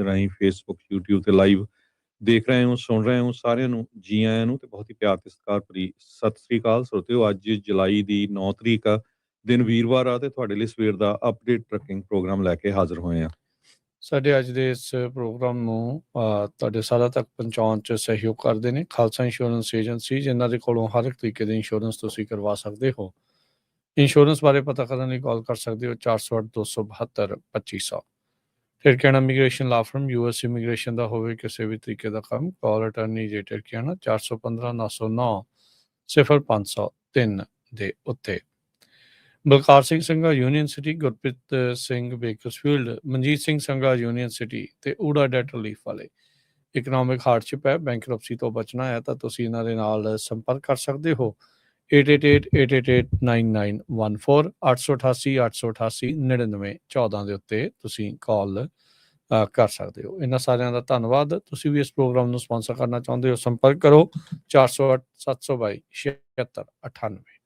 ਰਾਹੀਂ Facebook, YouTube ਤੇ live ਦੇਖ ਰਹੇ ਹੋ, ਸੁਣ ਰਹੇ ਹੋ, ਸਾਰਿਆਂ ਨੂੰ ਜੀ ਆਇਆਂ ਨੂੰ ਤੇ ਬਹੁਤ ਹੀ ਪਿਆਰ ਤੇ ਸਤਿਕਾਰ ਭਰੀ ਸਤਿ ਸ੍ਰੀ ਅਕਾਲ ਸਰੋਤਿਓ। ਅੱਜ ਜੁਲਾਈ ਦੀ 9 ਤਰੀਕ ਆ, ਦਿਨ ਵੀਰਵਾਰ ਆ ਤੇ ਤੁਹਾਡੇ ਲਈ ਸਵੇਰ ਦਾ ਅਪਡੇਟ ਟਰੱਕਿੰਗ ਪ੍ਰੋਗਰਾਮ ਲੈ ਕੇ ਹਾਜ਼ਰ ਹੋਏ ਆ। ਸਾਡੇ ਅੱਜ ਦੇ ਇਸ ਪ੍ਰੋਗਰਾਮ ਨੂੰ ਤੁਹਾਡੇ ਸਾਰਿਆਂ ਤੱਕ ਪਹੁੰਚਾਉਣ 'ਚ ਸਹਿਯੋਗ ਕਰਦੇ ਨੇ ਖਾਲਸਾ ਇੰਸ਼ੋਰੈਂਸ ਏਜੰਸੀ, ਜਿਨ੍ਹਾਂ ਦੇ ਕੋਲੋਂ ਹਰ ਇੱਕ ਤਰੀਕੇ ਦੇ ਇੰਸ਼ੋਰੈਂਸ ਤੁਸੀਂ ਕਰਵਾ ਸਕਦੇ ਹੋ। ਇੰਸ਼ੋਰੈਂਸ ਬਾਰੇ ਪਤਾ ਕਰਨ ਲਈ ਕਾਲ ਕਰ ਸਕਦੇ ਹੋ 408-272-2500। ਫਿਰ ਕਹਿਣਾ ਇਮੀਗ੍ਰੇਸ਼ਨ ਲਾ ਫਰਮ US ਇਮੀਗ੍ਰੇਸ਼ਨ ਦਾ ਹੋਵੇ ਕਿਸੇ ਵੀ ਤਰੀਕੇ ਦਾ ਕੰਮ, ਕਾਲ ਅਟਰਨੀ ਰੇਟਡ ਕਹਿਣਾ 415-909-0503 ਦੇ ਉੱਤੇ। Balkar Singh Sangha Union City, Gurpreet Singh Bakersfield, Manjit Singh Sangha Union City ਤੇ ਊੜਾ ਡੈਟ ਰਿਲੀਫ ਵਾਲੇ। ਇਕਨੋਮਿਕ ਹਾਰਡਸ਼ਿਪ ਹੈ, ਬੈਂਕਰਪਸੀ ਤੋਂ ਬਚਣਾ ਹੈ ਤਾਂ ਤੁਸੀਂ ਇਹਨਾਂ ਦੇ ਨਾਲ ਸੰਪਰਕ ਕਰ ਸਕਦੇ ਹੋ 8888889914 888-888-9914 ਦੇ ਉੱਤੇ ਤੁਸੀਂ ਕਾਲ ਕਰ ਸਕਦੇ ਹੋ। ਇਹਨਾਂ ਸਾਰਿਆਂ ਦਾ ਧੰਨਵਾਦ। ਤੁਸੀਂ ਵੀ ਇਸ ਪ੍ਰੋਗਰਾਮ ਨੂੰ ਸਪਾਂਸਰ ਕਰਨਾ ਚਾਹੁੰਦੇ ਹੋ, ਸੰਪਰਕ ਕਰੋ 408-722-7698।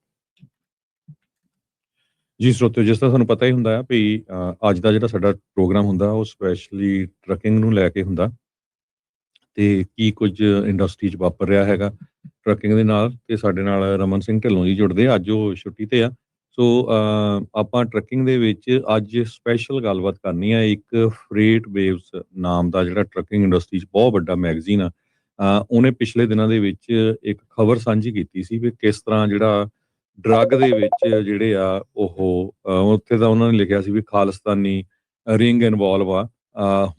ਜੀ ਸਰੋਤਿਓ, ਜਿਸ ਤਰ੍ਹਾਂ ਤੁਹਾਨੂੰ ਪਤਾ ਹੀ ਹੁੰਦਾ ਆ ਵੀ ਅੱਜ ਦਾ ਜਿਹੜਾ ਸਾਡਾ ਪ੍ਰੋਗਰਾਮ ਹੁੰਦਾ ਉਹ ਸਪੈਸ਼ਲੀ ਟਰੱਕਿੰਗ ਨੂੰ ਲੈ ਕੇ ਹੁੰਦਾ ਤੇ ਕੀ ਕੁਝ ਇੰਡਸਟਰੀ 'ਚ ਵਾਪਰ ਰਿਹਾ ਹੈਗਾ ਟਰੱਕਿੰਗ ਦੇ ਨਾਲ। ਤੇ ਸਾਡੇ ਨਾਲ ਰਮਨ ਸਿੰਘ ਢਿੱਲੋਂ ਜੀ ਜੁੜਦੇ ਆ, ਅੱਜ ਉਹ ਛੁੱਟੀ ਤੇ ਆ। ਸੋ ਆਪਾਂ ਟਰੱਕਿੰਗ ਦੇ ਵਿੱਚ ਅੱਜ ਸਪੈਸ਼ਲ ਗੱਲਬਾਤ ਕਰਨੀ ਆ। ਇੱਕ ਫਰੇਟ ਵੇਵਸ ਨਾਮ ਦਾ ਜਿਹੜਾ ਟਰੱਕਿੰਗ ਇੰਡਸਟਰੀ 'ਚ ਬਹੁਤ ਵੱਡਾ ਮੈਗਜ਼ੀਨ ਆ, ਉਹਨੇ ਪਿਛਲੇ ਦਿਨਾਂ ਦੇ ਵਿੱਚ ਇੱਕ ਖਬਰ ਸਾਂਝੀ ਕੀਤੀ ਸੀ ਵੀ ਕਿਸ ਤਰ੍ਹਾਂ ਜਿਹੜਾ ਡਰੱਗ ਦੇ ਵਿੱਚ ਜਿਹੜੇ ਆ ਉਹ ਉੱਥੇ ਤਾਂ ਉਹਨਾਂ ਨੇ ਲਿਖਿਆ ਸੀ ਵੀ ਖਾਲਿਸਤਾਨੀ ਰਿੰਗ ਇਨਵੋਲਵ ਆ।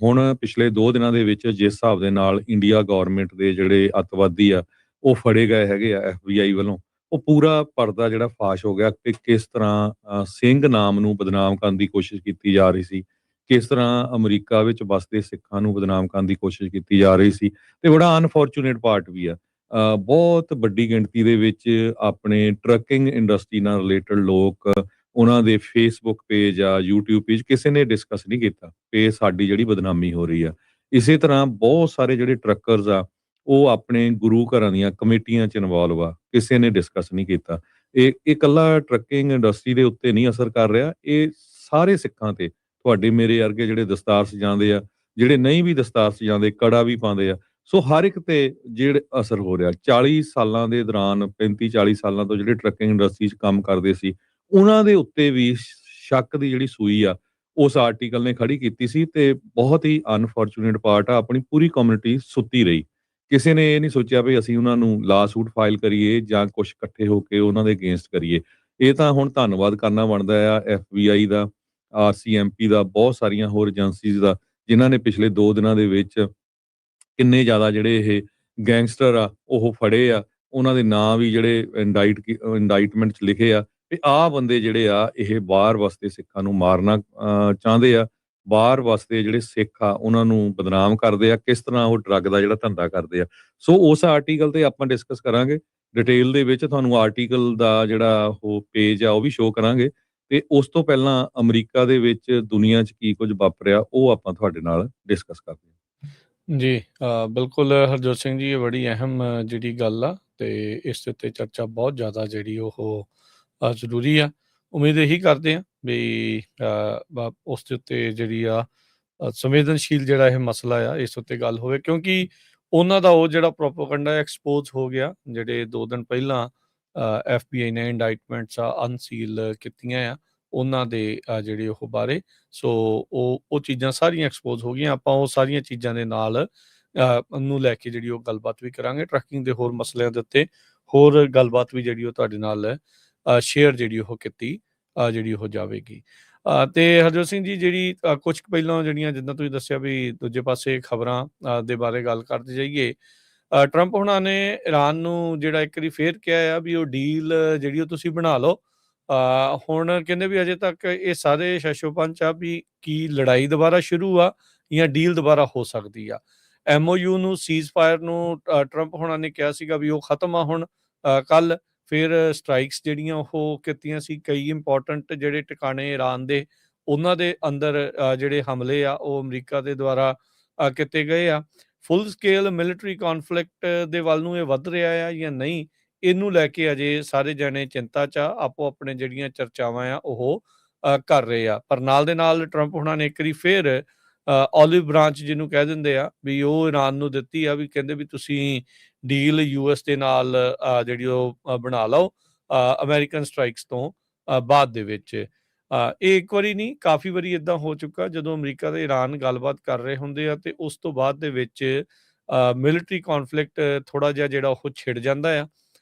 ਹੁਣ ਪਿਛਲੇ 2 ਦਿਨਾਂ ਦੇ ਵਿੱਚ ਜਿਸ ਹਿਸਾਬ ਦੇ ਨਾਲ ਇੰਡੀਆ ਗੌਰਮੈਂਟ ਦੇ ਜਿਹੜੇ ਅੱਤਵਾਦੀ ਆ ਉਹ ਫੜੇ ਗਏ ਹੈਗੇ ਆ FBI ਵੱਲੋਂ, ਉਹ ਪੂਰਾ ਪਰਦਾ ਜਿਹੜਾ ਫਾਸ਼ ਹੋ ਗਿਆ ਕਿ ਕਿਸ ਤਰ੍ਹਾਂ ਸਿੰਘ ਨਾਮ ਨੂੰ ਬਦਨਾਮ ਕਰਨ ਦੀ ਕੋਸ਼ਿਸ਼ ਕੀਤੀ ਜਾ ਰਹੀ ਸੀ, ਕਿਸ ਤਰ੍ਹਾਂ ਅਮਰੀਕਾ ਵਿੱਚ ਵੱਸਦੇ ਸਿੱਖਾਂ ਨੂੰ ਬਦਨਾਮ ਕਰਨ ਦੀ ਕੋਸ਼ਿਸ਼ ਕੀਤੀ ਜਾ ਰਹੀ ਸੀ। ਤੇ ਬੜਾ ਅਨਫੋਰਚੂਨੇਟ ਪਾਰਟ ਵੀ ਆ, ਬਹੁਤ ਵੱਡੀ ਗਿਣਤੀ ਦੇ ਵਿੱਚ ਆਪਣੇ ਟਰੱਕਿੰਗ ਇੰਡਸਟਰੀ ਨਾਲ ਰਿਲੇਟਡ ਲੋਕ ਉਹਨਾਂ ਦੇ ਫੇਸਬੁੱਕ ਪੇਜ ਆ, YouTube ਪੇਜ, ਕਿਸੇ ਨੇ ਡਿਸਕਸ ਨਹੀਂ ਕੀਤਾ ਕਿ ਸਾਡੀ ਜਿਹੜੀ ਬਦਨਾਮੀ ਹੋ ਰਹੀ ਆ। ਇਸੇ ਤਰ੍ਹਾਂ ਬਹੁਤ ਸਾਰੇ ਜਿਹੜੇ ਟਰੱਕਰਸ ਆ ਉਹ ਆਪਣੇ ਗੁਰੂ ਘਰਾਂ ਦੀਆਂ ਕਮੇਟੀਆਂ 'ਚ ਇਨਵੋਲਵ ਆ, ਕਿਸੇ ਨੇ ਡਿਸਕਸ ਨਹੀਂ ਕੀਤਾ। ਇਹ ਇਕੱਲਾ ਟਰੱਕਿੰਗ ਇੰਡਸਟਰੀ ਦੇ ਉੱਤੇ ਨਹੀਂ ਅਸਰ ਕਰ ਰਿਹਾ, ਇਹ ਸਾਰੇ ਸਿੱਖਾਂ ਤੇ, ਤੁਹਾਡੇ ਮੇਰੇ ਵਰਗੇ ਜਿਹੜੇ ਦਸਤਾਰ ਸਜਾਉਂਦੇ ਆ, ਜਿਹੜੇ ਨਹੀਂ ਵੀ ਦਸਤਾਰ ਸਜਾਉਂਦੇ, ਕੜਾ ਵੀ ਪਾਉਂਦੇ ਆ, ਸੋ ਹਰ ਇੱਕ ਤੇ ਜਿਹੜੇ ਅਸਰ ਹੋ ਰਿਹਾ। 40 ਸਾਲਾਂ ਦੇ ਦੌਰਾਨ 35-40 ਸਾਲਾਂ ਤੋਂ ਜਿਹੜੇ ਟਰੱਕਿੰਗ ਇੰਡਸਟਰੀ 'ਚ ਕੰਮ ਕਰਦੇ ਸੀ ਉਹਨਾਂ ਦੇ ਉੱਤੇ ਵੀ ਸ਼ੱਕ ਦੀ ਜਿਹੜੀ ਸੂਈ ਆ ਉਸ ਆਰਟੀਕਲ ਨੇ ਖੜੀ ਕੀਤੀ ਸੀ। ਤੇ ਬਹੁਤ ਹੀ ਅਨਫੋਰਚੂਨੇਟ ਪਾਰਟ ਆ, ਆਪਣੀ ਪੂਰੀ ਕਮਿਊਨਿਟੀ ਸੁੱਤੀ ਰਹੀ। ਕਿਸੇ ਨੇ ਇਹ ਨਹੀਂ ਸੋਚਿਆ ਵੀ ਅਸੀਂ ਉਹਨਾਂ ਨੂੰ ਲਾ ਸੂਟ ਫਾਈਲ ਕਰੀਏ ਜਾਂ ਕੁਛ ਇਕੱਠੇ ਹੋ ਕੇ ਉਹਨਾਂ ਦੇ ਅਗੇਂਸਟ ਕਰੀਏ। ਇਹ ਤਾਂ ਹੁਣ ਧੰਨਵਾਦ ਕਰਨਾ ਬਣਦਾ ਆ FBI ਦਾ, RCMP ਦਾ, ਬਹੁਤ ਸਾਰੀਆਂ ਹੋਰ ਏਜੰਸੀਜ਼ ਦਾ, ਜਿਨ੍ਹਾਂ ਨੇ ਪਿਛਲੇ 2 ਦਿਨਾਂ ਦੇ ਵਿੱਚ ਕਿੰਨੇ ਜ਼ਿਆਦਾ ਜਿਹੜੇ ਇਹ ਗੈਂਗਸਟਰ ਆ ਉਹ ਫੜੇ ਆ। ਉਹਨਾਂ ਦੇ ਨਾਂ ਵੀ ਜਿਹੜੇ ਇੰਡਾਈਟਮੈਂਟ 'ਚ ਲਿਖੇ ਆ ਵੀ ਆਹ ਬੰਦੇ ਜਿਹੜੇ ਆ ਇਹ ਬਾਹਰ ਵਸਦੇ ਸਿੱਖਾਂ ਨੂੰ ਮਾਰਨਾ ਚਾਹੁੰਦੇ ਆ, ਬਾਹਰ ਵਸਦੇ ਜਿਹੜੇ ਸਿੱਖ ਆ ਉਹਨਾਂ ਨੂੰ ਬਦਨਾਮ ਕਰਦੇ ਆ, ਕਿਸ ਤਰ੍ਹਾਂ ਉਹ ਡਰੱਗ ਦਾ ਜਿਹੜਾ ਧੰਦਾ ਕਰਦੇ ਆ। ਸੋ ਉਸ ਆਰਟੀਕਲ ਤੇ ਆਪਾਂ ਡਿਸਕਸ ਕਰਾਂਗੇ ਡਿਟੇਲ ਦੇ ਵਿੱਚ, ਤੁਹਾਨੂੰ ਆਰਟੀਕਲ ਦਾ ਜਿਹੜਾ ਉਹ ਪੇਜ ਆ ਉਹ ਵੀ ਸ਼ੋਅ ਕਰਾਂਗੇ। ਤੇ ਉਸ ਤੋਂ ਪਹਿਲਾਂ ਅਮਰੀਕਾ ਦੇ ਵਿੱਚ ਦੁਨੀਆ 'ਚ ਕੀ ਕੁਝ ਵਾਪਰਿਆ ਉਹ ਆਪਾਂ ਤੁਹਾਡੇ ਨਾਲ ਡਿਸਕਸ ਕਰਦੇ ਹਾਂ। ਜੀ ਬਿਲਕੁਲ ਹਰਜੋਤ ਸਿੰਘ ਜੀ, ਇਹ ਬੜੀ ਅਹਿਮ ਜਿਹੜੀ ਗੱਲ ਆ ਤੇ ਇਸ ਦੇ ਉੱਤੇ ਚਰਚਾ ਬਹੁਤ ਜ਼ਿਆਦਾ ਜਿਹੜੀ ਉਹ ਜ਼ਰੂਰੀ ਆ। ਉਮੀਦ ਇਹੀ ਕਰਦੇ ਹਾਂ ਵੀ ਉਸ ਦੇ ਉੱਤੇ ਜਿਹੜੀ ਆ ਸੰਵੇਦਨਸ਼ੀਲ ਜਿਹੜਾ ਇਹ ਮਸਲਾ ਆ ਇਸ ਉੱਤੇ ਗੱਲ ਹੋਵੇ, ਕਿਉਂਕਿ ਉਹਨਾਂ ਦਾ ਉਹ ਜਿਹੜਾ ਪ੍ਰੋਪੋਗੰਡਾ ਐਕਸਪੋਜ਼ ਹੋ ਗਿਆ। ਜਿਹੜੇ 2 ਦਿਨ ਪਹਿਲਾਂ FBI ਨੇ ਇੰਡਾਈਟਮੈਂਟਸ ਅਨਸੀਲ ਕੀਤੀਆਂ ਆ ਉਹਨਾਂ ਦੇ ਜਿਹੜੇ ਉਹ ਬਾਰੇ, ਸੋ ਉਹ ਚੀਜ਼ਾਂ ਸਾਰੀਆਂ ਐਕਸਪੋਜ਼ ਹੋ ਗਈਆਂ। ਆਪਾਂ ਉਹ ਸਾਰੀਆਂ ਚੀਜ਼ਾਂ ਦੇ ਨਾਲ ਨੂੰ ਲੈ ਕੇ ਜਿਹੜੀ ਉਹ ਗੱਲਬਾਤ ਵੀ ਕਰਾਂਗੇ। ਟਰੱਕਿੰਗ ਦੇ ਹੋਰ ਮਸਲਿਆਂ ਦੇ ਉੱਤੇ ਹੋਰ ਗੱਲਬਾਤ ਵੀ ਜਿਹੜੀ ਉਹ ਤੁਹਾਡੇ ਨਾਲ ਸ਼ੇਅਰ ਜਿਹੜੀ ਉਹ ਕੀਤੀ ਜਿਹੜੀ ਉਹ ਜਾਵੇਗੀ। ਤੇ ਹਰਜੋਤ ਸਿੰਘ ਜੀ, ਜਿਹੜੀ ਕੁਛ ਪਹਿਲਾਂ ਜਿਹੜੀਆਂ ਜਿੱਦਾਂ ਤੁਸੀਂ ਦੱਸਿਆ ਵੀ ਦੂਜੇ ਪਾਸੇ ਖਬਰਾਂ ਦੇ ਬਾਰੇ ਗੱਲ ਕਰਦੇ ਜਾਈਏ, ਟਰੰਪ ਹੁਣਾਂ ਨੇ ਈਰਾਨ ਨੂੰ ਜਿਹੜਾ ਇੱਕ ਵਾਰੀ ਫੇਰ ਕਿਹਾ ਆ ਵੀ ਉਹ ਡੀਲ ਜਿਹੜੀ ਉਹ ਤੁਸੀਂ ਬਣਾ ਲਓ। ਹੁਣ ਕਹਿੰਦੇ ਵੀ ਅਜੇ ਤੱਕ ਇਹ ਸਾਰੇ ਸ਼ਸ਼ੋਪੰਚ ਆ ਵੀ ਕੀ ਲੜਾਈ ਦੁਬਾਰਾ ਸ਼ੁਰੂ ਆ ਜਾਂ ਡੀਲ ਦੁਬਾਰਾ ਹੋ ਸਕਦੀ ਆ। MOU ਨੂੰ ਸੀਜ਼ ਫਾਇਰ ਨੂੰ ਟਰੰਪ ਹੁਣਾਂ ਨੇ ਕਿਹਾ ਸੀਗਾ ਵੀ ਉਹ ਖਤਮ ਆ ਹੁਣ ਕੱਲ। ਫਿਰ ਸਟਰਾਈਕਸ ਜਿਹੜੀਆਂ ਉਹ ਕੀਤੀਆਂ ਸੀ, ਕਈ ਇੰਪੋਰਟੈਂਟ ਜਿਹੜੇ ਟਿਕਾਣੇ ਈਰਾਨ ਦੇ ਉਹਨਾਂ ਦੇ ਅੰਦਰ ਜਿਹੜੇ ਹਮਲੇ ਆ ਉਹ ਅਮਰੀਕਾ ਦੇ ਦੁਆਰਾ ਕੀਤੇ ਗਏ ਆ। ਫੁੱਲ ਸਕੇਲ ਮਿਲਟਰੀ ਕੌਨਫਲਿਕਟ ਦੇ ਵੱਲ ਨੂੰ ਇਹ ਵੱਧ ਰਿਹਾ ਆ ਜਾਂ ਨਹੀਂ, ਇਹਨੂੰ ਲੈ ਕੇ ਅਜੇ ਸਾਰੇ ਜਣੇ ਚਿੰਤਾ 'ਚ ਆ, ਆਪੋ ਆਪਣੇ ਜਿਹੜੀਆਂ ਚਰਚਾਵਾਂ ਆ ਉਹ ਕਰ ਰਹੇ ਆ। ਪਰ ਨਾਲ ਦੇ ਨਾਲ ਟਰੰਪ ਹੁਣਾਂ ਨੇ ਇੱਕ ਵਾਰੀ ਫਿਰ ਓਲਿਵ ਬ੍ਰਾਂਚ ਜਿਹਨੂੰ ਕਹਿ ਦਿੰਦੇ ਆ, ਵੀ ਉਹ ਈਰਾਨ ਨੂੰ ਦਿੱਤੀ ਆ, ਵੀ ਕਹਿੰਦੇ ਵੀ ਤੁਸੀਂ ਡੀਲ US ਦੇ ਨਾਲ ਜਿਹੜੀ ਉਹ ਬਣਾ ਲਓ ਅਮਰੀਕਨ ਸਟ੍ਰਾਈਕਸ ਤੋਂ ਬਾਅਦ ਦੇ ਵਿੱਚ। ਇਹ ਇੱਕ ਵਾਰੀ ਨਹੀਂ, ਕਾਫੀ ਵਾਰੀ ਇੱਦਾਂ ਹੋ ਚੁੱਕਾ, ਜਦੋਂ ਅਮਰੀਕਾ ਤੇ ਈਰਾਨ ਗੱਲਬਾਤ ਕਰ ਰਹੇ ਹੁੰਦੇ ਆ ਤੇ ਉਸ ਤੋਂ ਬਾਅਦ ਦੇ ਵਿੱਚ ਮਿਲਟਰੀ ਕੌਨਫਲਿਕਟ ਥੋੜ੍ਹਾ ਜਿਹਾ ਜਿਹੜਾ ਉਹ ਛਿੜ ਜਾਂਦਾ ਆ,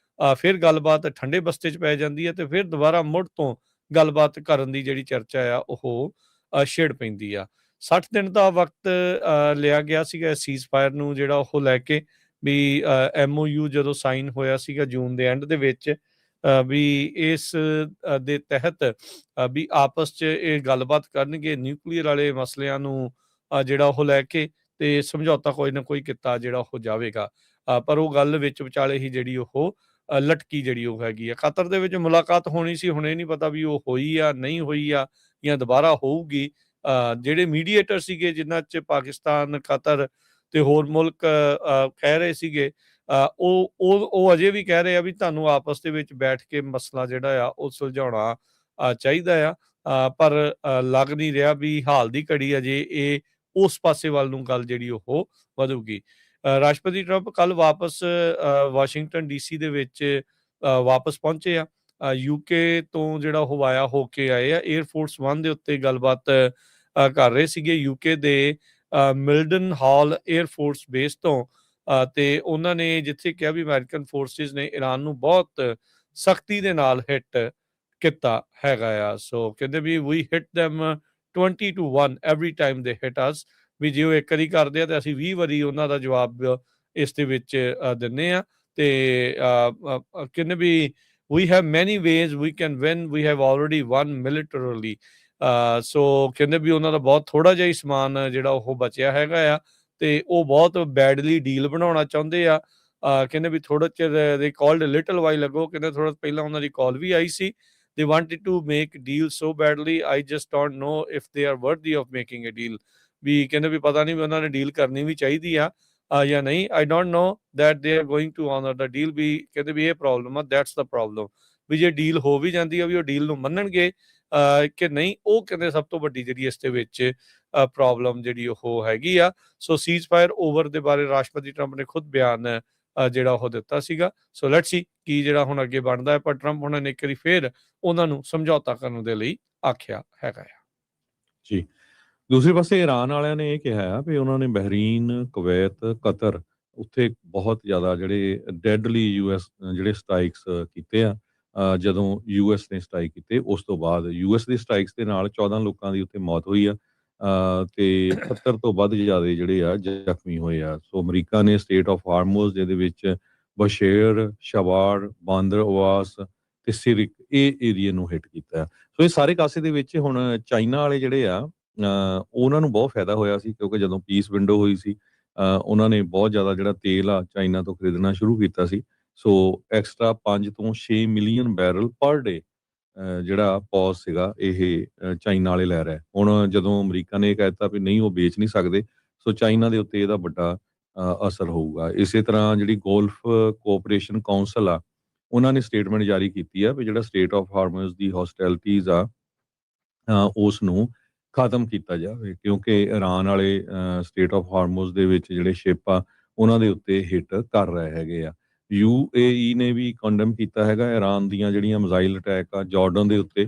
ਫਿਰ ਗੱਲਬਾਤ ਠੰਡੇ ਬਸਤੇ 'ਚ ਪੈ ਜਾਂਦੀ ਹੈ ਤੇ ਫਿਰ ਦੁਬਾਰਾ ਮੁੜ ਤੋਂ ਗੱਲਬਾਤ ਕਰਨ ਦੀ ਜਿਹੜੀ ਚਰਚਾ ਆ ਉਹ ਛਿੜ ਪੈਂਦੀ ਆ। 60 ਦਿਨ ਦਾ ਵਕਤ ਲਿਆ ਗਿਆ ਸੀਗਾ ਸੀਜ਼ ਫਾਇਰ ਨੂੰ ਜਿਹੜਾ ਉਹ ਲੈ ਕੇ, ਵੀ MOU ਜਦੋਂ ਸਾਈਨ ਹੋਇਆ ਸੀਗਾ ਜੂਨ ਦੇ ਐਂਡ ਦੇ ਵਿੱਚ, ਵੀ ਇਸ ਦੇ ਤਹਿਤ ਵੀ ਆਪਸ 'ਚ ਇਹ ਗੱਲਬਾਤ ਕਰਨਗੇ ਨਿਊਕਲੀਅਰ ਵਾਲੇ ਮਸਲਿਆਂ ਨੂੰ ਜਿਹੜਾ ਉਹ ਲੈ ਕੇ, ਤੇ ਸਮਝੌਤਾ ਕੋਈ ਨਾ ਕੋਈ ਕੀਤਾ ਜਿਹੜਾ ਉਹ ਜਾਵੇਗਾ। ਪਰ ਉਹ ਗੱਲ ਵਿੱਚ ਵਿਚਾਲੇ ਹੀ ਜਿਹੜੀ ਉਹ ਲਟਕੀ ਜਿਹੜੀ ਉਹ ਹੈਗੀ ਆ। ਕਤਰ ਦੇ ਵਿੱਚ ਮੁਲਾਕਾਤ ਹੋਣੀ ਸੀ, ਹੁਣ ਇਹ ਨਹੀਂ ਪਤਾ ਵੀ ਉਹ ਹੋਈ ਆ ਨਹੀਂ ਹੋਈ ਆ ਜਾਂ ਦੁਬਾਰਾ ਹੋਊਗੀ। ਜਿਹੜੇ ਮੀਡੀਏਟਰ ਸੀਗੇ ਜਿਨ੍ਹਾਂ 'ਚ ਪਾਕਿਸਤਾਨ, ਕਤਰ ਤੇ ਹੋਰ ਮੁਲਕ ਕਹਿ ਰਹੇ ਸੀਗੇ, ਉਹ ਅਜੇ ਵੀ ਕਹਿ ਰਹੇ ਆ ਵੀ ਤੁਹਾਨੂੰ ਆਪਸ ਦੇ ਵਿੱਚ ਬੈਠ ਕੇ ਮਸਲਾ ਜਿਹੜਾ ਆ ਉਹ ਸੁਲਝਾਉਣਾ ਚਾਹੀਦਾ ਆ, ਪਰ ਲੱਗ ਨਹੀਂ ਰਿਹਾ ਵੀ ਹਾਲ ਦੀ ਘੜੀ ਅਜੇ ਇਹ ਉਸ ਪਾਸੇ ਵੱਲ ਨੂੰ ਗੱਲ ਜਿਹੜੀ ਉਹ ਵਧੂਗੀ। ਰਾਸ਼ਟਰਪਤੀ ਟਰੰਪ ਕੱਲ ਵਾਪਸ ਵਾਸ਼ਿੰਗਟਨ DC ਦੇ ਵਿੱਚ ਵਾਪਸ ਪਹੁੰਚੇ ਆ। UK ਤੋਂ ਜਿਹੜਾ ਉਹ ਵਾਇਆ ਹੋ ਕੇ ਆਏ ਆ, 에ਅਰਫੋਰਸ 1 ਦੇ ਉੱਤੇ ਗੱਲਬਾਤ ਕਰ ਰਹੇ ਸੀਗੇ UK ਦੇ ਮਿਲਡਨ ਹਾਲ 에ਅਰਫੋਰਸ ਬੇਸ ਤੋਂ, ਤੇ ਉਹਨਾਂ ਨੇ ਜਿੱਥੇ ਕਿਹਾ ਵੀ ਅਮਰੀਕਨ ਫੋਰਸਿਸ ਨੇ ਈਰਾਨ ਨੂੰ ਬਹੁਤ ਸਖਤੀ ਦੇ ਨਾਲ ਹਿੱਟ ਕੀਤਾ ਹੈਗਾ ਆ। ਸੋ ਕਹਿੰਦੇ ਵੀ ਵੀ ਹਿੱਟ them 20-1 ਐਵਰੀ ਟਾਈਮ ਦੇ ਹਿੱਟ ਅਸ, ਵੀ ਜੇ ਉਹ ਇੱਕ ਵਾਰੀ ਕਰਦੇ ਆ ਤੇ ਅਸੀਂ 20 ਵਾਰੀ ਉਹਨਾਂ ਦਾ ਜਵਾਬ ਇਸ ਦੇ ਵਿੱਚ ਦਿੰਦੇ ਆ। ਤੇ ਕਹਿੰਦੇ ਵੀ we have many ways we can win, we have already won militarily। ਸੋ ਕਹਿੰਦੇ ਵੀ ਉਹਨਾਂ ਦਾ ਬਹੁਤ ਥੋੜ੍ਹਾ ਜਿਹਾ ਹੀ ਸਮਾਨ ਜਿਹੜਾ ਉਹ ਬਚਿਆ ਹੈਗਾ ਆ, ਤੇ ਉਹ ਬਹੁਤ ਬੈਡਲੀ ਡੀਲ ਬਣਾਉਣਾ ਚਾਹੁੰਦੇ ਆ। ਕਹਿੰਦੇ ਵੀ ਥੋੜਾ ਚਿਰ they called a little while ago, ਕਹਿੰਦੇ ਥੋੜਾ ਪਹਿਲਾਂ ਉਹਨਾਂ ਦੀ ਕਾਲ ਵੀ ਆਈ ਸੀ। they wanted to make deal so badly, I just don't know if they are worthy of making a deal। ਵੀ ਕਹਿੰਦੇ ਵੀ ਪਤਾ ਨਹੀਂ ਵੀ ਉਹਨਾਂ ਨੇ ਡੀਲ ਕਰਨੀ ਵੀ ਚਾਹੀਦੀ ਆ ਜਾਂ ਨਹੀਂ। I don't know that they are going to honor the deal। ਵੀ ਕਹਿੰਦੇ ਵੀ ਇਹ ਪ੍ਰੋਬਲਮ ਆ, that's the problem। ਵੀ ਜੇ ਡੀਲ ਹੋ ਵੀ ਜਾਂਦੀ ਆ ਵੀ ਉਹ ਡੀਲ ਨੂੰ ਮੰਨਣਗੇ ਕਿ ਨਹੀਂ, ਉਹ ਕਹਿੰਦੇ ਸਭ ਤੋਂ ਵੱਡੀ ਜਿਹੜੀ ਇਸ ਦੇ ਵਿੱਚ ਪ੍ਰੋਬਲਮ ਜਿਹੜੀ ਉਹ ਹੈਗੀ ਆ। ਸੋ ਸੀਜ਼ ਫਾਇਰ ਓਵਰ ਦੇ ਬਾਰੇ ਰਾਸ਼ਟਰਪਤੀ ਟਰੰਪ ਨੇ ਖੁਦ ਬਿਆਨ ਜਿਹੜਾ ਉਹ ਦਿੱਤਾ ਸੀਗਾ। ਸੋ ਲੈਟਸ ਸੀ ਕੀ ਜਿਹੜਾ ਹੁਣ ਅੱਗੇ ਬਣਦਾ ਹੈ, ਪਰ ਟਰੰਪ ਉਹਨਾਂ ਨੇ ਇੱਕ ਵਾਰੀ ਫੇਰ ਉਹਨਾਂ ਨੂੰ ਸਮਝੌਤਾ ਕਰਨ ਦੇ ਲਈ ਆਖਿਆ ਹੈਗਾ ਆ ਜੀ। ਦੂਸਰੇ ਪਾਸੇ ਈਰਾਨ ਵਾਲਿਆਂ ਨੇ ਇਹ ਕਿਹਾ ਆ ਵੀ ਉਹਨਾਂ ਨੇ ਬਹਿਰੀਨ, ਕੁਵੈਤ, ਕਤਰ ਉੱਥੇ ਬਹੁਤ ਜ਼ਿਆਦਾ ਜਿਹੜੇ ਡੈਡਲੀ US ਜਿਹੜੇ ਸਟ੍ਰਾਈਕਸ ਕੀਤੇ ਆ। ਜਦੋਂ US ਨੇ ਸਟ੍ਰਾਈਕ ਕੀਤੇ ਉਸ ਤੋਂ ਬਾਅਦ US ਦੀ ਸਟ੍ਰਾਈਕਸ ਦੇ ਨਾਲ 14 ਲੋਕਾਂ ਦੀ ਉੱਥੇ ਮੌਤ ਹੋਈ ਆ, ਤੇ 70 ਤੋਂ ਵੱਧ ਜ਼ਿਆਦਾ ਜਿਹੜੇ ਆ ਜ਼ਖਮੀ ਹੋਏ ਆ। ਸੋ ਅਮਰੀਕਾ ਨੇ ਸਟੇਟ ਆਫ ਹਾਰਮੋਜ਼ ਜਿਹਦੇ ਵਿੱਚ ਬਸ਼ੇਰ, ਸ਼ਵਾਰ, ਬਾਂਦਰ ਅਵਾਸ ਤੇ ਸਿਰਿਕ ਇਹ ਏਰੀਏ ਨੂੰ ਹਿੱਟ ਕੀਤਾ। ਸੋ ਇਹ ਸਾਰੇ ਕਾਸੇ ਦੇ ਵਿੱਚ ਹੁਣ ਚਾਈਨਾ ਵਾਲੇ ਜਿਹੜੇ ਆ ਉਹਨਾਂ ਨੂੰ ਬਹੁਤ ਫਾਇਦਾ ਹੋਇਆ ਸੀ, ਕਿਉਂਕਿ ਜਦੋਂ ਪੀਸ ਵਿੰਡੋ ਹੋਈ ਸੀ ਉਹਨਾਂ ਨੇ ਬਹੁਤ ਜ਼ਿਆਦਾ ਜਿਹੜਾ ਤੇਲ ਆ ਚਾਈਨਾ ਤੋਂ ਖਰੀਦਣਾ ਸ਼ੁਰੂ ਕੀਤਾ ਸੀ। ਸੋ ਐਕਸਟਰਾ 5 ਤੋਂ 6 ਮਿਲੀਅਨ ਬੈਰਲ ਪਰ ਡੇ ਜਿਹੜਾ ਪੌਜ਼ ਸੀਗਾ ਇਹ ਚਾਈਨਾ ਵਾਲੇ ਲੈ ਰਹੇ। ਹੁਣ ਜਦੋਂ ਅਮਰੀਕਾ ਨੇ ਇਹ ਕਹਿ ਦਿੱਤਾ ਵੀ ਨਹੀਂ ਉਹ ਵੇਚ ਨਹੀਂ ਸਕਦੇ, ਸੋ ਚਾਈਨਾ ਦੇ ਉੱਤੇ ਇਹਦਾ ਵੱਡਾ ਅਸਰ ਹੋਊਗਾ। ਇਸੇ ਤਰ੍ਹਾਂ ਜਿਹੜੀ ਗੋਲਫ ਕੋਆਪਰੇਸ਼ਨ ਕਾਉਂਸਲ ਆ ਉਹਨਾਂ ਨੇ ਸਟੇਟਮੈਂਟ ਜਾਰੀ ਕੀਤੀ ਆ ਵੀ ਜਿਹੜਾ ਸਟੇਟ ਆਫ ਹਾਰਮਜ਼ ਦੀ ਹੋਸਟੈਲਿਟੀਜ਼ ਆ ਉਸ ਨੂੰ ਖਤਮ ਕੀਤਾ ਜਾਵੇ, ਕਿਉਂਕਿ ਈਰਾਨ ਵਾਲੇ ਸਟੇਟ ਆਫ ਹਾਰਮੋਜ਼ ਦੇ ਵਿੱਚ ਜਿਹੜੇ ਸ਼ਿਪ ਆ ਉਹਨਾਂ ਦੇ ਉੱਤੇ ਹਿੱਟ ਕਰ ਰਹੇ ਹੈਗੇ ਆ। UAE ਨੇ ਵੀ ਕੰਡਮ ਕੀਤਾ ਹੈਗਾ ਈਰਾਨ ਦੀਆਂ ਜਿਹੜੀਆਂ ਮਿਜ਼ਾਈਲ ਅਟੈਕ ਆ ਜਾਰਡਨ ਦੇ ਉੱਤੇ,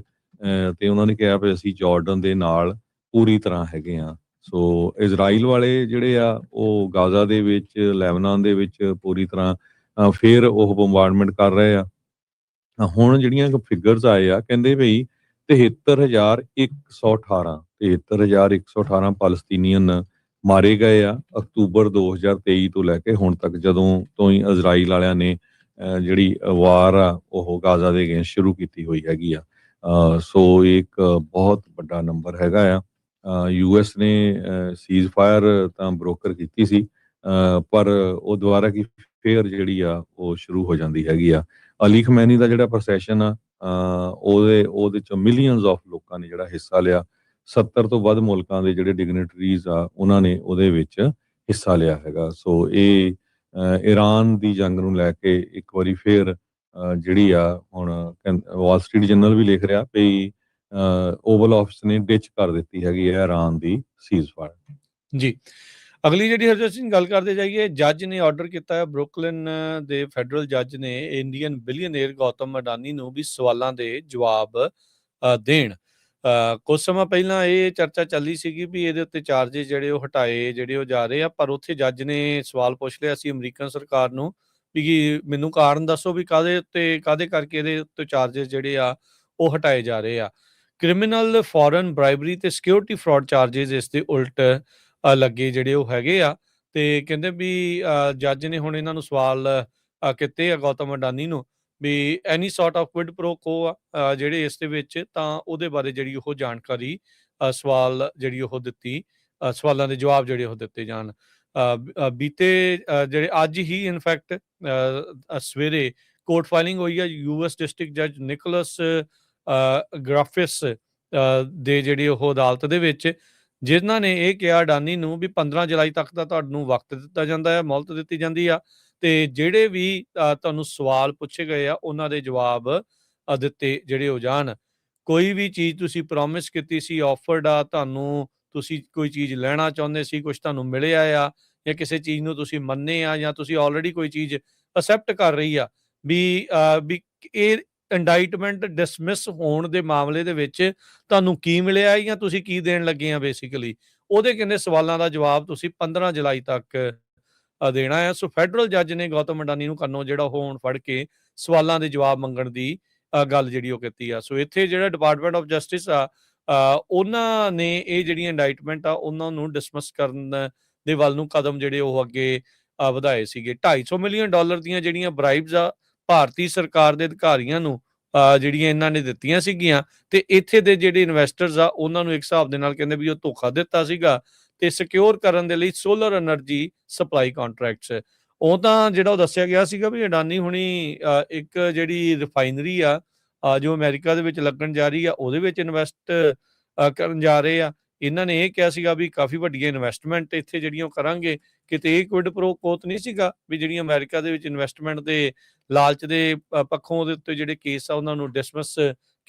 ਤੇ ਉਹਨਾਂ ਨੇ ਕਿਹਾ ਵੀ ਅਸੀਂ ਜਾਰਡਨ ਦੇ ਨਾਲ ਪੂਰੀ ਤਰ੍ਹਾਂ ਹੈਗੇ ਆ। ਸੋ ਇਜ਼ਰਾਈਲ ਵਾਲੇ ਜਿਹੜੇ ਆ ਉਹ ਗਾਜ਼ਾ ਦੇ ਵਿੱਚ, ਲੈਬਨਾਨ ਦੇ ਵਿੱਚ ਪੂਰੀ ਤਰ੍ਹਾਂ ਫਿਰ ਉਹ ਬੰਬਾਰਡਮੈਂਟ ਕਰ ਰਹੇ ਆ। ਹੁਣ ਜਿਹੜੀਆਂ ਫਿਗਰਸ ਆਏ ਆ ਕਹਿੰਦੇ ਬਈ 73,118 ਪਾਲਸਤੀਨੀਅਨ ਮਾਰੇ ਗਏ ਆ ਅਕਤੂਬਰ 2023 ਤੋਂ ਲੈ ਕੇ ਹੁਣ ਤੱਕ, ਜਦੋਂ ਤੋਂ ਹੀ ਇਜ਼ਰਾਈਲ ਵਾਲਿਆਂ ਨੇ ਜਿਹੜੀ ਵਾਰ ਆ ਉਹ ਗਾਜ਼ਾ ਦੇ ਅਗੇਂਸਟ ਸ਼ੁਰੂ ਕੀਤੀ ਹੋਈ ਹੈਗੀ ਆ। ਸੋ ਇੱਕ ਬਹੁਤ ਵੱਡਾ ਨੰਬਰ ਹੈਗਾ ਆ। US ਨੇ ਸੀਜ਼ ਫਾਇਰ ਤਾਂ ਬਰੋਕਰ ਕੀਤੀ ਸੀ, ਪਰ ਉਹ ਦੁਬਾਰਾ ਕੀ ਫੇਰ ਜਿਹੜੀ ਆ ਉਹ ਸ਼ੁਰੂ ਹੋ ਜਾਂਦੀ ਹੈਗੀ ਆ। ਅਲੀ ਖਮੈਨੀ ਦਾ ਜਿਹੜਾ ਪ੍ਰੋਸੈਸ਼ਨ ਆ ਉਹਦੇ ਚ ਮਿਲੀਅਨਸ ਆਫ ਲੋਕਾਂ ਨੇ ਜਿਹੜਾ ਹਿੱਸਾ ਲਿਆ। 70 ਤੋਂ ਵੱਧ ਮੁਲਕਾਂ ਦੇ ਜਿਹੜੇ ਡਿਗਨਿਟਰੀਜ਼ ਆ ਉਹਨਾਂ ਨੇ ਉਹਦੇ ਵਿੱਚ ਹਿੱਸਾ ਲਿਆ ਹੈਗਾ। ਸੋ ਇਹ ਈਰਾਨ ਦੀ ਜੰਗ ਨੂੰ ਲੈ ਕੇ ਇੱਕ ਵਾਰੀ ਫੇਰ ਜਿਹੜੀ ਆ ਹੁਣ ਵਾਲ ਸਟਰੀਟ ਜਰਨਲ ਵੀ ਲਿਖ ਰਿਹਾ ਵੀ ਓਵਲ ਆਫਿਸ ਨੇ ਡਿਚ ਕਰ ਦਿੱਤੀ ਹੈਗੀ ਹੈ ਈਰਾਨ ਦੀ ਸੀਜ਼ ਫਾਇਰ। ਜੀ। ਅਗਲੀ ਜਿਹੜੀ ਹਰਜੋਤ ਸਿੰਘ ਗੱਲ ਕਰਦੇ ਜਾਈਏ, ਜੱਜ ਨੇ ਆਰਡਰ ਕੀਤਾ ਹੈ, ਬਰੁਕਲਿਨ ਦੇ ਫੈਡਰਲ ਜੱਜ ਨੇ ਇੰਡੀਅਨ ਬਿਲੀਅਨੇਰ ਗੌਤਮ ਅਡਾਨੀ ਨੂੰ ਵੀ ਸਵਾਲਾਂ ਦੇ ਜਵਾਬ ਦੇਣ। ਕੁਝ ਸਮਾਂ ਪਹਿਲਾਂ ਇਹ ਚਰਚਾ ਚੱਲੀ ਸੀਗੀ ਵੀ ਇਹਦੇ ਉੱਤੇ ਚਾਰਜਿਸ ਜਿਹੜੇ ਉਹ ਹਟਾਏ ਜਿਹੜੇ ਉਹ ਜਾ ਰਹੇ ਆ, ਪਰ ਉੱਥੇ ਜੱਜ ਨੇ ਸਵਾਲ ਪੁੱਛ ਲਿਆ ਸੀ ਅਮਰੀਕਨ ਸਰਕਾਰ ਨੂੰ ਵੀ ਮੈਨੂੰ ਕਾਰਨ ਦੱਸੋ ਵੀ ਕਾਹਦੇ ਉੱਤੇ ਕਾਹਦੇ ਕਰਕੇ ਇਹਦੇ ਉੱਤੇ ਚਾਰਜਿਸ ਜਿਹੜੇ ਆ ਉਹ ਹਟਾਏ ਜਾ ਰਹੇ ਆ। ਕ੍ਰਿਮੀਨਲ ਫੋਰਨ ਬ੍ਰਾਈਬਰੀ ਤੇ ਸਿਕਿਉਰਿਟੀ ਫਰਾਡ ਚਾਰਜਿਸ ਇਸ ਦੇ ਉਲਟ ਲੱਗੇ ਜਿਹੜੇ ਉਹ ਹੈਗੇ ਆ, ਤੇ ਕਹਿੰਦੇ ਵੀ ਜੱਜ ਨੇ ਹੁਣ ਇਹਨਾਂ ਨੂੰ ਸਵਾਲ ਕੀਤੇ ਆ ਗੌਤਮ ਅਡਾਨੀ ਨੂੰ ਵੀ ਐਨੀ ਸੌਰਟ ਆਫ ਕੁਇਡ ਪ੍ਰੋ ਕੋ ਆ ਜਿਹੜੇ ਇਸ ਦੇ ਵਿੱਚ, ਤਾਂ ਉਹਦੇ ਬਾਰੇ ਜਿਹੜੀ ਉਹ ਜਾਣਕਾਰੀ ਸਵਾਲ ਜਿਹੜੀ ਉਹ ਦਿੱਤੀ, ਸਵਾਲਾਂ ਦੇ ਜਵਾਬ ਜਿਹੜੇ ਉਹ ਦਿੱਤੇ ਜਾਣ। ਬੀਤੇ ਜਿਹੜੇ ਅੱਜ ਹੀ ਇਨਫੈਕਟ ਸਵੇਰੇ ਕੋਰਟ ਫਾਈਲਿੰਗ ਹੋਈ ਆ ਯੂਐਸ ਡਿਸਟ੍ਰਿਕਟ ਜੱਜ ਨਿਕੋਲਸ ਗ੍ਰਾਫਿਸ ਦੇ ਜਿਹੜੀ ਉਹ ਅਦਾਲਤ ਦੇ ਵਿੱਚ, ਜਿਨ੍ਹਾਂ ਨੇ ਇਹ ਕਿਹਾ ਅਡਾਨੀ ਨੂੰ ਵੀ 15 ਜੁਲਾਈ ਤੱਕ ਦਾ ਤੁਹਾਨੂੰ ਵਕਤ ਦਿੱਤਾ ਜਾਂਦਾ ਹੈ, ਮੌਲਤ ਦਿੱਤੀ ਜਾਂਦੀ ਆ, ਤੇ ਜਿਹੜੇ ਵੀ ਤੁਹਾਨੂੰ ਸਵਾਲ ਪੁੱਛੇ ਗਏ ਆ ਉਹਨਾਂ ਦੇ ਜਵਾਬ ਦਿੱਤੇ ਜਿਹੜੇ ਹੋ ਜਾਣ। ਕੋਈ ਵੀ ਚੀਜ਼ ਤੁਸੀਂ ਪ੍ਰੋਮਿਸ ਕੀਤੀ ਸੀ, ਆਫਰਡ ਆ ਤੁਹਾਨੂੰ, ਤੁਸੀਂ ਕੋਈ ਚੀਜ਼ ਲੈਣਾ ਚਾਹੁੰਦੇ ਸੀ, ਕੁਝ ਤੁਹਾਨੂੰ ਮਿਲਿਆ ਆ, ਜਾਂ ਕਿਸੇ ਚੀਜ਼ ਨੂੰ ਤੁਸੀਂ ਮੰਨੇ ਆ, ਜਾਂ ਤੁਸੀਂ ਆਲਰੇਡੀ ਕੋਈ ਚੀਜ਼ ਅਸੈਪਟ ਕਰ ਰਹੀ ਆ, ਵੀ ਇਹ ਇੰਡਾਈਟਮੈਂਟ ਡਿਸਮਿਸ ਹੋਣ ਦੇ ਮਾਮਲੇ ਦੇ ਵਿੱਚ ਤੁਹਾਨੂੰ ਕੀ ਮਿਲਿਆ ਜਾਂ ਤੁਸੀਂ ਕੀ ਦੇਣ ਲੱਗੇ ਆ ਬੇਸਿਕਲੀ, ਉਹਦੇ ਕਿੰਨੇ ਸਵਾਲਾਂ ਦਾ ਜਵਾਬ ਤੁਸੀਂ 15 ਜੁਲਾਈ ਤੱਕ ਦੇਣਾ ਹੈ। ਸੋ ਫੈਡਰਲ ਜੱਜ ਨੇ ਗੌਤਮ ਅਡਾਨੀ ਨੂੰ ਕੰਨੋਂ ਜਿਹੜਾ ਉਹ ਹੁਣ ਫੜ ਕੇ ਸਵਾਲਾਂ ਦੇ ਜਵਾਬ ਮੰਗਣ ਦੀ ਗੱਲ ਜਿਹੜੀ ਉਹ ਕੀਤੀ ਆ। ਸੋ ਇੱਥੇ ਜਿਹੜਾ ਡਿਪਾਰਟਮੈਂਟ ਆਫ ਜਸਟਿਸ ਆ ਉਹਨਾਂ ਨੇ ਇਹ ਜਿਹੜੀਆਂ ਇੰਡਾਈਟਮੈਂਟ ਆ ਉਹਨਾਂ ਨੂੰ ਡਿਸਮਿਸ ਕਰਨ ਦੇ ਵੱਲ ਨੂੰ ਕਦਮ ਜਿਹੜੇ ਉਹ ਅੱਗੇ ਵਧਾਏ ਸੀਗੇ। $250 ਮਿਲੀਅਨ ਦੀਆਂ ਜਿਹੜੀਆਂ ਬਰਾਈਬਸ ਆ ਭਾਰਤੀ ਸਰਕਾਰ ਦੇ ਅਧਿਕਾਰੀਆਂ ਨੂੰ ਜਿਹੜੀਆਂ ਇਹਨਾਂ ਨੇ ਦਿੱਤੀਆਂ ਸੀਗੀਆਂ, ਤੇ ਇੱਥੇ ਦੇ ਜਿਹੜੇ ਇਨਵੈਸਟਰਸ ਆ ਉਹਨਾਂ ਨੂੰ ਇੱਕ ਹਿਸਾਬ ਦੇ ਨਾਲ ਕਹਿੰਦੇ ਵੀ ਉਹ ਧੋਖਾ ਦਿੱਤਾ ਸੀਗਾ, ਤੇ ਸਿਕਿਉਰ ਕਰਨ ਦੇ ਲਈ ਸੋਲਰ એનર્ਜੀ ਸਪਲਾਈ ਕੰਟਰੈਕਟਸ। ਉਹ ਤਾਂ ਜਿਹੜਾ ਉਹ ਦੱਸਿਆ ਗਿਆ ਸੀਗਾ ਵੀ ਅਡਾਨੀ ਹੁਣੀ ਇੱਕ ਜਿਹੜੀ ਰਿਫਾਈਨਰੀ ਆ ਜੋ ਅਮਰੀਕਾ ਦੇ ਵਿੱਚ ਲੱਗਣ ਜਾ ਰਹੀ ਆ ਉਹਦੇ ਵਿੱਚ ਇਨਵੈਸਟ ਕਰਨ ਜਾ ਰਹੇ ਆ। ਇਹਨਾਂ ਨੇ ਇਹ ਕਿਹਾ ਸੀਗਾ ਵੀ ਕਾਫੀ ਵੱਡੀਆਂ ਇਨਵੈਸਟਮੈਂਟ ਇੱਥੇ ਜਿਹੜੀਆਂ ਉਹ ਕਰਾਂਗੇ, ਕਿਤੇ ਇਹ ਕੁਇਡ ਪ੍ਰੋ ਕੋਤ ਨਹੀਂ ਸੀਗਾ ਵੀ ਜਿਹੜੀਆਂ ਅਮਰੀਕਾ ਦੇ ਵਿੱਚ ਇਨਵੈਸਟਮੈਂਟ ਦੇ ਲਾਲਚ ਦੇ ਪੱਖੋਂ ਉਹਦੇ ਉੱਤੇ ਜਿਹੜੇ ਕੇਸ ਆ ਉਹਨਾਂ ਨੂੰ ਡਿਸਮਿਸ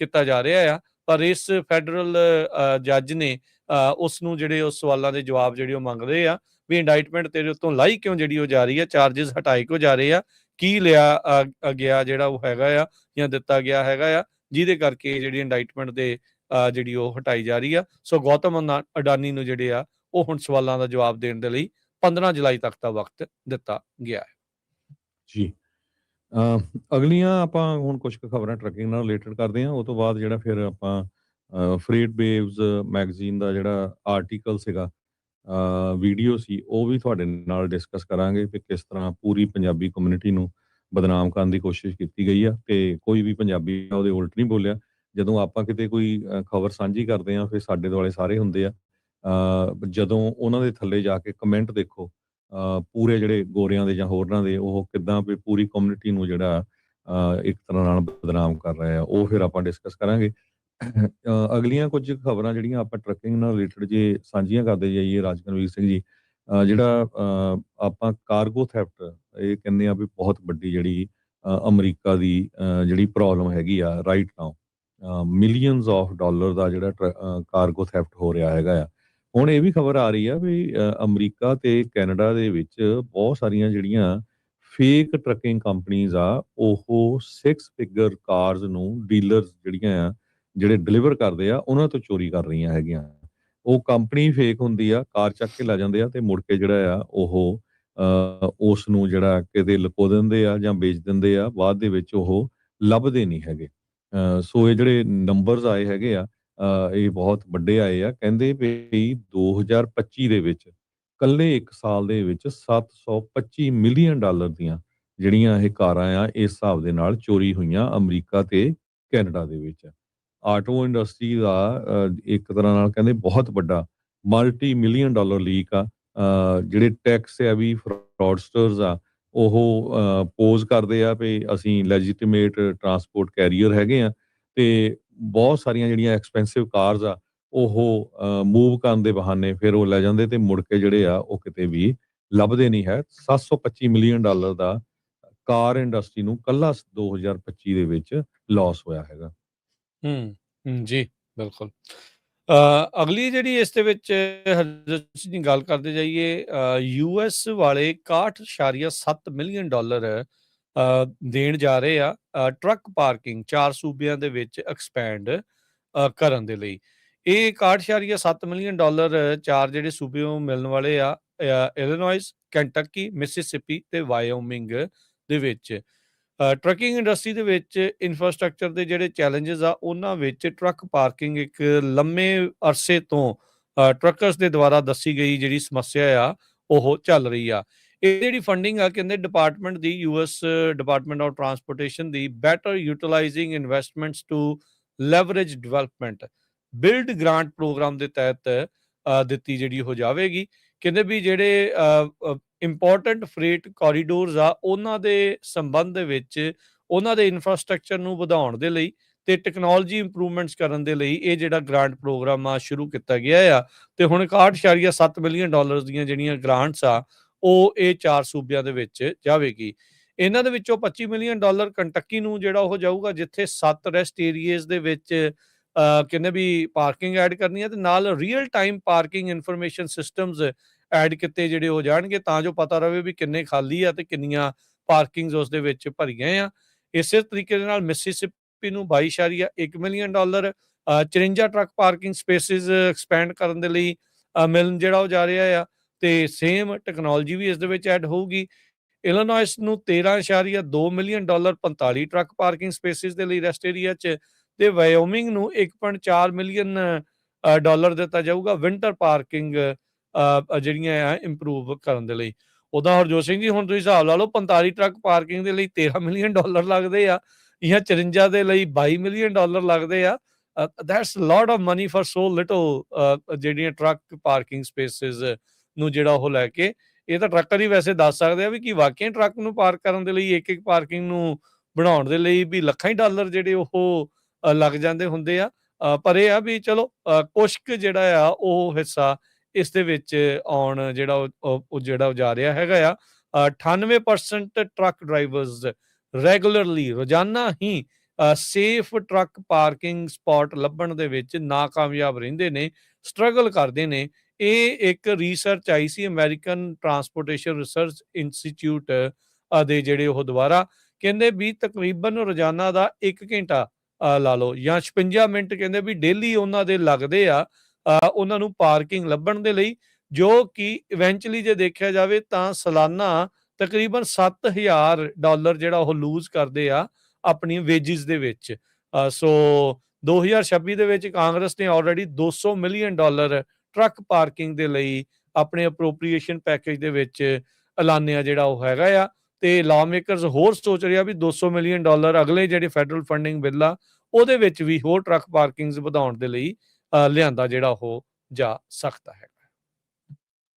ਕੀਤਾ ਜਾ ਰਿਹਾ ਆ। ਪਰ ਇਸ ਫੈਡਰਲ ਜੱਜ ਨੇ ਉਸ ਨੂੰ ਜਿਹੜੇ ਉਸ ਸਵਾਲਾਂ ਦੇ ਜਵਾਬ ਜਿਹੜੇ ਉਹ ਮੰਗਦੇ ਆ ਵੀ ਇੰਡਾਈਟਮੈਂਟ ਤੇਰੇ ਉੱਤੋਂ ਲਾਈ ਕਿਉਂ ਜਿਹੜੀ ਉਹ ਜਾ ਰਹੀ ਆ, ਚਾਰਜਿਸ ਹਟਾਏ ਕਿਉਂ ਜਾ ਰਹੇ ਆ, ਕੀ ਲਿਆ ਗਿਆ ਜਿਹੜਾ ਉਹ ਹੈਗਾ ਆ ਜਾਂ ਦਿੱਤਾ ਗਿਆ ਹੈਗਾ ਆ ਜਿਹਦੇ ਕਰਕੇ ਜਿਹੜੀ ਇੰਡਾਈਟਮੈਂਟ ਦੇ ਜਿਹੜੀ ਉਹ ਹਟਾਈ ਜਾ ਰਹੀ ਆ। ਸੋ ਗੌਤਮ ਅਡਾਨੀ ਨੂੰ ਜਿਹੜੇ ਆ ਉਹ ਹੁਣ ਸਵਾਲਾਂ ਦਾ ਜਵਾਬ ਦੇਣ ਦੇ ਲਈ 15 ਜੁਲਾਈ ਤੱਕ ਦਾ ਵਕਤ ਦਿੱਤਾ ਗਿਆ ਹੈ। ਜੀ। ਅਗਲੀਆਂ ਆਪਾਂ ਹੁਣ ਕੁਝ ਕੁ ਖਬਰਾਂ ਟਰੱਕਿੰਗ ਨਾਲ ਰਿਲੇਟਡ ਕਰਦੇ ਹਾਂ, ਉਹ ਤੋਂ ਬਾਅਦ ਜਿਹੜਾ ਫਿਰ ਆਪਾਂ ਫਰੇਟ ਵੇਵਜ਼ ਮੈਗਜ਼ੀਨ ਦਾ ਜਿਹੜਾ ਆਰਟੀਕਲ ਸੀਗਾ, ਵੀਡੀਓ ਸੀ, ਉਹ ਵੀ ਤੁਹਾਡੇ ਨਾਲ ਡਿਸਕਸ ਕਰਾਂਗੇ ਕਿ ਕਿਸ ਤਰ੍ਹਾਂ ਪੂਰੀ ਪੰਜਾਬੀ ਕਮਿਊਨਿਟੀ ਨੂੰ ਬਦਨਾਮ ਕਰਨ ਦੀ ਕੋਸ਼ਿਸ਼ ਕੀਤੀ ਗਈ ਆ, ਤੇ ਕੋਈ ਵੀ ਪੰਜਾਬੀ ਉਹਦੇ ਉਲਟ ਨਹੀਂ ਬੋਲਿਆ। ਜਦੋਂ ਆਪਾਂ ਕਿਤੇ ਕੋਈ ਖਬਰ ਸਾਂਝੀ ਕਰਦੇ ਹਾਂ ਫਿਰ ਸਾਡੇ ਦੁਆਲੇ ਸਾਰੇ ਹੁੰਦੇ ਆ, ਜਦੋਂ ਉਹਨਾਂ ਦੇ ਥੱਲੇ ਜਾ ਕੇ ਕਮੈਂਟ ਦੇਖੋ ਪੂਰੇ ਜਿਹੜੇ ਗੋਰਿਆਂ ਦੇ ਜਾਂ ਹੋਰਨਾਂ ਦੇ, ਉਹ ਕਿੱਦਾਂ ਵੀ ਪੂਰੀ ਕਮਿਊਨਿਟੀ ਨੂੰ ਜਿਹੜਾ ਇੱਕ ਤਰ੍ਹਾਂ ਨਾਲ ਬਦਨਾਮ ਕਰ ਰਹੇ ਆ, ਉਹ ਫਿਰ ਆਪਾਂ ਡਿਸਕਸ ਕਰਾਂਗੇ। ਅਗਲੀਆਂ ਕੁਝ ਖਬਰਾਂ ਜਿਹੜੀਆਂ ਆਪਾਂ ਟਰੱਕਿੰਗ ਨਾਲ ਰਿਲੇਟਡ ਜੇ ਸਾਂਝੀਆਂ ਕਰਦੇ ਜਾਈਏ ਰਾਜਕਨਵੀਰ ਸਿੰਘ ਜੀ, ਜਿਹੜਾ ਆਪਾਂ ਕਾਰਗੋ ਥੈਫਟ ਇਹ ਕਹਿੰਦੇ ਆ ਵੀ ਬਹੁਤ ਵੱਡੀ ਜਿਹੜੀ ਅਮਰੀਕਾ ਦੀ ਜਿਹੜੀ ਪ੍ਰੋਬਲਮ ਹੈਗੀ ਆ right now, millions of dollar ਦਾ ਜਿਹੜਾ ਕਾਰਗੋ ਥੈਫਟ ਹੋ ਰਿਹਾ ਹੈਗਾ ਆ। ਹੁਣ ਇਹ ਵੀ ਖਬਰ ਆ ਰਹੀ ਆ ਵੀ ਅਮਰੀਕਾ ਤੇ ਕੈਨੇਡਾ ਦੇ ਵਿੱਚ ਬਹੁਤ ਸਾਰੀਆਂ ਜਿਹੜੀਆਂ ਫੇਕ ਟਰੱਕਿੰਗ ਕੰਪਨੀਜ਼ ਆ, ਉਹ 6 ਫਿਗਰ ਕਾਰਸ ਨੂੰ ਡੀਲਰਸ ਜਿਹੜੀਆਂ ਆ ਜਿਹੜੇ ਡਿਲੀਵਰ ਕਰਦੇ ਆ ਉਹਨਾਂ ਤੋਂ ਚੋਰੀ ਕਰ ਰਹੀਆਂ ਹੈਗੀਆਂ। ਉਹ ਕੰਪਨੀ ਫੇਕ ਹੁੰਦੀ ਆ, ਕਾਰ ਚੱਕ ਕੇ ਲੈ ਜਾਂਦੇ ਆ ਤੇ ਮੁੜ ਕੇ ਜਿਹੜਾ ਆ ਉਹ ਉਸ ਨੂੰ ਜਿਹੜਾ ਕਿਤੇ ਲੁਕੋ ਦਿੰਦੇ ਆ ਜਾਂ ਵੇਚ ਦਿੰਦੇ ਆ, ਬਾਅਦ ਦੇ ਵਿੱਚ ਉਹ ਲੱਭਦੇ ਨਹੀਂ ਹੈਗੇ। ਸੋ ਇਹ ਜਿਹੜੇ ਨੰਬਰਸ ਆਏ ਹੈਗੇ ਆ ਇਹ ਬਹੁਤ ਵੱਡੇ ਆਏ ਆ। ਕਹਿੰਦੇ ਵੀ 2025 ਦੇ ਵਿੱਚ ਇਕੱਲੇ 1 ਸਾਲ ਦੇ ਵਿੱਚ $725 ਮਿਲੀਅਨ ਦੀਆਂ ਜਿਹੜੀਆਂ ਇਹ ਕਾਰਾਂ ਆ ਇਸ ਹਿਸਾਬ ਦੇ ਨਾਲ ਚੋਰੀ ਹੋਈਆਂ ਅਮਰੀਕਾ ਤੇ ਕੈਨੇਡਾ ਦੇ ਵਿੱਚ। ਆਟੋ ਇੰਡਸਟਰੀ ਦਾ ਇੱਕ ਤਰ੍ਹਾਂ ਨਾਲ ਕਹਿੰਦੇ ਬਹੁਤ ਵੱਡਾ ਮਲਟੀ ਮਿਲੀਅਨ ਡਾਲਰ ਲੀਕ ਆ। ਜਿਹੜੇ ਟੈਕਸ ਆ ਵੀ ਫਰਾਡਸਟਰਸ ਆ ਉਹ ਪੋਜ਼ ਕਰਦੇ ਆ ਵੀ ਅਸੀਂ ਲੈਜੀਟੀਮੇਟ ਟਰਾਂਸਪੋਰਟ ਕੈਰੀਅਰ ਹੈਗੇ ਆ, ਤੇ ਬਹੁਤ ਸਾਰੀਆਂ ਜਿਹੜੀਆਂ ਐਕਸਪੈਂਸਿਵ ਕਾਰਸ ਆ ਉਹ ਮੂਵ ਕਰਨ ਦੇ ਬਹਾਨੇ ਫਿਰ ਉਹ ਲੈ ਜਾਂਦੇ ਤੇ ਮੁੜ ਕੇ ਜਿਹੜੇ ਆ ਉਹ ਕਿਤੇ ਵੀ ਲੱਭਦੇ ਨਹੀਂ ਹੈ। $725 ਮਿਲੀਅਨ ਦਾ ਕਾਰ ਇੰਡਸਟਰੀ ਨੂੰ ਕੱਲਾ 2025 ਦੇ ਵਿੱਚ ਲਾਸ ਹੋਇਆ ਹੈਗਾ। ਜੀ ਬਿਲਕੁਲ। ਅਗਲੀ ਜਿਹੜੀ ਇਸ ਦੇ ਵਿੱਚ ਅਸੀਂ ਗੱਲ ਕਰਦੇ ਜਾਈਏ, US ਵਾਲੇ 61.7 ਮਿਲੀਅਨ ਡਾਲਰ ਦੇਣ ਜਾ ਰਹੇ ਆ ਟਰੱਕ ਪਾਰਕਿੰਗ 4 ਸੂਬਿਆਂ ਦੇ ਵਿੱਚ ਐਕਸਪੈਂਡ ਕਰਨ ਦੇ ਲਈ। ਇਹ 61.7 ਮਿਲੀਅਨ ਡਾਲਰ 4 ਜਿਹੜੇ ਸੂਬਿਆਂ ਮਿਲਣ ਵਾਲੇ ਆ, ਇਲੀਨੋਇਸ, ਕੈਂਟਕੀ, ਮਿਸਿਸਿਪੀ ਤੇ ਵਾਇਓਮਿੰਗ ਦੇ ਵਿੱਚ। ਟਰੱਕਿੰਗ ਇੰਡਸਟਰੀ ਦੇ ਵਿੱਚ ਇਨਫਰਾਸਟ੍ਰਕਚਰ ਦੇ ਜਿਹੜੇ ਚੈਲੰਜਸ ਆ, ਉਹਨਾਂ ਵਿੱਚ ਟਰੱਕ ਪਾਰਕਿੰਗ ਇੱਕ ਲੰਮੇ ਅਰਸੇ ਤੋਂ ਟਰੱਕਰਸ ਦੇ ਦੁਆਰਾ ਦੱਸੀ ਗਈ ਜਿਹੜੀ ਸਮੱਸਿਆ ਆ ਉਹ ਚੱਲ ਰਹੀ ਆ। ਇਹ ਜਿਹੜੀ ਫੰਡਿੰਗ ਆ, ਕਹਿੰਦੇ ਡਿਪਾਰਟਮੈਂਟ ਦੀ, US ਡਿਪਾਰਟਮੈਂਟ ਆਫ ਟਰਾਂਸਪੋਰਟੇਸ਼ਨ ਦੀ, better utilising investments to leverage development build grant programme ਦੇ ਤਹਿਤ ਦਿੱਤੀ ਜਿਹੜੀ ਹੋ ਜਾਵੇਗੀ। ਕਹਿੰਦੇ ਵੀ ਜਿਹੜੇ ਇੰਪੋਰਟੈਂਟ ਫਰੇਟ ਕੋਰੀਡੋਰਸ ਆ, ਉਹਨਾਂ ਦੇ ਸੰਬੰਧ ਦੇ ਵਿੱਚ ਉਹਨਾਂ ਦੇ ਇਨਫਰਾਸਟ੍ਰਕਚਰ ਨੂੰ ਵਧਾਉਣ ਦੇ ਲਈ ਤੇ ਟੈਕਨੋਲੋਜੀ ਇੰਪਰੂਵਮੈਂਟਸ ਕਰਨ ਦੇ ਲਈ ਇਹ ਜਿਹੜਾ ਗ੍ਰਾਂਟ ਪ੍ਰੋਗਰਾਮ ਆ ਸ਼ੁਰੂ ਕੀਤਾ ਗਿਆ ਆ। ਤੇ ਹੁਣ 61.7 ਮਿਲੀਅਨ ਡਾਲਰ ਦੀਆਂ ਜਿਹੜੀਆਂ ਗ੍ਰਾਂਟਸ ਆ ਉਹ ਇਹ 4 ਸੂਬਿਆਂ ਦੇ ਵਿੱਚ ਜਾਵੇਗੀ। ਇਹਨਾਂ ਦੇ ਵਿੱਚੋਂ 25 ਮਿਲੀਅਨ ਡਾਲਰ ਕੰਟਕੀ ਨੂੰ ਜਿਹੜਾ ਉਹ ਜਾਊਗਾ, ਜਿੱਥੇ 7 ਰੈਸਟ ਏਰੀਏਜ਼ ਦੇ ਵਿੱਚ ਕਹਿੰਦੇ ਵੀ ਪਾਰਕਿੰਗ ਐਡ ਕਰਨੀ ਹੈ ਤੇ ਨਾਲ real time parking information systems add ਕੀਤੇ ਜਿਹੜੇ ਹੋ ਜਾਣਗੇ, ਤਾਂ ਜੋ ਪਤਾ ਰਵੇ ਵੀ ਕਿੰਨੇ ਖਾਲੀ ਆ ਤੇ ਕਿੰਨੀਆਂ ਪਾਰਕਿੰਗਸ ਉਸ ਦੇ ਵਿੱਚ ਭਰੀਆਂ ਆ। ਇਸੇ ਤਰੀਕੇ ਦੇ ਨਾਲ ਮਿਸਿਸਿਪੀ ਨੂੰ 22.1 million dollar 54 truck parking spaces expand ਕਰਨ ਦੇ ਲਈ ਮਿਲਣ ਜਿਹੜਾ ਉਹ ਜਾ ਰਿਹਾ ਆ, ਤੇ ਸੇਮ ਟੈਕਨੋਲੋਜੀ ਵੀ ਇਸ ਦੇ ਵਿੱਚ ਐਡ ਹੋਊਗੀ। ਇਲੀਨੋਇਸ ਨੂੰ 13.2 million dollar 45 truck parking spaces ਦੇ ਲਈ ਰੈਸਟ ਏਰੀਆ 'ਚ, ਤੇ ਵਾਇਓਮਿੰਗ ਨੂੰ 1.4 ਮਿਲੀਅਨ ਡਾਲਰ ਦਿੱਤਾ ਜਾਊਗਾ ਵਿੰਟਰ ਪਾਰਕਿੰਗ ਜਿਹੜੀਆਂ ਆ ਇੰਪਰੂਵ ਕਰਨ ਦੇ ਲਈ। ਉੱਦਾਂ ਹਰਜੋਤ ਸਿੰਘ ਜੀ, ਹੁਣ ਤੁਸੀਂ ਹਿਸਾਬ ਲਾ ਲਓ, 45 ਟਰੱਕ ਪਾਰਕਿੰਗ ਦੇ ਲਈ 13 ਮਿਲੀਅਨ ਡਾਲਰ ਲੱਗਦੇ ਆ, ਜਾਂ 54 ਦੇ ਲਈ 22 ਮਿਲੀਅਨ ਡਾਲਰ ਲੱਗਦੇ ਆ। That's lot of money for so little ਜਿਹੜੀਆਂ ਟਰੱਕ ਪਾਰਕਿੰਗ ਸਪੇਸਿਸ ਨੂੰ ਜਿਹੜਾ ਉਹ ਲੈ ਕੇ। ਇਹ ਤਾਂ ਟਰੱਕਰ ਹੀ ਵੈਸੇ ਦੱਸ ਸਕਦੇ ਆ ਵੀ ਕੀ ਵਾਕਈ ਟਰੱਕ ਨੂੰ ਪਾਰਕ ਕਰਨ ਦੇ ਲਈ, ਇੱਕ ਪਾਰਕਿੰਗ ਨੂੰ ਬਣਾਉਣ ਦੇ ਲਈ ਵੀ ਲੱਖਾਂ ਹੀ ਡਾਲਰ ਜਿਹੜੇ ਉਹ ਲੱਗ ਜਾਂਦੇ ਹੁੰਦੇ ਆ। ਪਰ ਇਹ ਆ ਵੀ ਚਲੋ ਕੁਛ ਕੁ ਜਿਹੜਾ ਆ ਉਹ ਹਿੱਸਾ ਇਸ ਦੇ ਵਿੱਚ ਆਉਣ ਜਿਹੜਾ ਉਹ ਜਿਹੜਾ ਉਹ ਜਾ ਰਿਹਾ ਹੈਗਾ ਆ। 98% ਟਰੱਕ ਡਰਾਈਵਰਸ ਰੈਗੂਲਰਲੀ ਰੋਜ਼ਾਨਾ ਹੀ ਸੇਫ ਟਰੱਕ ਪਾਰਕਿੰਗ ਸਪੌਟ ਲੱਭਣ ਦੇ ਵਿੱਚ ਨਾਕਾਮਯਾਬ ਰਹਿੰਦੇ ਨੇ, ਸਟਰਗਲ ਕਰਦੇ ਨੇ। ਇਹ ਇੱਕ ਰਿਸਰਚ ਆਈ ਸੀ ਅਮਰੀਕਨ ਟਰਾਂਸਪੋਰਟੇਸ਼ਨ ਰਿਸਰਚ ਇੰਸਟੀਚਿਊਟ ਦੇ ਜਿਹੜੇ ਉਹ ਦੁਆਰਾ, ਕਹਿੰਦੇ ਵੀ ਤਕਰੀਬਨ ਰੋਜ਼ਾਨਾ ਦਾ 1 ਘੰਟਾ ਲਾ ਲਓ ਜਾਂ 56 ਮਿੰਟ ਕਹਿੰਦੇ ਵੀ ਡੇਲੀ ਉਹਨਾਂ ਦੇ ਲੱਗਦੇ ਆ ਉਹਨਾਂ ਨੂੰ ਪਾਰਕਿੰਗ ਲੱਭਣ ਦੇ ਲਈ, ਜੋ ਕਿ ਇਵੈਂਚੁਅਲੀ ਜੇ ਦੇਖਿਆ ਜਾਵੇ ਤਾਂ ਸਾਲਾਨਾ ਤਕਰੀਬਨ $7,000 ਜਿਹੜਾ ਉਹ ਲੂਜ਼ ਕਰਦੇ ਆ ਆਪਣੀ ਵੇਜਿਸ ਦੇ ਵਿੱਚ। ਸੋ 2026 ਦੇ ਵਿੱਚ ਕਾਂਗਰਸ ਨੇ ਆਲਰੇਡੀ $200 ਮਿਲੀਅਨ ਟਰੱਕ ਪਾਰਕਿੰਗ ਦੇ ਲਈ ਆਪਣੇ ਅਪਰੋਪਰੀਏਸ਼ਨ ਪੈਕੇਜ ਦੇ ਵਿੱਚ ਐਲਾਨਿਆ ਜਿਹੜਾ ਉਹ ਹੈਗਾ ਆ। ਤੇ ਲਾਅ ਮੇਕਰਸ ਹੋਰ ਸੋਚ ਰਿਹਾ ਵੀ $200 ਮਿਲੀਅਨ ਅਗਲੇ ਜਿਹੜੇ ਫੈਡਰਲ ਫੰਡਿੰਗ ਬਿੱਲ ਆ ਉਹਦੇ ਵਿੱਚ ਵੀ ਹੋਰ ਟਰੱਕ ਪਾਰਕਿੰਗਸ ਵਧਾਉਣ ਦੇ ਲਈ ਲਿਆਂਦਾ ਜਿਹੜਾ ਉਹ ਜਾ ਸਕਦਾ ਹੈ।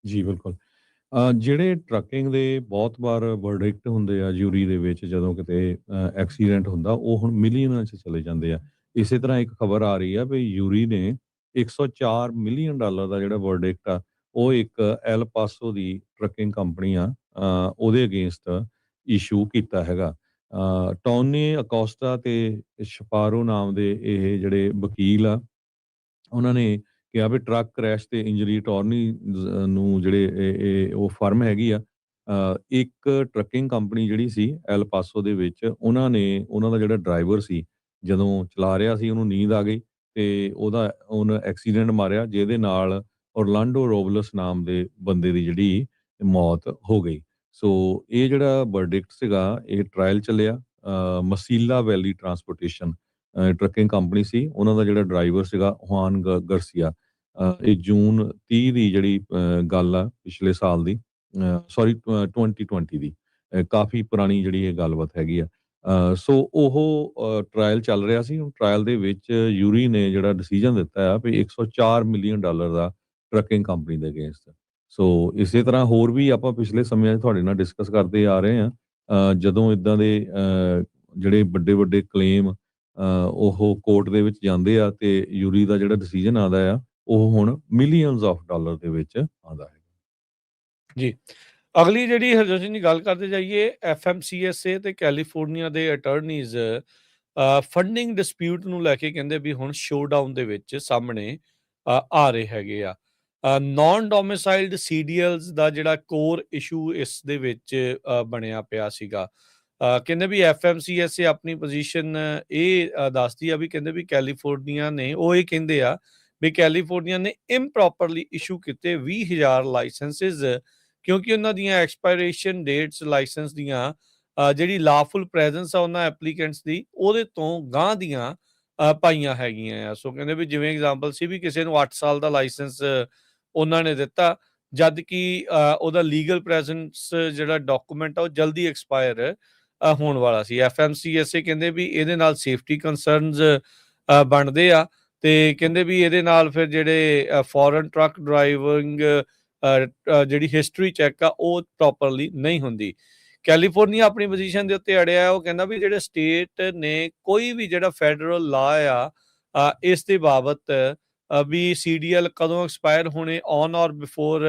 ਜੀ ਬਿਲਕੁਲ। ਜਿਹੜੇ ਟਰੱਕਿੰਗ ਦੇ ਬਹੁਤ ਵਾਰ ਵਰਡਿਕਟ ਹੁੰਦੇ ਆ ਜੂਰੀ ਦੇ ਵਿੱਚ, ਜਦੋਂ ਕਿਤੇ ਐਕਸੀਡੈਂਟ ਹੁੰਦਾ, ਉਹ ਹੁਣ ਮਿਲੀਅਨਾਂ 'ਚ ਚਲੇ ਜਾਂਦੇ ਆ। ਇਸੇ ਤਰ੍ਹਾਂ ਇੱਕ ਖਬਰ ਆ ਰਹੀ ਆ ਵੀ ਯੂਰੀ ਨੇ $104 ਮਿਲੀਅਨ ਦਾ ਜਿਹੜਾ ਵਰਡਿਕਟ ਆ, ਉਹ ਇੱਕ ਐਲ ਪਾਸੋ ਦੀ ਟਰੱਕਿੰਗ ਕੰਪਨੀ ਆ ਉਹਦੇ ਅਗੇਂਸਟ ਇਸ਼ੂ ਕੀਤਾ ਹੈਗਾ। ਟੋਨੀ ਅਕੋਸਟਾ ਤੇ ਸ਼ਪਾਰੋ ਨਾਮ ਦੇ ਇਹ ਜਿਹੜੇ ਵਕੀਲ ਆ, ਉਹਨਾਂ ਨੇ ਕਿਹਾ ਵੀ ਟਰੱਕ ਕ੍ਰੈਸ਼ ਤੇ ਇੰਜਰੀ ਅਟਾਰਨੀ ਨੂੰ ਜਿਹੜੇ ਇਹ ਉਹ ਫਰਮ ਹੈਗੀ ਆ, ਇੱਕ ਟਰੱਕਿੰਗ ਕੰਪਨੀ ਜਿਹੜੀ ਸੀ ਐਲ ਪਾਸੋ ਦੇ ਵਿੱਚ, ਉਹਨਾਂ ਦਾ ਜਿਹੜਾ ਡਰਾਈਵਰ ਸੀ, ਜਦੋਂ ਚਲਾ ਰਿਹਾ ਸੀ ਉਹਨੂੰ ਨੀਂਦ ਆ ਗਈ ਤੇ ਉਹਨੇ ਐਕਸੀਡੈਂਟ ਮਾਰਿਆ, ਜਿਹਦੇ ਨਾਲ ਔਰਲਾਂਡੋ ਰੋਬਲਸ ਨਾਮ ਦੇ ਬੰਦੇ ਦੀ ਜਿਹੜੀ ਮੌਤ ਹੋ ਗਈ। ਸੋ ਇਹ ਜਿਹੜਾ ਵਰਡਿਕਟ ਸੀਗਾ, ਇਹ ਟ੍ਰਾਇਲ ਚੱਲਿਆ। ਮਸੀਲਾ ਵੈਲੀ ਟਰਾਂਸਪੋਰਟੇਸ਼ਨ ਟਰੱਕਿੰਗ ਕੰਪਨੀ ਸੀ, ਉਹਨਾਂ ਦਾ ਜਿਹੜਾ ਡਰਾਈਵਰ ਸੀਗਾ ਹੁਆਨ ਗਰਸੀਆ। ਇਹ ਜੂਨ 30 ਦੀ ਜਿਹੜੀ ਗੱਲ ਆ, ਪਿਛਲੇ ਸਾਲ ਦੀ, ਸੌਰੀ 2020 ਦੀ, ਕਾਫੀ ਪੁਰਾਣੀ ਜਿਹੜੀ ਇਹ ਗੱਲਬਾਤ ਹੈਗੀ ਆ। ਸੋ ਉਹ ਟਰਾਇਲ ਚੱਲ ਰਿਹਾ ਸੀ। ਟਰਾਇਲ ਦੇ ਵਿੱਚ ਯੂਰੀ ਨੇ ਜਿਹੜਾ ਡਿਸੀਜਨ ਦਿੱਤਾ ਆ ਵੀ $104 ਮਿਲੀਅਨ ਦਾ ਟਰੱਕਿੰਗ ਕੰਪਨੀ ਦੇ ਅਗੇਂਸਟ। ਸੋ ਇਸੇ ਤਰ੍ਹਾਂ ਹੋਰ ਵੀ ਆਪਾਂ ਪਿਛਲੇ ਸਮਿਆਂ 'ਚ ਤੁਹਾਡੇ ਨਾਲ ਡਿਸਕਸ ਕਰਦੇ ਆ ਰਹੇ ਹਾਂ। ਜਦੋਂ ਇਦਾਂ ਦੇ ਜਿਹੜੇ ਵੱਡੇ ਵੱਡੇ ਕਲੇਮ ਉਹ ਕੋਰਟ ਦੇ ਵਿੱਚ ਜਾਂਦੇ ਆ ਤੇ ਯੂਰੀ ਦਾ ਜਿਹੜਾ ਡਿਸੀਜਨ ਆਉਂਦਾ ਆ, ਉਹ ਹੁਣ ਮਿਲੀਅਨਸ ਆਫ ਡਾਲਰ ਦੇ ਵਿੱਚ ਆਉਂਦਾ ਹੈ। ਜੀ, ਅਗਲੀ ਜਿਹੜੀ ਹਰਜੋਤ ਸਿੰਘ ਦੀ ਗੱਲ ਕਰਦੇ ਜਾਈਏ, FMCSA ਤੇ ਕੈਲੀਫੋਰਨੀਆ ਦੇ ਅਟਾਰਨੀਜ਼ ਫੰਡਿੰਗ ਡਿਸਪਿਊਟ ਨੂੰ ਲੈ ਕੇ ਕਹਿੰਦੇ ਵੀ ਹੁਣ ਸ਼ੋਡਾਊਨ ਦੇ ਵਿੱਚ ਸਾਹਮਣੇ ਆ ਰਹੇ ਹੈਗੇ ਆ। ਨਾਨ ਡੋਮਿਸਾਈਲਡ ਸੀਡੀਐਲਸ ਦਾ ਜਿਹੜਾ ਕੋਰ ਇਸ਼ੂ ਇਸ ਦੇ ਵਿੱਚ ਬਣਿਆ ਪਿਆ ਸੀਗਾ। ਕਹਿੰਦੇ ਵੀ FMCSA ਆਪਣੀ ਪੋਜੀਸ਼ਨ ਇਹ ਦੱਸਦੀ ਆ ਵੀ ਕਹਿੰਦੇ ਵੀ ਕੈਲੀਫੋਰਨੀਆ ਨੇ ਉਹ ਇਹ ਕਹਿੰਦੇ ਆ ਵੀ ਕੈਲੀਫੋਰਨੀਆ ਨੇ ਇੰਪ੍ਰੋਪਰਲੀ ਇਸ਼ੂ ਕੀਤੇ 20,000 ਲਾਇਸੈਂਸਿਸ, ਕਿਉਂਕਿ ਉਹਨਾਂ ਦੀਆਂ ਐਕਸਪਾਇਰੇਸ਼ਨ ਡੇਟਸ ਲਾਇਸੈਂਸ ਦੀਆਂ ਜਿਹੜੀ ਲਾਫੁਲ ਪ੍ਰੈਜ਼ੈਂਸ ਆ ਉਹਨਾਂ ਐਪਲੀਕੈਂਟਸ ਦੀ ਉਹਦੇ ਤੋਂ ਗਾਂਹ ਦੀਆਂ ਪਾਈਆਂ ਹੈਗੀਆਂ ਆ। ਸੋ ਕਹਿੰਦੇ ਵੀ ਜਿਵੇਂ ਐਗਜ਼ਾਮਪਲ ਸੀ ਵੀ ਕਿਸੇ ਨੂੰ 8 ਸਾਲ ਦਾ ਲਾਇਸੈਂਸ ਉਹਨਾਂ ਨੇ ਦਿੱਤਾ, ਜਦ ਕਿ ਉਹਦਾ ਲੀਗਲ ਪ੍ਰੈਜ਼ੈਂਸ ਜਿਹੜਾ ਡਾਕੂਮੈਂਟ ਆ ਉਹ ਜਲਦੀ ਐਕਸਪਾਇਰ ਹੋਣ ਵਾਲਾ ਸੀ। FMCSA ਕਹਿੰਦੇ ਵੀ ਇਹਦੇ ਨਾਲ ਸੇਫਟੀ ਕੰਸਰਨਸ ਬਣਦੇ ਆ, ਤੇ ਕਹਿੰਦੇ ਵੀ ਇਹਦੇ ਨਾਲ ਫਿਰ ਜਿਹੜੇ ਫੋਰਨ ਟਰੱਕ ਡਰਾਈਵਿੰਗ ਜਿਹੜੀ ਹਿਸਟਰੀ ਚੈੱਕ ਆ ਉਹ ਪ੍ਰੋਪਰਲੀ ਨਹੀਂ ਹੁੰਦੀ। ਕੈਲੀਫੋਰਨੀਆ ਆਪਣੀ ਪੋਜੀਸ਼ਨ ਦੇ ਉੱਤੇ ਅੜਿਆ। ਉਹ ਕਹਿੰਦਾ ਵੀ ਜਿਹੜੇ ਸਟੇਟ ਨੇ ਕੋਈ ਵੀ ਜਿਹੜਾ ਫੈਡਰਲ ਲਾ ਆ ਇਸ ਦੇ ਬਾਬਤ ਵੀ CDL ਕਦੋਂ ਐਕਸਪਾਇਰ ਹੋਣੇ ਔਨ ਔਰ before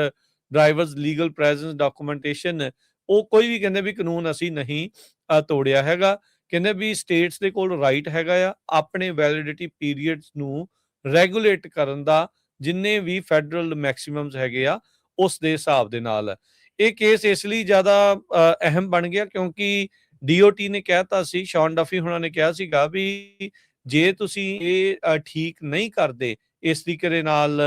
drivers legal presence documentation, ਉਹ ਕੋਈ ਵੀ ਕਹਿੰਦੇ ਵੀ ਕਾਨੂੰਨ ਅਸੀਂ ਨਹੀਂ ਤੋੜਿਆ ਹੈਗਾ। ਕਹਿੰਦੇ ਵੀ ਸਟੇਟਸ ਦੇ ਕੋਲ ਰਾਈਟ ਹੈਗਾ ਆ ਆਪਣੇ ਵੈਲਿਡਿਟੀ ਪੀਰੀਅਡਸ ਨੂੰ ਰੈਗੂਲੇਟ ਕਰਨ ਦਾ, ਜਿੰਨੇ ਵੀ ਫੈਡਰਲ ਮੈਕਸਿਮਮਸ ਹੈਗੇ ਆ ਉਸ ਦੇ ਹਿਸਾਬ ਦੇ ਨਾਲ। ਇਹ ਕੇਸ ਇਸ ਲਈ ਜ਼ਿਆਦਾ ਅਹਿਮ ਬਣ ਗਿਆ ਕਿਉਂਕਿ DOT ਨੇ ਕਹਿਤਾ ਸੀ, ਸ਼ੌਨ ਡਫੀ ਹੁਣਾਂ ਨੇ ਕਿਹਾ ਸੀਗਾ ਵੀ ਜੇ ਤੁਸੀਂ ਇਹ ਠੀਕ ਨਹੀਂ ਕਰਦੇ ਇਸ ਤਰੀਕੇ ਦੇ ਨਾਲ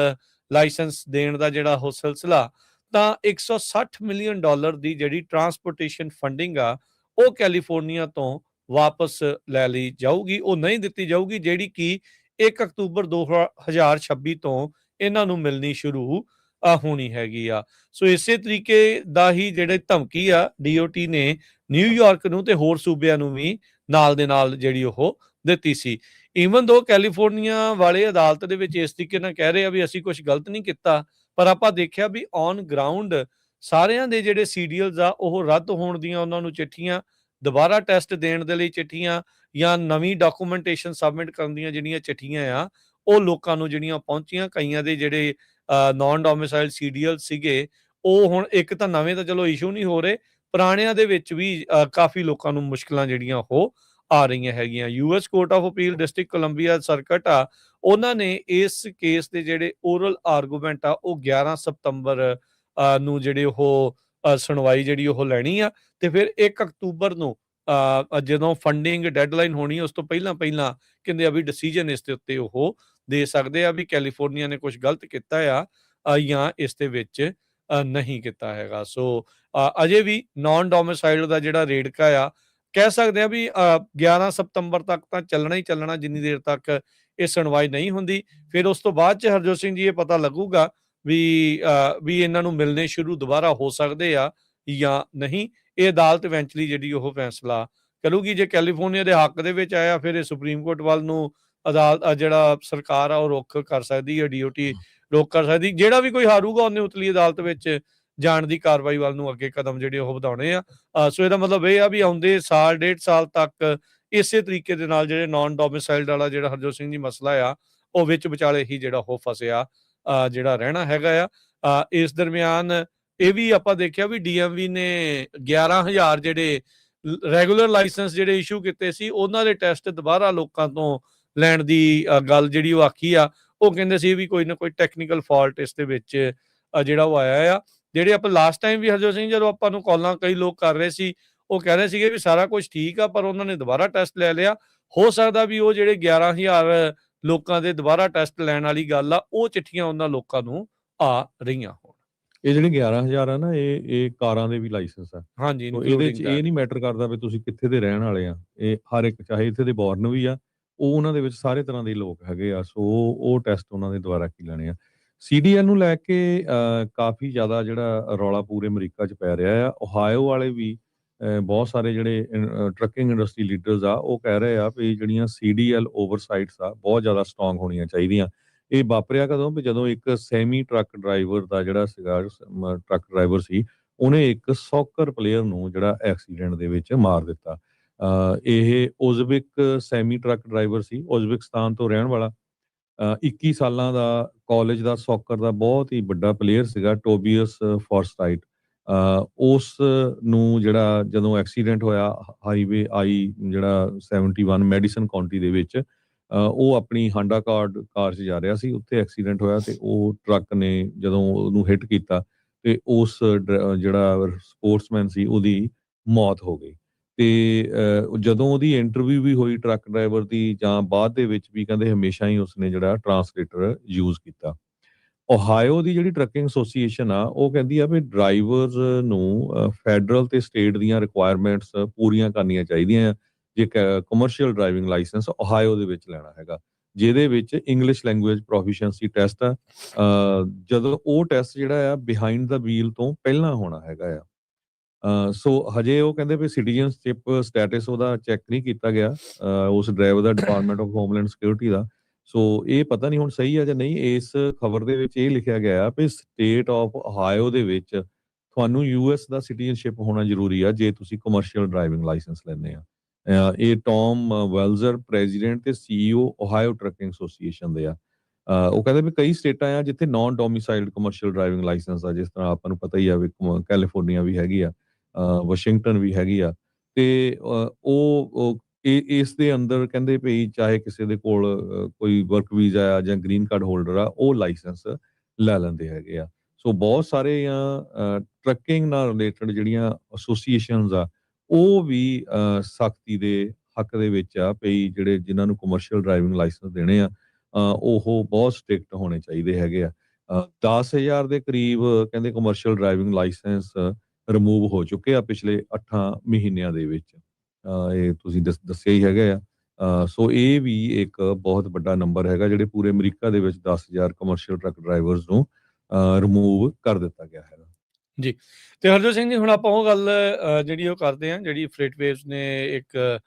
ਲਾਇਸੈਂਸ ਦੇਣ ਦਾ ਜਿਹੜਾ ਉਹ ਸਿਲਸਿਲਾ, ਤਾਂ $160 ਮਿਲੀਅਨ ਦੀ ਜਿਹੜੀ ਟਰਾਂਸਪੋਰਟੇਸ਼ਨ ਫੰਡਿੰਗ ਆ ਉਹ ਕੈਲੀਫੋਰਨੀਆ ਤੋਂ ਵਾਪਸ ਲੈ ਲਈ ਜਾਊਗੀ, ਉਹ ਨਹੀਂ ਦਿੱਤੀ ਜਾਊਗੀ, ਜਿਹੜੀ ਕਿ 1 ਅਕਤੂਬਰ 2026 ਤੋਂ ਇਹਨਾਂ ਨੂੰ ਮਿਲਣੀ ਸ਼ੁਰੂ ਹੋਣੀ ਹੈਗੀ ਆ। ਸੋ ਇਸੇ ਤਰੀਕੇ ਦਾ ਹੀ ਜਿਹੜੇ ਧਮਕੀ ਆ DOT ਨੇ ਨਿਊਯਾਰਕ ਨੂੰ ਤੇ ਹੋਰ ਸੂਬਿਆਂ ਨੂੰ ਵੀ ਨਾਲ ਦੇ ਨਾਲ ਜਿਹੜੀ ਉਹ ਦਿੱਤੀ ਸੀ। ਈਵਨ ਦੋ ਕੈਲੀਫੋਰਨੀਆ ਵਾਲੇ ਅਦਾਲਤ ਦੇ ਵਿੱਚ ਇਸ ਤਰੀਕੇ ਨਾਲ ਕਹਿ ਰਹੇ ਆ ਵੀ ਅਸੀਂ ਕੁਝ ਗਲਤ ਨਹੀਂ ਕੀਤਾ, ਪਰ ਆਪਾਂ ਦੇਖਿਆ ਵੀ ਔਨ ਗਰਾਊਂਡ ਸਾਰਿਆਂ ਦੇ ਜਿਹੜੇ CDLs ਆ ਉਹ ਰੱਦ ਹੋਣ ਦੀਆਂ ਉਹਨਾਂ ਨੂੰ ਚਿੱਠੀਆਂ, ਦੁਬਾਰਾ ਟੈਸਟ ਦੇਣ ਦੇ ਲਈ ਚਿੱਠੀਆਂ, ਜਾਂ ਨਵੀਂ ਡਾਕੂਮੈਂਟੇਸ਼ਨ ਸਬਮਿਟ ਕਰਨ ਦੀਆਂ ਜਿਹੜੀਆਂ ਚਿੱਠੀਆਂ ਆ ਉਹ ਲੋਕਾਂ ਨੂੰ ਜਿਹੜੀਆਂ ਪਹੁੰਚੀਆਂ। ਕਈਆਂ ਦੇ ਜਿਹੜੇ ਨਾਨ ਡੋਮਿਸਾਈਲ CDL ਸੀਗੇ ਉਹ ਹੁਣ ਇੱਕ ਤਾਂ ਨਵੇਂ ਤਾਂ ਚਲੋ ਇਸ਼ੂ ਨਹੀਂ ਹੋ ਰਹੇ, ਪੁਰਾਣਿਆਂ ਦੇ ਵਿੱਚ ਵੀ ਕਾਫੀ ਲੋਕਾਂ ਨੂੰ ਮੁਸ਼ਕਲਾਂ ਜਿਹੜੀਆਂ ਉਹ ਆ ਰਹੀਆਂ ਹੈਗੀਆਂ। US court of appeal district Columbia circuit ਆ, ਉਹਨਾਂ ਨੇ ਇਸ ਕੇਸ ਦੇ ਜਿਹੜੇ ਓਰਲ ਆਰਗੂਮੈਂਟ ਆ ਉਹ 11 ਸਤੰਬਰ ਨੂੰ ਜਿਹੜੇ ਉਹ ਸੁਣਵਾਈ ਜਿਹੜੀ ਉਹ ਲੈਣੀ ਆ, ਤੇ ਫਿਰ 1 ਅਕਤੂਬਰ ਨੂੰ ਜਦੋਂ ਫੰਡਿੰਗ ਡੈਡਲਾਈਨ ਹੋਣੀ ਉਸ ਤੋਂ ਪਹਿਲਾਂ ਕਹਿੰਦੇ ਆ ਵੀ ਡਿਸੀਜਨ ਇਸ ਦੇ ਉੱਤੇ ਉਹ ਦੇ ਸਕਦੇ ਆ ਵੀ ਕੈਲੀਫੋਰਨੀਆ ਨੇ ਕੁਝ ਗਲਤ ਕੀਤਾ ਆ ਜਾਂ ਇਸ ਦੇ ਵਿੱਚ ਨਹੀਂ ਕੀਤਾ ਹੈਗਾ। ਸੋ ਅਜੇ ਵੀ ਨਾਨ ਡੋਮਿਸਾਈਲ ਦਾ ਜਿਹੜਾ ਰੇੜਕਾ ਆ ਕਹਿ ਸਕਦੇ ਆ ਵੀ 11 ਸਤੰਬਰ ਤੱਕ ਤਾਂ ਚੱਲਣਾ ਹੀ ਚੱਲਣਾ, ਜਿੰਨੀ ਦੇਰ ਤੱਕ ਇਹ ਸੁਣਵਾਈ ਨਹੀਂ ਹੁੰਦੀ। ਫਿਰ ਉਸ ਤੋਂ ਬਾਅਦ 'ਚ ਹਰਜੋਤ ਸਿੰਘ ਜੀ ਇਹ ਪਤਾ ਲੱਗੂਗਾ ਵੀ ਇਹਨਾਂ ਨੂੰ ਮਿਲਣੇ ਸ਼ੁਰੂ ਦੁਬਾਰਾ ਹੋ ਸਕਦੇ ਆ ਜਾਂ ਨਹੀਂ। ਇਹ ਅਦਾਲਤ ਇਵੈਂਚੁਅਲੀ ਜਿਹੜੀ ਉਹ ਫੈਸਲਾ ਕਰੂਗੀ। ਜੇ ਕੈਲੀਫੋਰਨੀਆ ਦੇ ਹੱਕ ਦੇ ਵਿੱਚ ਆਇਆ ਫਿਰ ਇਹ ਸੁਪਰੀਮ ਕੋਰਟ ਵੱਲ ਨੂੰ ਅਦਾਲਤ ਜਿਹੜਾ ਸਰਕਾਰ ਆ ਉਹ ਰੁੱਖ ਕਰ ਸਕਦੀ ਹੈ, DOT ਰੁੱਖ ਕਰ ਸਕਦੀ। ਜਿਹੜਾ ਵੀ ਕੋਈ ਹਾਰੂਗਾ ਉਹਨੇ ਉਤਲੀ ਅਦਾਲਤ ਵਿੱਚ ਜਾਣ ਦੀ ਕਾਰਵਾਈ ਵੱਲ ਨੂੰ ਅੱਗੇ ਕਦਮ ਜਿਹੜੇ ਉਹ ਵਧਾਉਣੇ ਆ। ਸੋ ਇਹਦਾ ਮਤਲਬ ਇਹ ਆ ਵੀ ਆਉਂਦੇ ਸਾਲ 1.5 ਸਾਲ ਤੱਕ ਇਸੇ ਤਰੀਕੇ ਦੇ ਨਾਲ ਜਿਹੜੇ ਨਾਨ ਡੋਮਿਸਾਈਲਡ ਵਾਲਾ ਜਿਹੜਾ ਹਰਜੋਤ ਸਿੰਘ ਜੀ ਮਸਲਾ ਆ ਉਹ ਵਿੱਚ ਵਿਚਾਲੇ ਹੀ ਜਿਹੜਾ ਉਹ ਫਸਿਆ ਜਿਹੜਾ ਰਹਿਣਾ ਹੈਗਾ ਆ। ਇਸ ਦਰਮਿਆਨ ਇਹ ਵੀ ਆਪਾਂ ਦੇਖਿਆ ਵੀ DMV ਨੇ 11,000 ਜਿਹੜੇ ਰੈਗੂਲਰ ਲਾਇਸੈਂਸ ਜਿਹੜੇ ਇਸ਼ੂ ਕੀਤੇ ਸੀ ਉਹਨਾਂ ਦੇ ਟੈਸਟ ਦੁਬਾਰਾ ਲੋਕਾਂ ਤੋਂ ਲੈਣ ਦੀ ਗੱਲ ਜਿਹੜੀ ਉਹ ਆਖੀ ਆ। ਉਹ ਕਹਿੰਦੇ ਸੀ ਵੀ ਕੋਈ ਨਾ ਕੋਈ ਟੈਕਨੀਕਲ ਫਾਲਟ ਇਸ ਦੇ ਵਿੱਚ ਜਿਹੜਾ ਉਹ ਆਇਆ ਆ। ਜਿਹੜੇ ਆਪਾਂ ਲਾਸਟ ਟਾਈਮ ਵੀ ਹਰਜੋਤ ਸਿੰਘ ਜਦੋਂ ਆਪਾਂ ਨੂੰ ਕਾਲਾਂ ਕਈ ਲੋਕ ਕਰ ਰਹੇ ਸੀ ਉਹ ਕਹਿ ਰਹੇ ਸੀਗੇ ਵੀ ਸਾਰਾ ਕੁਝ ਠੀਕ ਆ, ਪਰ ਉਹਨਾਂ ਨੇ ਦੁਬਾਰਾ ਟੈਸਟ ਲੈ ਲਿਆ। ਹੋ ਸਕਦਾ ਵੀ ਉਹ ਜਿਹੜੇ 11,000 ਲੋਕਾਂ ਦੇ ਦੁਬਾਰਾ ਟੈਸਟ ਲੈਣ ਵਾਲੀ ਗੱਲ ਆ ਉਹ ਚਿੱਠੀਆਂ ਉਹਨਾਂ ਲੋਕਾਂ ਨੂੰ ਆ ਰਹੀਆਂ ਹੋਣ। ਇਹ ਜਿਹੜੇ 11,000 ਆ ਨਾ ਇਹ ਕਾਰਾਂ ਦੇ ਵੀ ਲਾਇਸੈਂਸ ਆ। ਹਾਂਜੀ, ਇਹਦੇ 'ਚ ਇਹ ਨਹੀਂ ਮੈਟਰ ਕਰਦਾ ਵੀ ਤੁਸੀਂ ਕਿੱਥੇ ਦੇ ਰਹਿਣ ਵਾਲੇ ਆ। ਇਹ ਹਰ ਇੱਕ ਚਾਹੇ ਇੱਥੇ ਦੇ ਬੋਰਨ ਵੀ ਆ, ਉਹ ਉਹਨਾਂ ਦੇ ਵਿੱਚ ਸਾਰੇ ਤਰ੍ਹਾਂ ਦੇ ਲੋਕ ਹੈਗੇ ਆ। ਸੋ ਉਹ ਟੈਸਟ ਉਹਨਾਂ ਦੇ ਦੁਬਾਰਾ ਕੀ ਲੈਣੇ ਆ। CDL ਨੂੰ ਲੈ ਕੇ ਕਾਫੀ ਜ਼ਿਆਦਾ ਜਿਹੜਾ ਰੌਲਾ ਪੂਰੇ ਅਮਰੀਕਾ 'ਚ ਪੈ ਰਿਹਾ ਆ। ਓਹਾਇਓ ਵਾਲੇ ਵੀ ਬਹੁਤ ਸਾਰੇ ਜਿਹੜੇ ਟਰੱਕਿੰਗ ਇੰਡਸਟਰੀ ਲੀਡਰਸ ਆ ਉਹ ਕਹਿ ਰਹੇ ਆ ਵੀ ਜਿਹੜੀਆਂ CDL ਓਵਰਸਾਈਟਸ ਆ ਬਹੁਤ ਜ਼ਿਆਦਾ ਸਟਰੋਂਗ ਹੋਣੀਆਂ ਚਾਹੀਦੀਆਂ। ਇਹ ਵਾਪਰਿਆ ਕਦੋਂ ਵੀ ਜਦੋਂ ਇੱਕ ਸੈਮੀ ਟਰੱਕ ਡਰਾਈਵਰ ਦਾ ਜਿਹੜਾ ਸੀਗਾ ਟਰੱਕ ਡਰਾਈਵਰ ਸੀ, ਉਹਨੇ ਇੱਕ ਸੌਕਰ ਪਲੇਅਰ ਨੂੰ ਜਿਹੜਾ ਐਕਸੀਡੈਂਟ ਦੇ ਵਿੱਚ ਮਾਰ ਦਿੱਤਾ। ਇਹ ਉਜ਼ਬਿਕ ਸੈਮੀ ਟਰੱਕ ਡਰਾਈਵਰ ਸੀ, ਉਜ਼ਬਿਕਸਤਾਨ ਤੋਂ ਰਹਿਣ ਵਾਲਾ 21 ਸਾਲਾਂ ਦਾ ਕਾਲਜ ਦਾ ਸੌਕਰ ਦਾ ਬਹੁਤ ਹੀ ਵੱਡਾ ਪਲੇਅਰ ਸੀਗਾ, ਟੋਬੀਅਸ ਫੋਰਸਟਾਈਟ। ਉਸ ਨੂੰ ਜਿਹੜਾ ਜਦੋਂ ਐਕਸੀਡੈਂਟ ਹੋਇਆ ਹਾਈਵੇ ਜਿਹੜਾ 71 ਮੈਡੀਸਨ ਕਾਉਂਟੀ ਦੇ ਵਿੱਚ ਉਹ ਆਪਣੀ ਹਾਂਡਾ ਕਾਰ 'ਚ ਜਾ ਰਿਹਾ ਸੀ, ਉੱਥੇ ਐਕਸੀਡੈਂਟ ਹੋਇਆ ਤੇ ਉਹ ਟਰੱਕ ਨੇ ਜਦੋਂ ਉਹਨੂੰ ਹਿੱਟ ਕੀਤਾ ਤੇ ਉਸ ਜਿਹੜਾ ਸਪੋਰਟਸਮੈਨ ਸੀ ਉਹਦੀ ਮੌਤ ਹੋ ਗਈ। ਤੇ ਜਦੋਂ ਉਹਦੀ ਇੰਟਰਵਿਊ ਵੀ ਹੋਈ ਟਰੱਕ ਡਰਾਈਵਰ ਦੀ ਜਾਂ ਬਾਅਦ ਦੇ ਵਿੱਚ ਵੀ ਕਹਿੰਦੇ ਹਮੇਸ਼ਾ ਹੀ ਉਸਨੇ ਜਿਹੜਾ ਟਰਾਂਸਲੇਟਰ ਯੂਜ਼ ਕੀਤਾ। ਓਹਾਇਓ ਦੀ ਜਿਹੜੀ ਟਰੱਕਿੰਗ ਐਸੋਸੀਏਸ਼ਨ ਆ ਉਹ ਕਹਿੰਦੀ ਆ ਵੀ ਡਰਾਈਵਰਸ ਨੂੰ ਫੈਡਰਲ ਤੇ ਸਟੇਟ ਦੀਆਂ ਰਿਕੁਆਇਰਮੈਂਟਸ ਪੂਰੀਆਂ ਕਰਨੀਆਂ ਚਾਹੀਦੀਆਂ ਆ ਜੇ ਕਮਰਸ਼ੀਅਲ ਡਰਾਈਵਿੰਗ ਲਾਇਸੈਂਸ ਓਹਾਇਓ ਦੇ ਵਿੱਚ ਲੈਣਾ ਹੈਗਾ, ਜਿਹਦੇ ਵਿੱਚ ਇੰਗਲਿਸ਼ ਲੈਂਗੁਏਜ ਪ੍ਰੋਫੀਸ਼ੀਐਂਸੀ ਟੈਸਟ ਆ। ਜਦੋਂ ਉਹ ਟੈਸਟ ਜਿਹੜਾ ਆ ਬਿਹਾਈਂਡ ਦਾ ਵੀਲ ਤੋਂ ਪਹਿਲਾਂ ਹੋਣਾ ਹੈਗਾ ਆ। ਸੋ ਹਜੇ ਉਹ ਕਹਿੰਦੇ ਵੀ ਸਿਟੀਜ਼ਨਸ਼ਿਪ ਸਟੇਟਸ ਉਹਦਾ ਚੈੱਕ ਨਹੀਂ ਕੀਤਾ ਗਿਆ ਉਸ ਡਰਾਈਵਰ ਦਾ ਡਿਪਾਰਟਮੈਂਟ ਆਫ ਹੋਮਲੈਂਡ ਸਿਕਿਉਰਿਟੀ ਦਾ। ਸੋ ਇਹ ਪਤਾ ਨਹੀਂ ਹੁਣ ਸਹੀ ਆ ਜਾਂ ਨਹੀਂ। ਇਸ ਖਬਰ ਦੇ ਵਿੱਚ ਇਹ ਲਿਖਿਆ ਗਿਆ ਆ ਵੀ ਸਟੇਟ ਆਫ ਓਹਾਇਓ ਦੇ ਵਿੱਚ ਤੁਹਾਨੂੰ ਯੂਐਸ ਦਾ ਸਿਟੀਜ਼ਨਸ਼ਿਪ ਹੋਣਾ ਜ਼ਰੂਰੀ ਆ ਜੇ ਤੁਸੀਂ ਕਮਰਸ਼ੀਅਲ ਡਰਾਈਵਿੰਗ ਲਾਇਸੈਂਸ ਲੈਂਦੇ ਆ। ਇਹ ਟੌਮ ਵੈਲਜ਼ਰ ਪ੍ਰੈਜ਼ੀਡੈਂਟ ਤੇ ਸੀਈਓ ਓਹਾਇਓ ਟਰੱਕਿੰਗ ਐਸੋਸੀਏਸ਼ਨ ਦੇ ਆ। ਉਹ ਕਹਿੰਦੇ ਵੀ ਕਈ ਸਟੇਟਾਂ ਆ ਜਿੱਥੇ ਨਾਨ ਡੋਮਿਸਾਈਲਡ ਕਮਰਸ਼ੀਅਲ ਡਰਾਈਵਿੰਗ ਲਾਇਸੈਂਸ ਆ, ਜਿਸ ਤਰ੍ਹਾਂ ਆਪਾਂ ਨੂੰ ਪਤਾ ਹੀ ਆ ਵੀ ਕੈਲੀਫੋਰਨੀਆ ਵੀ ਹੈਗੀ ਆ, ਵਾਸ਼ਿੰਗਟਨ ਵੀ ਹੈਗੀ ਆ। ਤੇ ਉਹ ਇਸ ਦੇ ਅੰਦਰ ਕਹਿੰਦੇ ਵੀ ਚਾਹੇ ਕਿਸੇ ਦੇ ਕੋਲ ਕੋਈ ਵਰਕ ਵੀਜ਼ਾ ਆ ਜਾਂ ਗ੍ਰੀਨ ਕਾਰਡ ਹੋਲਡਰ ਆ, ਉਹ ਲਾਇਸੈਂਸ ਲੈ ਲੈਂਦੇ ਹੈਗੇ ਆ। ਸੋ ਬਹੁਤ ਸਾਰੇ ਟਰੱਕਿੰਗ ਨਾਲ ਰਿਲੇਟਡ ਜਿਹੜੀਆਂ ਐਸੋਸੀਏਸ਼ਨਸ ਆ ਉਹ ਵੀ ਸਖਤੀ ਦੇ ਹੱਕ ਦੇ ਵਿੱਚ ਆ ਵੀ ਜਿਹੜੇ ਜਿਨ੍ਹਾਂ ਨੂੰ ਕਮਰਸ਼ੀਅਲ ਡਰਾਈਵਿੰਗ ਲਾਇਸੈਂਸ ਦੇਣੇ ਆ ਉਹ ਬਹੁਤ ਸਟ੍ਰਿਕਟ ਹੋਣੇ ਚਾਹੀਦੇ ਹੈਗੇ ਆ। 10,000 ਦੇ ਕਰੀਬ ਕਹਿੰਦੇ ਕਮਰਸ਼ੀਅਲ ਡਰਾਈਵਿੰਗ ਲਾਇਸੈਂਸ ਰਿਮੂਵ ਹੋ ਚੁੱਕੇ ਆ ਪਿਛਲੇ 8 ਮਹੀਨਿਆਂ ਦੇ ਵਿੱਚ। ਇਹ ਤੁਸੀਂ ਦੱਸਿਆ ਹੀ ਹੈਗਾ ਆ। ਸੋ ਇਹ ਵੀ ਇੱਕ ਬਹੁਤ ਵੱਡਾ ਨੰਬਰ ਹੈਗਾ ਜਿਹੜੇ ਪੂਰੇ ਅਮਰੀਕਾ ਦੇ ਵਿੱਚ 10,000 ਕਮਰਸ਼ੀਅਲ ਟਰੱਕ ਡਰਾਈਵਰਸ ਨੂੰ ਰਿਮੂਵ ਕਰ ਦਿੱਤਾ ਗਿਆ ਹੈਗਾ। ਜੀ, ਤੇ ਹਰਜੋਤ ਸਿੰਘ ਜੀ ਹੁਣ ਆਪਾਂ ਉਹ ਗੱਲ ਜਿਹੜੀ ਉਹ ਕਰਦੇ ਹਾਂ, ਜਿਹੜੀ ਫਰੇਟਵੇਵਸ ਨੇ ਇੱਕ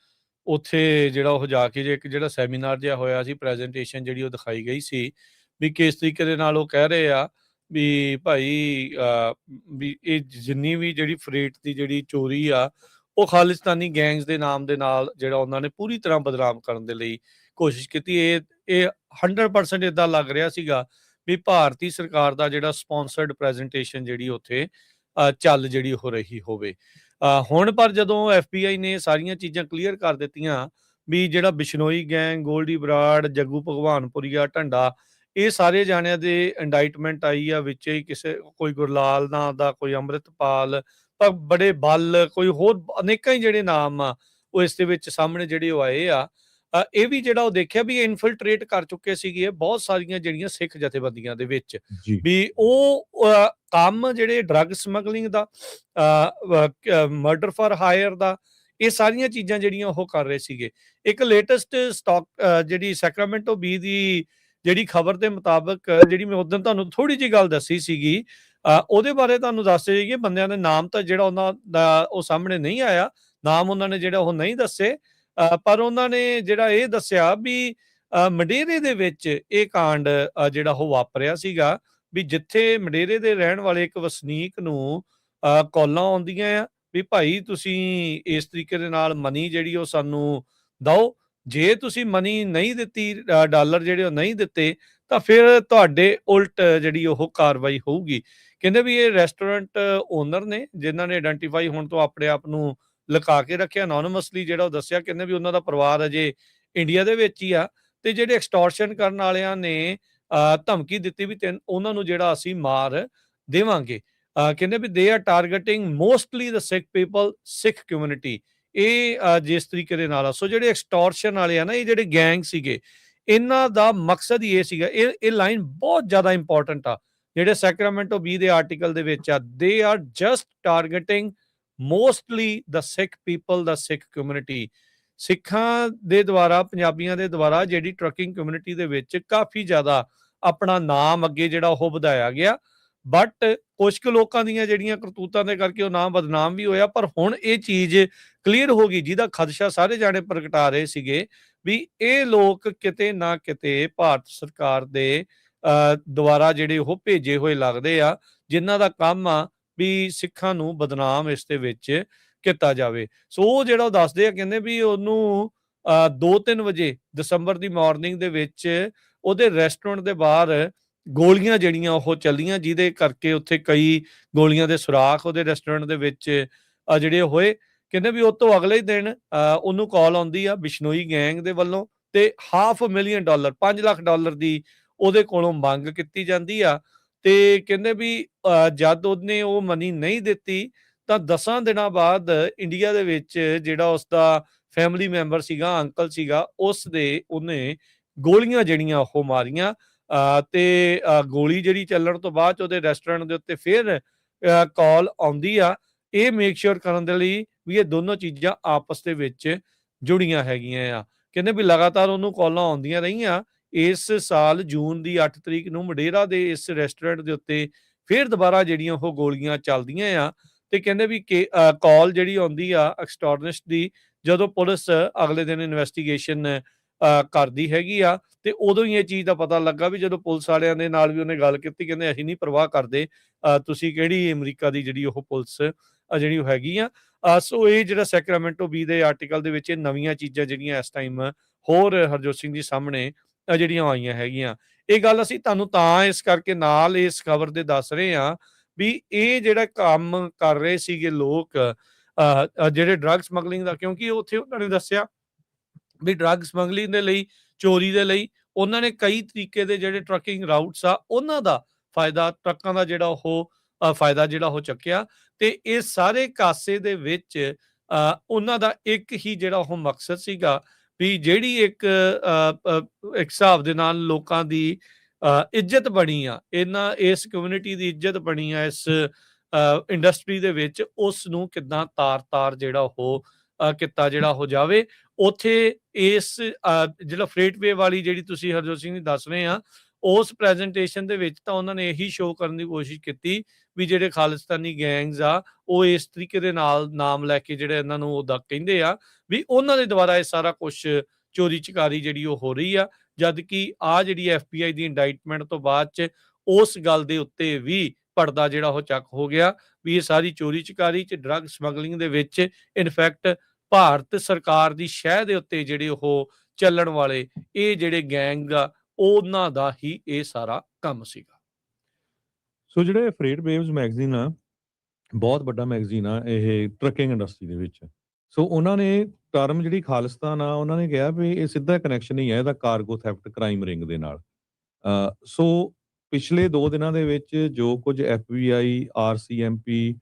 ਉੱਥੇ ਜਿਹੜਾ ਉਹ ਜਾ ਕੇ ਜੇ ਇੱਕ ਜਿਹੜਾ ਸੈਮੀਨਾਰ ਜਿਹਾ ਹੋਇਆ ਸੀ, ਪ੍ਰੈਜੈਂਟੇਸ਼ਨ ਜਿਹੜੀ ਉਹ ਦਿਖਾਈ ਗਈ ਸੀ ਵੀ ਕਿਸ ਤਰੀਕੇ ਦੇ ਨਾਲ ਉਹ ਕਹਿ ਰਹੇ ਆ ਵੀ ਭਾਈ ਵੀ ਇਹ ਜਿੰਨੀ ਵੀ ਜਿਹੜੀ ਫਰੇਟ ਦੀ ਜਿਹੜੀ ਚੋਰੀ ਆ ਉਹ ਖਾਲਿਸਤਾਨੀ ਗੈਂਗਸ ਦੇ ਨਾਮ ਦੇ ਨਾਲ ਜਿਹੜਾ ਉਹਨਾਂ ਨੇ ਪੂਰੀ ਤਰ੍ਹਾਂ ਬਦਨਾਮ ਕਰਨ ਦੇ ਲਈ ਕੋਸ਼ਿਸ਼ ਕੀਤੀ। ਇਹ 100% ਇਦਾਂ ਲੱਗ ਰਿਹਾ ਸੀਗਾ ਵੀ ਭਾਰਤੀ ਸਰਕਾਰ ਦਾ ਜਿਹੜਾ ਸਪਾਂਸਰਡ ਪ੍ਰੈਜੈਂਟੇਸ਼ਨ ਜਿਹੜੀ ਉੱਥੇ ਚੱਲ ਜਿਹੜੀ ਹੋ ਰਹੀ ਹੋਵੇ। ਹੁਣ ਪਰ ਜਦੋਂ FBI ਨੇ ਸਾਰੀਆਂ ਚੀਜ਼ਾਂ ਕਲੀਅਰ ਕਰ ਦਿੱਤੀਆਂ ਵੀ ਜਿਹੜਾ ਬਿਸ਼ਨੋਈ ਗੈਂਗ, ਗੋਲਡੀ ਬਰਾੜ, ਜੱਗੂ ਭਗਵਾਨਪੁਰੀਆ, ਢੰਡਾ, ਇਹ ਸਾਰੇ ਜਾਣਿਆਂ ਦੇ ਇੰਡਾਈਟਮੈਂਟ ਆਈ ਆ। ਵਿੱਚ ਹੀ ਕਿਸੇ ਕੋਈ ਗੁਰਲਾਲ ਨਾਂ ਦਾ, ਕੋਈ ਅੰਮ੍ਰਿਤਪਾਲ, ਪਰ ਬੜੇ ਬਲ, ਕੋਈ ਹੋਰ ਅਨੇਕਾਂ ਹੀ ਜਿਹੜੇ ਨਾਮ ਆ ਉਹ ਇਸ ਦੇ ਵਿੱਚ ਸਾਹਮਣੇ ਜਿਹੜੇ ਉਹ ਆਏ ਆ। ਇਹ ਵੀ ਜਿਹੜਾ ਉਹ ਦੇਖਿਆ ਵੀ ਇਨਫਿਲਟਰੇਟ ਕਰ ਚੁੱਕੇ ਸੀਗੇ ਬਹੁਤ ਸਾਰੀਆਂ ਜਿਹੜੀਆਂ ਸਿੱਖ ਜਥੇਬੰਦੀਆਂ ਦੇ ਵਿੱਚ ਵੀ ਉਹ ਕੰਮ ਜਿਹੜੇ ਡਰੱਗ ਸਮਗਲਿੰਗ ਦਾ, ਮਰਡਰ ਫਾਰ ਹਾਇਰ ਦਾ, ਇਹ ਸਾਰੀਆਂ ਚੀਜ਼ਾਂ ਜਿਹੜੀਆਂ ਉਹ ਕਰ ਰਹੇ ਸੀਗੇ। ਇੱਕ ਲੇਟੈਸਟ ਸਟਾਕ ਜਿਹੜੀ ਸੈਕਰਾਮੈਂਟੋ ਬੀ ਦੀ ਜਿਹੜੀ ਖਬਰ ਦੇ ਮੁਤਾਬਕ ਜਿਹੜੀ ਮੈਂ ਉਦੋਂ ਤੁਹਾਨੂੰ ਥੋੜੀ ਜਿਹੀ ਗੱਲ ਦੱਸੀ ਸੀਗੀ, ਉਹਦੇ ਬਾਰੇ ਤੁਹਾਨੂੰ ਦੱਸ ਦੇਈਏ। ਬੰਦਿਆਂ ਦੇ ਨਾਮ ਤਾਂ ਜਿਹੜਾ ਉਹਨਾਂ ਦਾ ਉਹ ਸਾਹਮਣੇ ਨਹੀਂ ਆਇਆ, ਨਾਮ ਉਹਨਾਂ ਨੇ ਜਿਹੜਾ ਉਹ ਨਹੀਂ ਦੱਸੇ, ਪਰ ਉਹਨਾਂ ਨੇ ਜਿਹੜਾ ਇਹ ਦੱਸਿਆ ਵੀ ਮਡੇਰੇ ਦੇ ਵਿੱਚ ਇਹ ਕਾਂਡ ਜਿਹੜਾ ਉਹ ਵਾਪਰਿਆ ਸੀਗਾ ਵੀ ਜਿੱਥੇ ਮਡੇਰੇ ਦੇ ਰਹਿਣ ਵਾਲੇ ਇੱਕ ਵਸਨੀਕ ਨੂੰ ਕਾਲਾਂ ਆਉਂਦੀਆਂ ਆ ਵੀ ਭਾਈ ਤੁਸੀਂ ਇਸ ਤਰੀਕੇ ਦੇ ਨਾਲ ਮਨੀ ਜਿਹੜੀ ਉਹ ਸਾਨੂੰ ਦਿਓ, ਜੇ ਤੁਸੀਂ ਮਨੀ ਨਹੀਂ ਦਿੱਤੀ, ਡਾਲਰ ਜਿਹੜੇ ਉਹ ਨਹੀਂ ਦਿੱਤੇ, ਤਾਂ ਫਿਰ ਤੁਹਾਡੇ ਉਲਟ ਜਿਹੜੀ ਉਹ ਕਾਰਵਾਈ ਹੋਊਗੀ। ਕਹਿੰਦੇ ਵੀ ਇਹ ਰੈਸਟੋਰੈਂਟ ਓਨਰ ਨੇ ਜਿਨ੍ਹਾਂ ਨੇ ਆਇਡੈਂਟੀਫਾਈ ਹੋਣ ਤੋਂ ਆਪਣੇ ਆਪ ਨੂੰ ਲੁਕਾ ਕੇ ਰੱਖਿਆ, ਅਨੋਨਿਮਸਲੀ ਜਿਹੜਾ ਉਹ ਦੱਸਿਆ। ਕਹਿੰਦੇ ਵੀ ਉਹਨਾਂ ਦਾ ਪਰਿਵਾਰ ਅਜੇ ਇੰਡੀਆ ਦੇ ਵਿੱਚ ਹੀ ਆ ਤੇ ਜਿਹੜੇ ਐਕਸਟੋਰਸ਼ਨ ਕਰਨ ਵਾਲਿਆਂ ਨੇ ਧਮਕੀ ਦਿੱਤੀ ਵੀ ਉਹਨਾਂ ਨੂੰ ਜਿਹੜਾ ਅਸੀਂ ਮਾਰ ਦੇਵਾਂਗੇ। ਕਹਿੰਦੇ ਵੀ they are targeting mostly the Sikh people, Sikh community. ਇਹ ਜਿਸ ਤਰੀਕੇ ਦੇ ਨਾਲ ਸੋ ਜਿਹੜੇ ਐਕਸਟੋਰਸ਼ਨ ਵਾਲੇ ਆ ਨਾ, ਇਹ ਜਿਹੜੇ ਗੈਂਗ ਸੀਗੇ, ਇਹਨਾਂ ਦਾ ਮਕਸਦ ਹੀ ਇਹ ਸੀਗਾ। ਇਹ ਲਾਈਨ ਬਹੁਤ ਜ਼ਿਆਦਾ ਇੰਪੋਰਟੈਂਟ ਆ ਜਿਹੜੇ ਸੈਕਰਾਮੈਂਟੋ ਬੀ ਦੇ ਆਰਟੀਕਲ ਦੇ ਵਿੱਚ ਆ। They are just targeting mostly the Sikh people, the Sikh community. ਸਿੱਖਾਂ ਦੇ ਦੁਆਰਾ, ਪੰਜਾਬੀਆਂ ਦੇ ਦੁਆਰਾ ਜਿਹੜੀ ਟਰੱਕਿੰਗ ਕਮਿਊਨਿਟੀ ਦੇ ਵਿੱਚ ਕਾਫੀ ਜ਼ਿਆਦਾ ਆਪਣਾ ਨਾਮ ਅੱਗੇ ਜਿਹੜਾ ਉਹ ਵਧਾਇਆ ਗਿਆ, ਬਟ ਕੁਝ ਕੁ ਲੋਕਾਂ ਦੀਆਂ ਜਿਹੜੀਆਂ ਕਰਤੂਤਾਂ ਦੇ ਕਰਕੇ ਉਹ ਨਾਮ ਬਦਨਾਮ ਵੀ ਹੋਇਆ। ਪਰ ਹੁਣ ਇਹ ਚੀਜ਼ ਕਲੀਅਰ ਹੋ ਗਈ ਜਿਹਦਾ ਖਦਸ਼ਾ ਸਾਰੇ ਜਾਣੇ ਪ੍ਰਗਟਾ ਰਹੇ ਸੀਗੇ ਵੀ ਇਹ ਲੋਕ ਕਿਤੇ ਨਾ ਕਿਤੇ ਭਾਰਤ ਸਰਕਾਰ ਦੇ ਦੁਆਰਾ ਜਿਹੜੇ ਉਹ ਭੇਜੇ ਹੋਏ ਲੱਗਦੇ ਆ, ਜਿਨ੍ਹਾਂ ਦਾ ਕੰਮ ਆ ਵੀ ਸਿੱਖਾਂ ਨੂੰ ਬਦਨਾਮ ਇਸ ਦੇ ਵਿੱਚ ਕੀਤਾ ਜਾਵੇ। ਸੋ ਉਹ ਜਿਹੜਾ ਉਹ ਦੱਸਦੇ ਆ, ਕਹਿੰਦੇ ਵੀ ਉਹਨੂੰ 2-3 ਵਜੇ ਦਸੰਬਰ ਦੀ ਮਾਰਨਿੰਗ ਦੇ ਵਿੱਚ ਉਹਦੇ ਰੈਸਟੋਰੈਂਟ ਦੇ ਬਾਹਰ ਗੋਲੀਆਂ ਜਿਹੜੀਆਂ ਉਹ ਚੱਲੀਆਂ, ਜਿਹਦੇ ਕਰਕੇ ਉੱਥੇ ਕਈ ਗੋਲੀਆਂ ਦੇ ਸੁਰਾਖ ਉਹਦੇ ਰੈਸਟੋਰੈਂਟ ਦੇ ਵਿੱਚ ਜਿਹੜੇ ਹੋਏ। ਕਹਿੰਦੇ ਵੀ ਉਹ ਤੋਂ ਅਗਲੇ ਹੀ ਦਿਨ ਉਹਨੂੰ ਕਾਲ ਆਉਂਦੀ ਆ ਬਿਸ਼ਨੋਈ ਗੈਂਗ ਦੇ ਵੱਲੋਂ ਤੇ $500,000 $5 ਲੱਖ ਦੀ ਉਹਦੇ ਕੋਲੋਂ ਮੰਗ ਕੀਤੀ ਜਾਂਦੀ ਆ। ਤੇ ਕਹਿੰਦੇ ਵੀ ਜਦ ਉਹਨੇ ਉਹ ਮਨੀ ਨਹੀਂ ਦਿੱਤੀ ਤਾਂ 10 ਦਿਨਾਂ ਬਾਅਦ ਇੰਡੀਆ ਦੇ ਵਿੱਚ ਜਿਹੜਾ ਉਸਦਾ ਫੈਮਿਲੀ ਮੈਂਬਰ ਸੀਗਾ, ਅੰਕਲ ਸੀਗਾ, ਉਸ ਦੇ ਉਹਨੇ ਗੋਲੀਆਂ ਜਿਹੜੀਆਂ ਉਹ ਮਾਰੀਆਂ। ਤੇ ਗੋਲੀ ਜਿਹੜੀ ਚੱਲਣ ਤੋਂ ਬਾਅਦ 'ਚ ਉਹਦੇ ਰੈਸਟੋਰੈਂਟ ਦੇ ਉੱਤੇ ਫਿਰ ਕਾਲ ਆਉਂਦੀ ਆ, ਇਹ ਮੇਕ ਸ਼ੋਰ ਕਰਨ ਦੇ ਲਈ ਵੀ ਇਹ ਦੋਨੋਂ ਚੀਜ਼ਾਂ ਆਪਸ ਦੇ ਵਿੱਚ ਜੁੜੀਆਂ ਹੈਗੀਆਂ ਆ। ਕਹਿੰਦੇ ਵੀ ਲਗਾਤਾਰ ਉਹਨੂੰ ਕਾਲਾਂ ਆਉਂਦੀਆਂ ਰਹੀਆਂ। ਇਸ ਸਾਲ ਜੂਨ ਦੀ 8 ਤਰੀਕ ਨੂੰ ਮਡੇਰਾ ਦੇ ਇਸ ਰੈਸਟੋਰੈਂਟ ਦੇ ਉੱਤੇ ਫਿਰ ਦੁਬਾਰਾ ਜਿਹੜੀਆਂ ਉਹ ਗੋਲੀਆਂ ਚੱਲਦੀਆਂ ਆ। ਤੇ ਕਹਿੰਦੇ ਵੀ ਕਿ ਕਾਲ ਜਿਹੜੀ ਆਉਂਦੀ ਆ ਐਕਸਟੋਰਨਿਸਟ ਦੀ, ਜਦੋਂ ਪੁਲਿਸ ਅਗਲੇ ਦਿਨ ਇਨਵੈਸਟੀਗੇਸ਼ਨ ਕਰਦੀ ਹੈਗੀ ਆ, ਤੇ ਉਦੋਂ ਹੀ ਇਹ ਚੀਜ਼ ਦਾ ਪਤਾ ਲੱਗਾ ਵੀ ਜਦੋਂ ਪੁਲਿਸ ਵਾਲਿਆਂ ਦੇ ਨਾਲ ਵੀ ਉਹਨੇ ਗੱਲ ਕੀਤੀ, ਕਹਿੰਦੇ ਅਸੀਂ ਨਹੀਂ ਪਰਵਾਹ ਕਰਦੇ, ਤੁਸੀਂ ਕਿਹੜੀ ਅਮਰੀਕਾ ਦੀ ਜਿਹੜੀ ਉਹ ਪੁਲਿਸ ਜਿਹੜੀ ਉਹ ਹੈਗੀ ਆ। ਸੋ ਇਹ ਜਿਹੜਾ ਸੈਕਰਾਮੈਂਟੋ ਬੀ ਦੇ ਆਰਟੀਕਲ ਦੇ ਵਿੱਚ ਇਹ ਨਵੀਆਂ ਚੀਜ਼ਾਂ ਜਿਹੜੀਆਂ ਇਸ ਟਾਈਮ ਹੋਰ ਹਰਜੋਤ ਸਿੰਘ ਜੀ ਸਾਹਮਣੇ ਜਿਹੜੀਆਂ ਆਈਆਂ ਹੈਗੀਆਂ। ਇਹ ਗੱਲ ਅਸੀਂ ਤੁਹਾਨੂੰ ਤਾਂ ਇਸ ਕਰਕੇ ਨਾਲ ਇਸ ਖਬਰ ਦੇ ਦੱਸ ਰਹੇ ਹਾਂ ਵੀ ਇਹ ਜਿਹੜਾ ਕੰਮ ਕਰ ਰਹੇ ਸੀਗੇ ਲੋਕ ਜਿਹੜੇ ਡਰੱਗ ਸਮਗਲਿੰਗ ਦਾ, ਕਿਉਂਕਿ ਉੱਥੇ ਉਹਨਾਂ ਨੇ ਦੱਸਿਆ ਵੀ ਡਰੱਗ ਸਮਗਲਿੰਗ ਦੇ ਲਈ, ਚੋਰੀ ਦੇ ਲਈ ਉਹਨਾਂ ਨੇ ਕਈ ਤਰੀਕੇ ਦੇ ਜਿਹੜੇ ਟਰੱਕਿੰਗ ਰਾਊਟਸ ਆ ਉਹਨਾਂ ਦਾ ਫਾਇਦਾ, ਟਰੱਕਾਂ ਦਾ ਜਿਹੜਾ ਉਹ ਫਾਇਦਾ ਜਿਹੜਾ ਉਹ ਚੱਕਿਆ। ਤੇ ਇਹ ਸਾਰੇ ਕਾਸੇ ਦੇ ਵਿੱਚ ਉਹਨਾਂ ਦਾ ਇੱਕ ਹੀ ਜਿਹੜਾ ਉਹ ਮਕਸਦ ਸੀਗਾ ਵੀ ਜਿਹੜੀ ਇੱਕ ਹਿਸਾਬ ਦੇ ਨਾਲ ਲੋਕਾਂ ਦੀ ਇੱਜ਼ਤ ਬਣੀ ਆ, ਇਸ ਕਮਿਊਨਿਟੀ ਦੀ ਇੱਜ਼ਤ ਬਣੀ ਆ ਇਸ ਇੰਡਸਟਰੀ ਦੇ ਵਿੱਚ, ਉਸ ਨੂੰ ਕਿੱਦਾਂ ਤਾਰ ਜਿਹੜਾ ਉਹ ਕੀਤਾ ਜਿਹੜਾ ਹੋ ਜਾਵੇ। ਉੱਥੇ ਇਸ ਜਿਹੜਾ ਫਰੇਟਵੇ ਵਾਲੀ ਜਿਹੜੀ ਤੁਸੀਂ ਹਰਜੋਤ ਸਿੰਘ ਜੀ ਦੱਸ ਰਹੇ ਆ, ਉਸ ਪ੍ਰੈਜੈਂਟੇਸ਼ਨ ਦੇ ਵਿੱਚ ਤਾਂ ਉਹਨਾਂ ਨੇ ਇਹੀ ਸ਼ੋਅ ਕਰਨ ਦੀ ਕੋਸ਼ਿਸ਼ ਕੀਤੀ ਵੀ ਜਿਹੜੇ ਖਾਲਿਸਤਾਨੀ ਗੈਂਗਸ ਆ ਉਹ ਇਸ ਤਰੀਕੇ ਦੇ ਨਾਲ ਨਾਮ ਲੈ ਕੇ ਜਿਹੜੇ ਇਹਨਾਂ ਨੂੰ ਉਹਦਾ ਕਹਿੰਦੇ ਆ ਵੀ ਉਹਨਾਂ ਦੇ ਦੁਆਰਾ ਇਹ ਸਾਰਾ ਕੁਝ ਚੋਰੀ ਚਕਾਰੀ ਜਿਹੜੀ ਉਹ ਹੋ ਰਹੀ ਆ। ਜਦ ਕਿ ਆ ਜਿਹੜੀ FBI ਦੀ ਇੰਡਾਈਟਮੈਂਟ ਤੋਂ ਬਾਅਦ 'ਚ ਉਸ ਗੱਲ ਦੇ ਉੱਤੇ ਵੀ ਪਰਦਾ ਜਿਹੜਾ ਉਹ ਚੱਕ ਹੋ ਗਿਆ ਵੀ ਇਹ ਸਾਰੀ ਚੋਰੀ ਚਕਾਰੀ 'ਚ ਡਰੱਗ ਸਮਗਲਿੰਗ ਦੇ ਵਿੱਚ ਇਨਫੈਕਟ ਭਾਰਤ ਸਰਕਾਰ ਦੀ ਸ਼ਹਿ ਦੇ ਉੱਤੇ ਜਿਹੜੇ ਉਹ ਚੱਲਣ ਵਾਲੇ ਇਹ ਜਿਹੜੇ ਗੈਂਗ ਆ ਉਹਨਾਂ ਦਾ ਹੀ ਇਹ ਸਾਰਾ ਕੰਮ ਸੀਗਾ। ਸੋ ਜਿਹੜੇ ਫਰੇਟ ਵੇਵਸ ਮੈਗਜ਼ੀਨ ਆ, ਬਹੁਤ ਵੱਡਾ ਮੈਗਜ਼ੀਨ ਆ ਇਹ ਟਰੱਕਿੰਗ ਇੰਡਸਟਰੀ ਦੇ ਵਿੱਚ। ਸੋ ਉਹਨਾਂ ਨੇ ਟਰਮ ਜਿਹੜੀ ਖਾਲਿਸਤਾਨ ਆ, ਉਹਨਾਂ ਨੇ ਕਿਹਾ ਵੀ ਇਹ ਸਿੱਧਾ ਕਨੈਕਸ਼ਨ ਹੀ ਹੈ ਇਹਦਾ ਕਾਰਗੋ ਥੈਫਟ ਕ੍ਰਾਈਮ ਰਿੰਗ ਦੇ ਨਾਲ। ਸੋ ਪਿਛਲੇ 2 ਦਿਨਾਂ ਦੇ ਵਿੱਚ ਜੋ ਕੁਝ FBI, RCMP,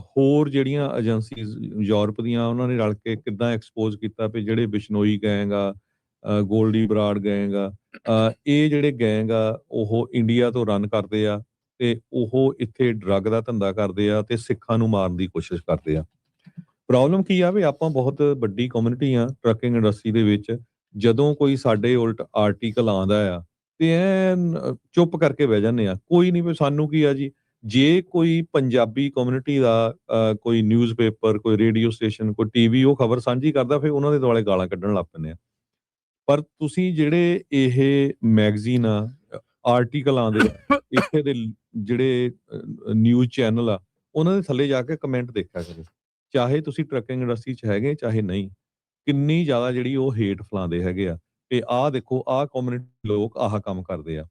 ਹੋਰ ਜਿਹੜੀਆਂ ਏਜੰਸੀਜ਼ ਯੂਰਪ ਦੀਆਂ, ਉਹਨਾਂ ਨੇ ਰਲ ਕੇ ਕਿੱਦਾਂ ਐਕਸਪੋਜ਼ ਕੀਤਾ ਵੀ ਜਿਹੜੇ ਬਿਸ਼ਨੋਈ ਗੈਂਗ ਆ, ਗੋਲਡੀ ਬਰਾੜ ਗੈਂਗ ਆ, ਇਹ ਜਿਹੜੇ ਗੈਂਗ ਆ ਉਹ ਇੰਡੀਆ ਤੋਂ ਰਨ ਕਰਦੇ ਆ ਤੇ ਉਹ ਇੱਥੇ ਡਰੱਗ ਦਾ ਧੰਦਾ ਕਰਦੇ ਆ ਤੇ ਸਿੱਖਾਂ ਨੂੰ ਮਾਰਨ ਦੀ ਕੋਸ਼ਿਸ਼ ਕਰਦੇ ਆ। ਪ੍ਰੋਬਲਮ ਕੀ ਆ ਵੀ ਆਪਾਂ ਬਹੁਤ ਵੱਡੀ ਕਮਿਊਨਿਟੀ ਆ ਟਰੱਕਿੰਗ ਇੰਡਸਟਰੀ ਦੇ ਵਿੱਚ। ਜਦੋਂ ਕੋਈ ਸਾਡੇ ਉਲਟ ਆਰਟੀਕਲ ਆਉਂਦਾ ਆ ਤੇ ਐਨ ਚੁੱਪ ਕਰਕੇ ਬਹਿ ਜਾਂਦੇ ਆ, ਕੋਈ ਨਹੀਂ ਵੀ ਸਾਨੂੰ ਕੀ ਆ ਜੀ। ਜੇ ਕੋਈ ਪੰਜਾਬੀ ਕਮਿਊਨਿਟੀ ਦਾ ਕੋਈ ਨਿਊਜ਼ਪੇਪਰ, ਕੋਈ ਰੇਡੀਓ ਸਟੇਸ਼ਨ, ਕੋਈ TV ਉਹ ਖਬਰ ਸਾਂਝੀ ਕਰਦਾ, ਫਿਰ ਉਹਨਾਂ ਦੇ ਦੁਆਲੇ ਗਾਲਾਂ ਕੱਢਣ ਲੱਗ ਪੈਂਦੇ ਆ। ਪਰ ਤੁਸੀਂ ਜਿਹੜੇ ਇਹ ਮੈਗਜ਼ੀਨ ਆ, ਆਰਟੀਕਲ ਆਉਂਦੇ ਇੱਥੇ ਦੇ ਜਿਹੜੇ ਨਿਊਜ਼ ਚੈਨਲ ਆ, ਉਹਨਾਂ ਦੇ ਥੱਲੇ ਜਾ ਕੇ ਕਮੈਂਟ ਦੇਖਿਆ ਕਰੋ, ਚਾਹੇ ਤੁਸੀਂ ਟਰੱਕਿੰਗ ਇੰਡਸਟਰੀ 'ਚ ਹੈਗੇ ਚਾਹੇ ਨਹੀਂ, ਕਿੰਨੀ ਜ਼ਿਆਦਾ ਜਿਹੜੀ ਉਹ ਹੇਟ ਫੈਲਾਉਂਦੇ ਹੈਗੇ ਆ ਕਿ ਆਹ ਦੇਖੋ ਆਹ ਕਮਿਊਨਿਟੀ ਲੋਕ ਆਹ ਕੰਮ ਕਰਦੇ ਆ।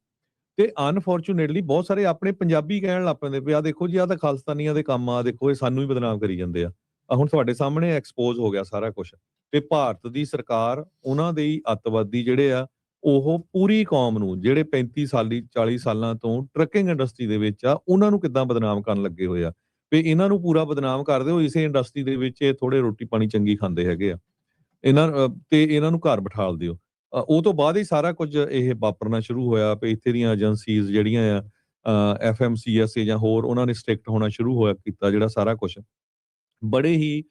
ਤੇ ਅਨਫੋਰਚੂਨੇਟਲੀ ਬਹੁਤ ਸਾਰੇ ਆਪਣੇ ਪੰਜਾਬੀ ਕਹਿਣ ਲੱਗ ਪੈਂਦੇ ਵੀ ਆਹ ਦੇਖੋ ਜੀ ਆਹ ਤਾਂ ਖਾਲਿਸਤਾਨੀਆਂ ਦੇ ਕੰਮ ਆ, ਦੇਖੋ ਇਹ ਸਾਨੂੰ ਹੀ ਬਦਨਾਮ ਕਰੀ ਜਾਂਦੇ ਆ। ਹੁਣ ਤੁਹਾਡੇ ਸਾਹਮਣੇ ਐਕਸਪੋਜ਼ ਹੋ ਗਿਆ ਸਾਰਾ ਕੁਝ। ਤੇ ਭਾਰਤ ਦੀ ਸਰਕਾਰ, ਉਹਨਾਂ ਦੇ ਹੀ ਅੱਤਵਾਦੀ ਜਿਹੜੇ ਆ, ਉਹ ਪੂਰੀ ਕੌਮ ਨੂੰ ਜਿਹੜੇ 40 ਸਾਲਾਂ ਤੋਂ ਟਰੱਕਿੰਗ ਇੰਡਸਟਰੀ ਦੇ ਵਿੱਚ ਆ, ਉਹਨਾਂ ਨੂੰ ਕਿੱਦਾਂ ਬਦਨਾਮ ਕਰਨ ਲੱਗੇ ਹੋਏ ਆ ਵੀ ਇਹਨਾਂ ਨੂੰ ਪੂਰਾ ਬਦਨਾਮ ਕਰ ਦਿਓ, ਇਸੇ ਇੰਡਸਟਰੀ ਦੇ ਵਿੱਚ ਇਹ ਥੋੜੇ ਰੋਟੀ ਪਾਣੀ ਚੰਗੀ ਖਾਂਦੇ ਹੈਗੇ ਆ, ਇਹਨਾਂ ਨੂੰ ਘਰ ਬਿਠਾ ਦਿਓ। ਉਹ ਤੋਂ ਬਾਅਦ ਹੀ ਸਾਰਾ ਕੁਝ ਇਹ ਵਾਪਰਨਾ ਸ਼ੁਰੂ ਹੋਇਆ ਵੀ ਇੱਥੇ ਦੀਆਂ ਏਜੰਸੀਜ਼ ਜਿਹੜੀਆਂ ਆ, FMCSA ਜਾਂ ਹੋਰ, ਉਹਨਾਂ ਨੇ ਸਟ੍ਰਿਕਟ ਹੋਣਾ ਸ਼ੁਰੂ ਕੀਤਾ ਜਿਹੜਾ ਸਾਰਾ ਕੁਝ। ਬੜੇ ਹੀ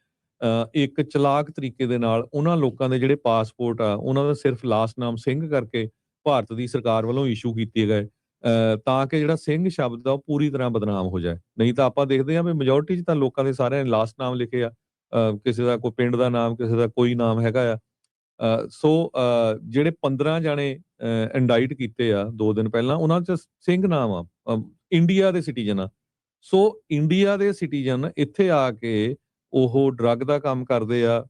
ਇੱਕ ਚਲਾਕ ਤਰੀਕੇ ਦੇ ਨਾਲ ਉਹਨਾਂ ਲੋਕਾਂ ਦੇ ਜਿਹੜੇ ਪਾਸਪੋਰਟ ਆ, ਉਹਨਾਂ ਦਾ ਸਿਰਫ ਲਾਸਟ ਨਾਮ ਸਿੰਘ ਕਰਕੇ ਭਾਰਤ ਦੀ ਸਰਕਾਰ ਵੱਲੋਂ ਇਸ਼ੂ ਕੀਤੇ ਗਏ ਤਾਂ ਕਿ ਜਿਹੜਾ ਸਿੰਘ ਸ਼ਬਦ ਆ ਉਹ ਪੂਰੀ ਤਰ੍ਹਾਂ ਬਦਨਾਮ ਹੋ ਜਾਏ। ਨਹੀਂ ਤਾਂ ਆਪਾਂ ਦੇਖਦੇ ਹਾਂ ਵੀ ਮੈਜੋਰਿਟੀ 'ਚ ਤਾਂ ਲੋਕਾਂ ਦੇ ਸਾਰਿਆਂ ਨੇ ਲਾਸਟ ਨਾਮ ਲਿਖੇ ਆ, ਕਿਸੇ ਦਾ ਕੋਈ ਪਿੰਡ ਦਾ ਨਾਮ, ਕਿਸੇ ਦਾ ਕੋਈ ਨਾਮ ਹੈਗਾ ਆ। ਸੋ ਜਿਹੜੇ 15 ਜਾਣੇ ਇੰਡਾਈਟ ਕੀਤੇ ਆ 2 ਦਿਨ ਪਹਿਲਾਂ, ਉਹਨਾਂ 'ਚ ਸਿੰਘ ਨਾਮ ਆ, ਇੰਡੀਆ ਦੇ ਸਿਟੀਜ਼ਨ ਆ। ਸੋ ਇੰਡੀਆ ਦੇ ਸਿਟੀਜ਼ਨ ਇੱਥੇ ਆ ਕੇ ਉਹ ਡਰੱਗ ਦਾ ਕੰਮ ਕਰਦੇ ਆ,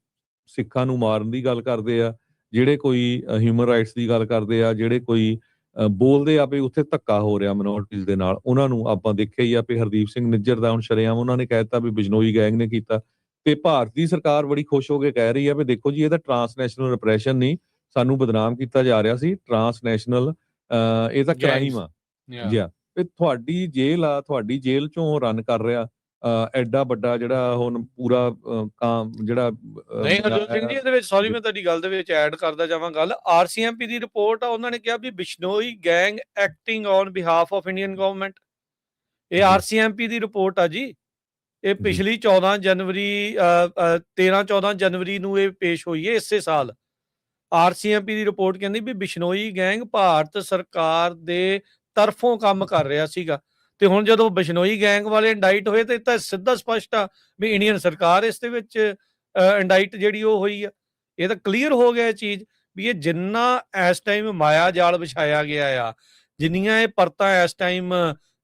ਸਿੱਖਾਂ ਨੂੰ ਮਾਰਨ ਦੀ ਗੱਲ ਕਰਦੇ ਆ, ਜਿਹੜੇ ਕੋਈ ਹਿਊਮਨ ਰਾਈਟਸ ਦੀ ਗੱਲ ਕਰਦੇ ਆ, ਜਿਹੜੇ ਕੋਈ ਬੋਲਦੇ ਆ ਵੀ ਉੱਥੇ ਧੱਕਾ ਹੋ ਰਿਹਾ ਮਿਨੋਰਟੀਜ਼ ਦੇ ਨਾਲ, ਉਹਨਾਂ ਨੂੰ ਆਪਾਂ ਦੇਖਿਆ ਹੀ ਆ ਵੀ ਹਰਦੀਪ ਸਿੰਘ ਨਿੱਜਰ ਦਾ ਹੁਣ ਸ਼ਰੇਆਮ ਉਹਨਾਂ ਨੇ ਕਹਿ ਦਿੱਤਾ ਵੀ ਬਿਜਨੋਈ ਗੈਂਗ ਨੇ ਕੀਤਾ। ਤੇ ਭਾਰਤ ਦੀ ਸਰਕਾਰ ਬੜੀ ਖੁਸ਼ ਹੋ ਕੇ ਕਹਿ ਰਹੀ ਆ ਵੀ ਦੇਖੋ ਜੀ ਇਹ ਤਾਂ ਟਰਾਂਸਨੈਸ਼ਨਲ ਰਿਪਰੈਸ਼ਨ ਨਹੀਂ, ਸਾਨੂੰ ਬਦਨਾਮ ਕੀਤਾ ਜਾ ਰਿਹਾ ਸੀ ਟਰਾਂਸਨੈਸ਼ਨਲ ਇਹ ਤਾਂ ਕ੍ਰਾਈਮ ਆ ਜੀ ਆ ਤੇ ਤੁਹਾਡੀ ਜੇਲ੍ਹ ਆ, ਤੁਹਾਡੀ ਜੇਲ੍ਹ ਚੋਂ ਰਨ ਕਰ ਰਿਹਾ ਐਡਾ ਵੱਡਾ ਜਿਹੜਾ ਹੁਣ ਪੂਰਾ ਕਾਮ ਜਿਹੜਾ ਨਹੀਂ ਹਰਜੋਤ ਸਿੰਘ ਜੀ, ਇਹਦੇ ਵਿੱਚ ਸੌਰੀ ਮੈਂ ਤੁਹਾਡੀ ਗੱਲ ਦੇ ਵਿੱਚ ਐਡ ਕਰਦਾ ਜਾਵਾਂ ਗੱਲ। RCMP ਦੀ ਰਿਪੋਰਟ ਆ, ਉਹਨਾਂ ਨੇ ਕਿਹਾ ਵੀ Bishnoi gang acting on behalf of Indian government. ਇਹ RCMP ਦੀ ਰਿਪੋਰਟ ਆ ਜੀ। ਇਹ ਪਿਛਲੀ 13-14 ਜਨਵਰੀ ਨੂੰ ਇਹ ਪੇਸ਼ ਹੋਈ ਹੈ ਇਸੇ ਸਾਲ। RCMP ਦੀ ਰਿਪੋਰਟ ਕਹਿੰਦੀ ਵੀ ਬਿਸ਼ਨੋਈ ਗੈਂਗ ਭਾਰਤ ਸਰਕਾਰ ਦੇ ਤਰਫੋਂ ਕੰਮ ਕਰ ਰਿਹਾ ਸੀਗਾ। ਤੇ ਹੁਣ ਜਦੋਂ ਬਿਸ਼ਨੋਈ ਗੈਂਗ ਵਾਲੇ ਇੰਡਾਈਟ ਹੋਏ ਤੇ ਤਾਂ ਸਿੱਧਾ ਸਪਸ਼ਟ ਆ ਵੀ ਇੰਡੀਅਨ ਸਰਕਾਰ ਇਸ ਦੇ ਵਿੱਚ ਇੰਡਾਈਟ ਜਿਹੜੀ ਉਹ ਹੋਈ ਆ। ਇਹ ਤਾਂ ਕਲੀਅਰ ਹੋ ਗਿਆ ਇਹ ਚੀਜ਼ ਵੀ ਇਹ ਜਿੰਨਾ ਇਸ ਟਾਈਮ ਮਾਇਆ ਜਾਲ ਵਿਛਾਇਆ ਗਿਆ ਆ, ਜਿੰਨੀਆਂ ਇਹ ਪਰਤਾਂ ਇਸ ਟਾਈਮ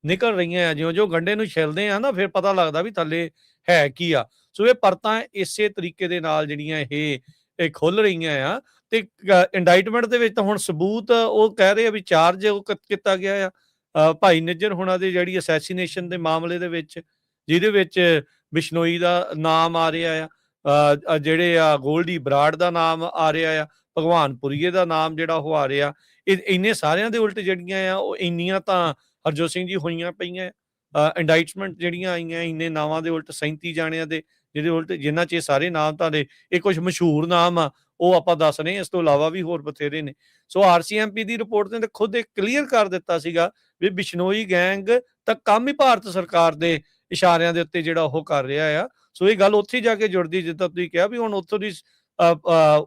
ਨਿਕਲ ਰਹੀਆਂ ਆ, ਜਿਉਂ ਗੰਢੇ ਨੂੰ ਛਿਲਦੇ ਆ ਨਾ ਫਿਰ ਪਤਾ ਲੱਗਦਾ ਵੀ ਥੱਲੇ ਹੈ ਕੀ ਆ। ਸੋ ਇਹ ਪਰਤਾਂ ਇਸੇ ਤਰੀਕੇ ਦੇ ਨਾਲ ਜਿਹੜੀਆਂ ਇਹ ਖੁੱਲ ਰਹੀਆਂ ਆ। ਤੇ ਇੰਡਾਈਟਮੈਂਟ ਦੇ ਵਿੱਚ ਤਾਂ ਹੁਣ ਸਬੂਤ ਉਹ ਕਹਿ ਰਹੇ ਆ ਵੀ ਚਾਰਜ ਉਹ ਕੀਤਾ ਗਿਆ ਆ ਭਾਈ ਨਿੱਜਰ ਹੁਣਾਂ ਦੀ ਜਿਹੜੀ ਅਸੈਸੀਨੇਸ਼ਨ ਦੇ ਮਾਮਲੇ ਦੇ ਵਿੱਚ, ਜਿਹਦੇ ਵਿੱਚ ਬਿਸ਼ਨੋਈ ਦਾ ਨਾਮ ਆ ਰਿਹਾ ਆ, ਜਿਹੜੇ ਆ ਗੋਲਡੀ ਬਰਾੜ ਦਾ ਨਾਮ ਆ ਰਿਹਾ ਆ, ਭਗਵਾਨਪੁਰੀਏ ਦਾ ਨਾਮ ਜਿਹੜਾ ਉਹ ਆ ਰਿਹਾ। ਇਹ ਇੰਨੇ ਸਾਰਿਆਂ ਦੇ ਉਲਟ ਜਿਹੜੀਆਂ ਆ ਉਹ ਇੰਨੀਆਂ ਤਾਂ ਹਰਜੋਤ ਸਿੰਘ ਜੀ ਹੋਈਆਂ ਪਈਆਂ। ਇੰਡਾਈਟਮੈਂਟ ਜਿਹੜੀਆਂ ਆਈਆਂ ਇੰਨੇ ਨਾਵਾਂ ਦੇ ਉਲਟ 37 ਜਾਣਿਆਂ ਦੇ ਜਿਹਦੇ ਉਲਟ, ਜਿਨ੍ਹਾਂ 'ਚ ਇਹ ਸਾਰੇ ਨਾਮ ਤੁਹਾਡੇ ਇਹ ਕੁਝ ਮਸ਼ਹੂਰ ਨਾਮ ਆ ਉਹ ਆਪਾਂ ਦੱਸ ਰਹੇ ਹਾਂ, ਇਸ ਤੋਂ ਇਲਾਵਾ ਵੀ ਹੋਰ ਬਥੇਰੇ ਨੇ। ਸੋ RCMP ਦੀ ਰਿਪੋਰਟ ਨੇ ਤਾਂ ਖੁਦ ਇਹ ਕਲੀਅਰ ਕਰ ਦਿੱਤਾ ਸੀਗਾ ਵੀ ਬਿਸ਼ਨੋਈ ਗੈਂਗ ਤਾਂ ਕੰਮ ਹੀ ਭਾਰਤ ਸਰਕਾਰ ਦੇ ਇਸ਼ਾਰਿਆਂ ਦੇ ਉੱਤੇ ਜਿਹੜਾ ਉਹ ਕਰ ਰਿਹਾ ਆ। ਸੋ ਇਹ ਗੱਲ ਉੱਥੇ ਜਾ ਕੇ ਜੁੜਦੀ, ਜਿੱਦਾਂ ਤੁਸੀਂ ਕਿਹਾ ਵੀ ਹੁਣ ਉੱਥੋਂ ਦੀ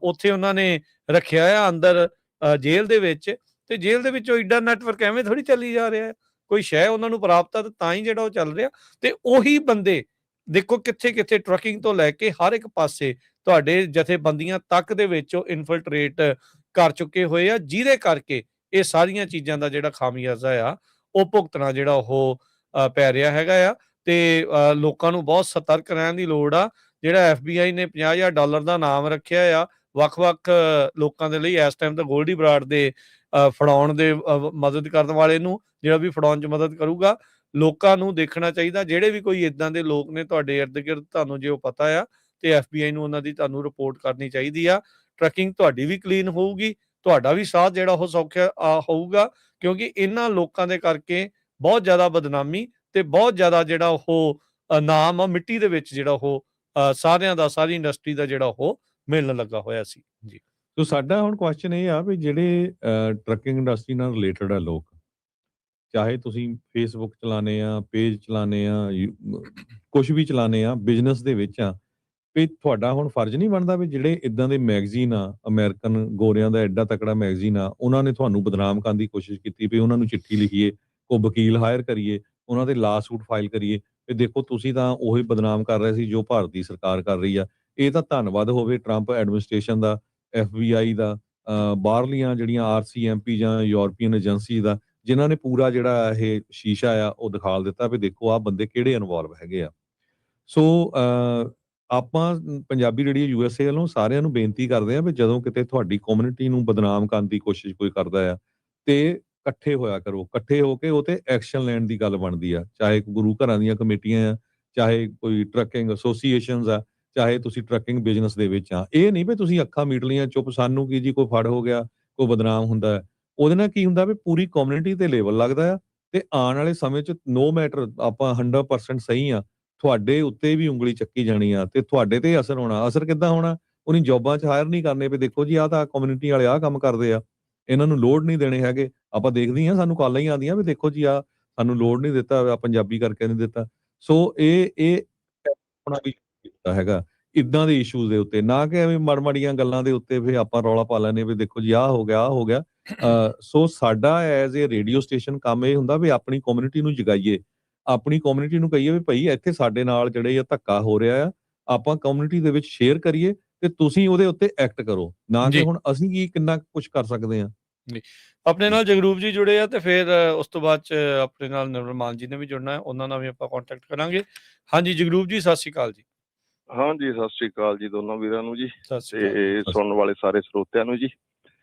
ਉੱਥੇ ਉਹਨਾਂ ਨੇ ਰੱਖਿਆ ਆ ਅੰਦਰ ਜੇਲ੍ਹ ਦੇ ਵਿੱਚ, ਤੇ ਜੇਲ੍ਹ ਦੇ ਵਿੱਚੋਂ ਏਡਾ ਨੈਟਵਰਕ ਐਵੇਂ ਥੋੜੀ ਚੱਲੀ ਜਾ ਰਿਹਾ। ਕੋਈ ਸ਼ੈ ਉਹਨਾਂ ਨੂੰ ਪ੍ਰਾਪਤ ਆ ਤਾਂ ਹੀ ਜਿਹੜਾ ਉਹ ਚੱਲ ਰਿਹਾ। ਤੇ ਉਹੀ ਬੰਦੇ ਦੇਖੋ ਕਿੱਥੇ ਟਰੱਕਿੰਗ ਤੋਂ ਲੈ ਕੇ ਹਰ ਇੱਕ ਪਾਸੇ ਤੁਹਾਡੇ ਜਥੇਬੰਦੀਆਂ ਤੱਕ ਦੇ ਵਿੱਚ ਉਹ ਇਨਫਿਲਟਰੇਟ ਕਰ ਚੁੱਕੇ ਹੋਏ ਆ, ਜਿਹਦੇ ਕਰਕੇ ਇਹ ਸਾਰੀਆਂ ਚੀਜ਼ਾਂ ਦਾ ਜਿਹੜਾ ਖਾਮਿਆਜ਼ਾ ਆ ਉਹ ਭੁਗਤਣਾ ਜਿਹੜਾ ਉਹ ਪੈ ਰਿਹਾ ਹੈਗਾ ਆ। ਤੇ ਲੋਕਾਂ ਨੂੰ ਬਹੁਤ ਸਤਰਕ ਰਹਿਣ ਦੀ ਲੋੜ ਆ। ਜਿਹੜਾ FBI ਨੇ $50,000 ਦਾ ਨਾਮ ਰੱਖਿਆ ਆ ਵੱਖ-ਵੱਖ ਲੋਕਾਂ ਦੇ ਲਈ ਇਸ ਟਾਈਮ ਤਾਂ ਗੋਲਡੀ ਬਰਾੜ ਦੇ ਫੜਾਉਣ ਦੇ ਮਦਦ ਕਰਨ ਵਾਲੇ ਨੂੰ, ਜਿਹੜਾ ਵੀ ਫੜਾਉਣ 'ਚ ਮਦਦ ਕਰੂਗਾ, ਲੋਕਾਂ ਨੂੰ ਦੇਖਣਾ ਚਾਹੀਦਾ। ਜਿਹੜੇ ਵੀ ਕੋਈ ਇਦਾਂ ਦੇ ਲੋਕ ਨੇ ਤੁਹਾਡੇ ਇਰਦ ਗਿਰਦ, ਤੁਹਾਨੂੰ ਜੇ ਉਹ ਪਤਾ ਆ ਤੇ FBI ਨੂੰ ਉਹਨਾਂ ਦੀ ਤੁਹਾਨੂੰ ਰਿਪੋਰਟ ਕਰਨੀ ਚਾਹੀਦੀ ਆ। ਟਰੱਕਿੰਗ ਤੁਹਾਡੀ ਵੀ ਕਲੀਨ ਹੋਊਗੀ, ਤੁਹਾਡਾ ਵੀ ਸਾਹ ਜਿਹੜਾ ਉਹ ਸੌਖਾ ਹੋਊਗਾ, ਕਿਉਂਕਿ ਇਹਨਾਂ ਲੋਕਾਂ ਦੇ ਕਰਕੇ ਬਹੁਤ ਜ਼ਿਆਦਾ ਬਦਨਾਮੀ ਤੇ ਬਹੁਤ ਜ਼ਿਆਦਾ ਜਿਹੜਾ ਉਹ ਨਾਮ ਆ ਮਿੱਟੀ ਦੇ ਵਿੱਚ ਜਿਹੜਾ ਉਹ ਸਾਰਿਆਂ ਦਾ, ਸਾਰੀ ਇੰਡਸਟਰੀ ਦਾ ਜਿਹੜਾ ਉਹ ਮਿਲਣ ਲੱਗਾ ਹੋਇਆ ਸੀ ਜੀ। ਸੋ ਸਾਡਾ ਹੁਣ ਕੁਐਸਚਨ ਇਹ ਆ ਵੀ ਜਿਹੜੇ ਟਰੱਕਿੰਗ ਇੰਡਸਟਰੀ ਨਾਲ ਰਿਲੇਟਡ ਆ ਲੋਕ, ਚਾਹੇ ਤੁਸੀਂ Facebook ਚਲਾਉਂਦੇ ਆ, ਪੇਜ ਚਲਾਉਂਦੇ ਆ, ਕੁਛ ਵੀ ਚਲਾਉਂਦੇ ਆ, ਬਿਜ਼ਨਸ ਦੇ ਵਿੱਚ ਆ, ਵੀ ਤੁਹਾਡਾ ਹੁਣ ਫਰਜ਼ ਨਹੀਂ ਬਣਦਾ ਵੀ ਜਿਹੜੇ ਇਦਾਂ ਦੇ ਮੈਗਜ਼ੀਨ ਆ, ਅਮਰੀਕਨ ਗੋਰਿਆਂ ਦਾ ਐਡਾ ਤਕੜਾ ਮੈਗਜ਼ੀਨ ਆ, ਉਹਨਾਂ ਨੇ ਤੁਹਾਨੂੰ ਬਦਨਾਮ ਕਰਨ ਦੀ ਕੋਸ਼ਿਸ਼ ਕੀਤੀ ਵੀ ਉਹਨਾਂ ਨੂੰ ਚਿੱਠੀ ਲਿਖੀਏ, ਕੋਈ ਵਕੀਲ ਹਾਇਰ ਕਰੀਏ, ਉਹਨਾਂ ਦੇ ਲਾ ਸੂਟ ਫਾਈਲ ਕਰੀਏ ਵੀ ਦੇਖੋ ਤੁਸੀਂ ਤਾਂ ਉਹੀ ਬਦਨਾਮ ਕਰ ਰਹੇ ਸੀ ਜੋ ਭਾਰਤ ਦੀ ਸਰਕਾਰ ਕਰ ਰਹੀ ਆ। ਇਹ ਤਾਂ ਧੰਨਵਾਦ ਹੋਵੇ ਟਰੰਪ ਐਡਮਿਨਿਸਟ੍ਰੇਸ਼ਨ ਦਾ, FBI ਦਾ, ਬਾਹਰਲੀਆਂ ਜਿਹੜੀਆਂ RCMP ਜਾਂ ਯੂਰਪੀਅਨ ਏਜੰਸੀ ਦਾ, ਜਿਨ੍ਹਾਂ ਨੇ ਪੂਰਾ ਜਿਹੜਾ ਇਹ ਸ਼ੀਸ਼ਾ ਆ ਉਹ ਦਿਖਾਲ ਦਿੱਤਾ ਵੀ ਦੇਖੋ ਆਹ ਬੰਦੇ ਕਿਹੜੇ ਇਨਵੋਲਵ ਹੈਗੇ ਆ। ਸੋ ਆਪਾਂ ਪੰਜਾਬੀ ਰੇਡੀਓ USA ਵੱਲੋਂ ਸਾਰਿਆਂ ਨੂੰ ਬੇਨਤੀ ਕਰਦੇ ਆ ਵੀ ਜਦੋਂ ਕਿਤੇ ਤੁਹਾਡੀ ਕਮਿਊਨਿਟੀ ਨੂੰ ਬਦਨਾਮ ਕਰਨ ਦੀ ਕੋਸ਼ਿਸ਼ ਕੋਈ ਕਰਦਾ ਆ ਤੇ ਇਕੱਠੇ ਹੋਇਆ ਕਰੋ, ਇਕੱਠੇ ਹੋ ਕੇ ਉਹ ਤੇ ਐਕਸ਼ਨ ਲੈਣ ਦੀ ਗੱਲ ਬਣਦੀ ਆ। ਚਾਹੇ ਗੁਰੂ ਘਰਾਂ ਦੀਆਂ ਕਮੇਟੀਆਂ ਆ, ਚਾਹੇ ਕੋਈ ਟਰੱਕਿੰਗ ਐਸੋਸੀਏਸ਼ਨਸ ਆ, ਚਾਹੇ ਤੁਸੀਂ ਟਰੱਕਿੰਗ ਬਿਜ਼ਨਸ ਦੇ ਵਿੱਚ ਆ। ਇਹ ਨਹੀਂ ਵੀ ਤੁਸੀਂ ਅੱਖਾਂ ਮੀਟ ਲਈਆਂ ਚੁੱਪ, ਸਾਨੂੰ ਕੀ ਜੀ ਕੋਈ ਫੜ ਹੋ ਗਿਆ, ਕੋਈ ਬਦਨਾਮ ਹੁੰਦਾ। ਉਹਦੇ ਨਾਲ ਕੀ ਹੁੰਦਾ ਵੀ ਪੂਰੀ ਕਮਿਊਨਿਟੀ ਤੇ ਲੇਬਲ ਲੱਗਦਾ ਆ ਤੇ ਆਉਣ ਵਾਲੇ ਸਮੇਂ 'ਚ ਨੋ ਮੈਟਰ ਆਪਾਂ 100% ਸਹੀ ਆ, ਤੁਹਾਡੇ ਉੱਤੇ ਵੀ ਉਂਗਲੀ ਚੱਕੀ ਜਾਣੀ ਆ ਤੇ ਤੁਹਾਡੇ ਤੇ ਅਸਰ ਹੋਣਾ। ਅਸਰ ਕਿੱਦਾਂ ਹੋਣਾ? ਉਹਨੀ ਜੋਬਾਂ 'ਚ ਹਾਇਰ ਨਹੀਂ ਕਰਨੇ ਵੀ ਦੇਖੋ ਜੀ ਆਹ ਤਾਂ ਕਮਿਊਨਿਟੀ ਵਾਲੇ ਆਹ ਕੰਮ ਕਰਦੇ ਆ, ਇਹਨਾਂ ਨੂੰ ਲੋਡ ਨਹੀਂ ਦੇਣੇ ਹੈਗੇ। ਆਪਾਂ ਦੇਖਦੇ ਹਾਂ ਸਾਨੂੰ ਕਾਲਾਂ ਹੀ ਆਉਂਦੀਆਂ ਵੀ ਦੇਖੋ ਜੀ ਆ ਸਾਨੂੰ ਲੋਡ ਨਹੀਂ ਦਿੱਤਾ, ਪੰਜਾਬੀ ਕਰਕੇ ਨਹੀਂ ਦਿੱਤਾ। ਸੋ ਇਹ ਹੋਣਾ ਵੀ ਕੀਤਾ ਹੈਗਾ ਇੱਦਾਂ ਦੇ ਇਸ਼ੂਜ਼ ਦੇ ਉੱਤੇ, ਨਾ ਕਿ ਐਵੇਂ ਮਾੜੀਆਂ ਗੱਲਾਂ ਦੇ ਉੱਤੇ ਫਿਰ ਆਪਾਂ ਰੌਲਾ ਪਾ ਲੈਂਦੇ ਵੀ ਦੇਖੋ ਜੀ ਆਹ ਹੋ ਗਿਆ, ਆਹ ਹੋ ਗਿਆ। ਸੋ ਸਾਡਾ ਐਜ਼ ਏ ਰੇਡੀਓ ਸਟੇਸ਼ਨ ਕੰਮ ਇਹ ਹੁੰਦਾ ਵੀ ਆਪਣੀ ਕਮਿਊਨਿਟੀ ਨੂੰ ਜਗਾਈਏ, ਆਪਣੀ ਕਮਿਊਨਿਟੀ ਨੂੰ ਕਹੀਏ ਵੀ ਭਾਈ ਇੱਥੇ ਸਾਡੇ ਨਾਲ ਜਿਹੜੇ ਆ ਧੱਕਾ ਹੋ ਰਿਹਾ ਆ, ਆਪਾਂ ਕਮਿਊਨਿਟੀ ਦੇ ਵਿੱਚ ਸ਼ੇਅਰ ਕਰੀਏ ਤੇ ਤੁਸੀਂ ਉਹਦੇ ਉੱਤੇ ਐਕਟ ਕਰੋ, ਨਾ ਕਿ ਹੁਣ ਅਸੀਂ ਕੀ ਕਿੰਨਾ ਕੁਝ ਕਰ ਸਕਦੇ ਹਾਂ। ਜੀ ਆਪਣੇ ਨਾਲ ਜਗਰੂਪ ਜੀ ਜੁੜੇ ਆ ਤੇ ਫਿਰ ਉਸ ਤੋਂ ਬਾਅਦ 'ਚ ਆਪਣੇ ਨਾਲ ਨਿਰਮਲ ਜੀ ਨੇ ਵੀ ਜੁੜਨਾ, ਉਹਨਾਂ ਨਾਲ ਵੀ ਆਪਾਂ ਕੰਟੈਕਟ ਕਰਾਂਗੇ। ਹਾਂਜੀ ਜਗਰੂਪ ਜੀ, ਸਤਿ ਸ਼੍ਰੀ ਅਕਾਲ ਜੀ। ਹਾਂਜੀ ਸਤਿ ਸ਼੍ਰੀ ਅਕਾਲ ਜੀ ਦੋਨੋਂ ਵੀਰਾਂ ਨੂੰ ਜੀ ਤੇ ਸੁਣਨ ਵਾਲੇ ਸਾਰੇ ਸਰੋਤਿਆਂ ਨੂੰ ਜੀ।